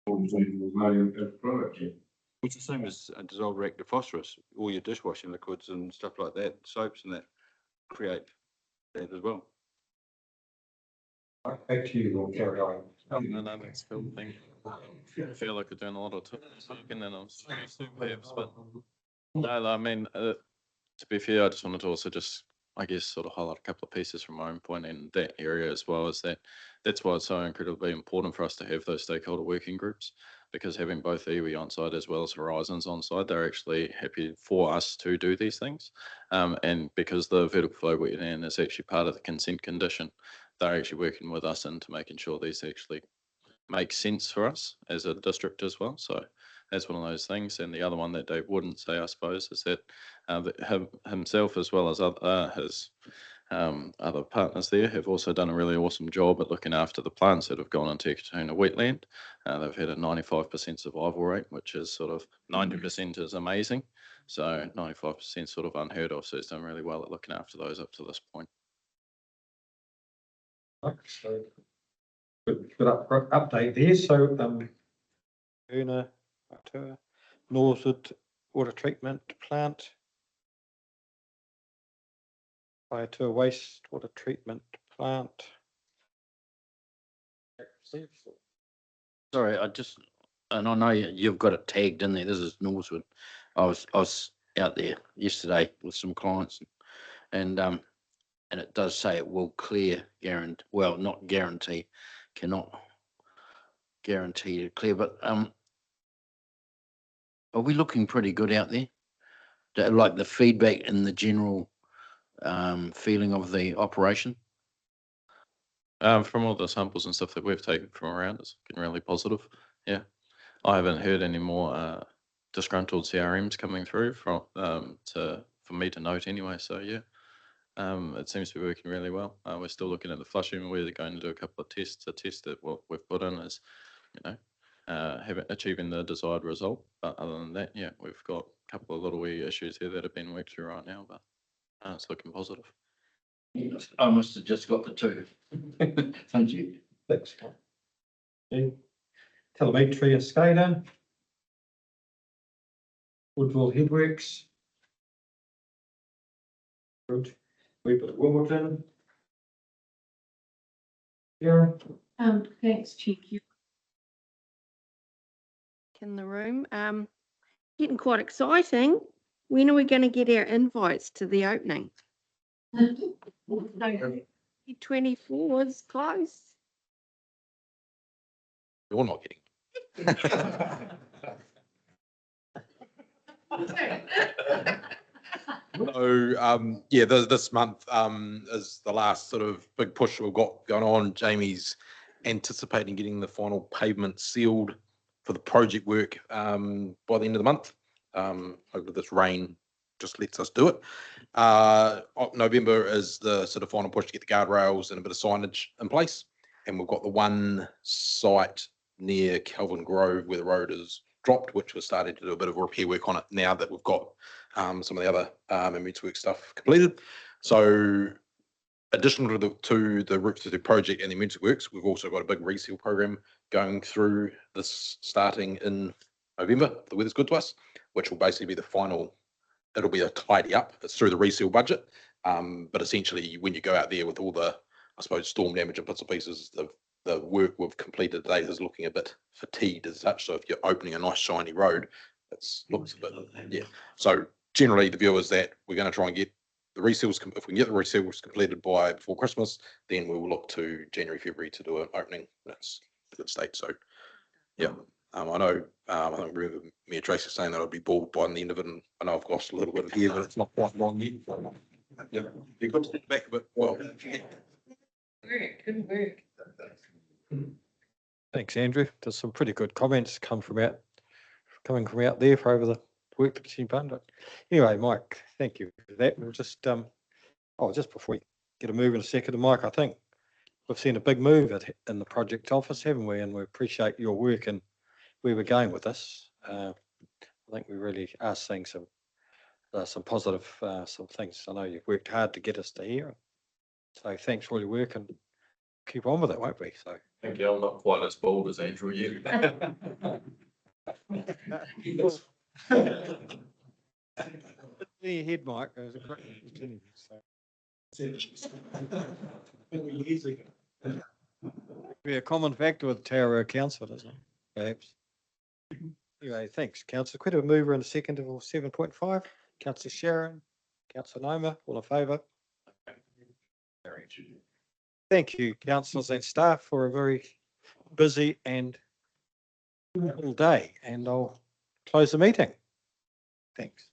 Ammonia-based products. It's the same as a dissolved reactive phosphorus. All your dishwashing liquids and stuff like that, soaps and that create that as well. Back to you, we'll carry on. No, that's cool. Thank you. I feel like we're doing a lot of talking and I'm perhaps, but no, I mean, to be fair, I just wanted to also just, I guess, sort of highlight a couple of pieces from my own point in that area as well, as that's why it's so incredibly important for us to have those stakeholder working groups, because having both iwi on site as well as Horizons on site, they're actually happy for us to do these things. And because the vertical flow wetland is actually part of the consent condition, they're actually working with us into making sure these actually make sense for us as a district as well. So that's one of those things. And the other one that Dave wouldn't say, I suppose, is that himself as well as his other partners there have also done a really awesome job at looking after the plants that have gone into Ekatuna wetland. They've had a 95% survival rate, which is sort of 90% is amazing. So 95% sort of unheard of. So he's done really well at looking after those up to this point. So good update there. So Una, Northwood Water Treatment Plant, Waiatua Wastewater Treatment Plant. Sorry, and I know you've got it tagged in there. This is Northwood. I was out there yesterday with some clients, and it does say it will clear, not guarantee, cannot guarantee to clear, but are we looking pretty good out there? Like the feedback and the general feeling of the operation? From all the samples and stuff that we've taken from around, it's been really positive. Yeah, I haven't heard any more disgruntled CRMs coming through for me to note anyway. So yeah, it seems to be working really well. We're still looking at the flushing. We're going to do a couple of tests to test that what we've put in is, achieving the desired result. But other than that, yeah, we've got a couple of little wee issues here that have been worked through right now, but it's looking positive. I must have just got the two. Thank you. Thanks. Telemetry and SCADA. Woodville Headworks. Good. We've got Wimbledon. Yeah. Thanks, Chief. In the room, getting quite exciting. When are we going to get our invites to the opening? 24 is close. You're not getting. So yeah, this month is the last sort of big push we've got going on. Jamie's anticipating getting the final pavement sealed for the project work by the end of the month. Hopefully this rain just lets us do it. November is the sort of final push to get the guardrails and a bit of signage in place. And we've got the one site near Kelvin Grove where the road is dropped, which we're starting to do a bit of repair work on it now that we've got some of the other emergency work stuff completed. So additional to the routes to the project and the emergency works, we've also got a big reseal program going through this starting in November. The weather's good to us, which will basically be the final. It'll be a tidy up. It's through the reseal budget. But essentially when you go out there with all the, I suppose, storm damage and bits and pieces, the work we've completed today is looking a bit fatigued as such. So if you're opening a nice shiny road, it looks a bit, yeah. So generally the view is that we're going to try and get the reseals, if we can get the reseals completed before Christmas, then we will look to January, February to do an opening. That's a good state. So yeah, I know, I think me and Tracy saying that I'd be bored by the end of it, and I know I've lost a little bit of hair, but it's not quite long yet. Yeah, be good to get back a bit. Well, Good work. Thanks, Andrew. There's some pretty good comments coming from out there for over the work that's been done. Anyway, Mike, thank you for that. We'll just, just before we get a move in a second, Mike, I think we've seen a big move in the project office, haven't we? And we appreciate your work and where we're going with this. I think we really are seeing some positive, some things. I know you've worked hard to get us to here. So thanks for all your work and keep on with it, won't we? So. Thank you. I'm not quite as bold as Andrew yet. Your head, Mike. It was a great beginning, so. Be a common factor with Tauranga Council, isn't it? Perhaps. Anyway, thanks, Councillor. Quite a mover in a second of 7.5. Councillor Sharon, Councillor Noma, all in favour? Thank you, councillors and staff, for a very busy and all day, and I'll close the meeting. Thanks.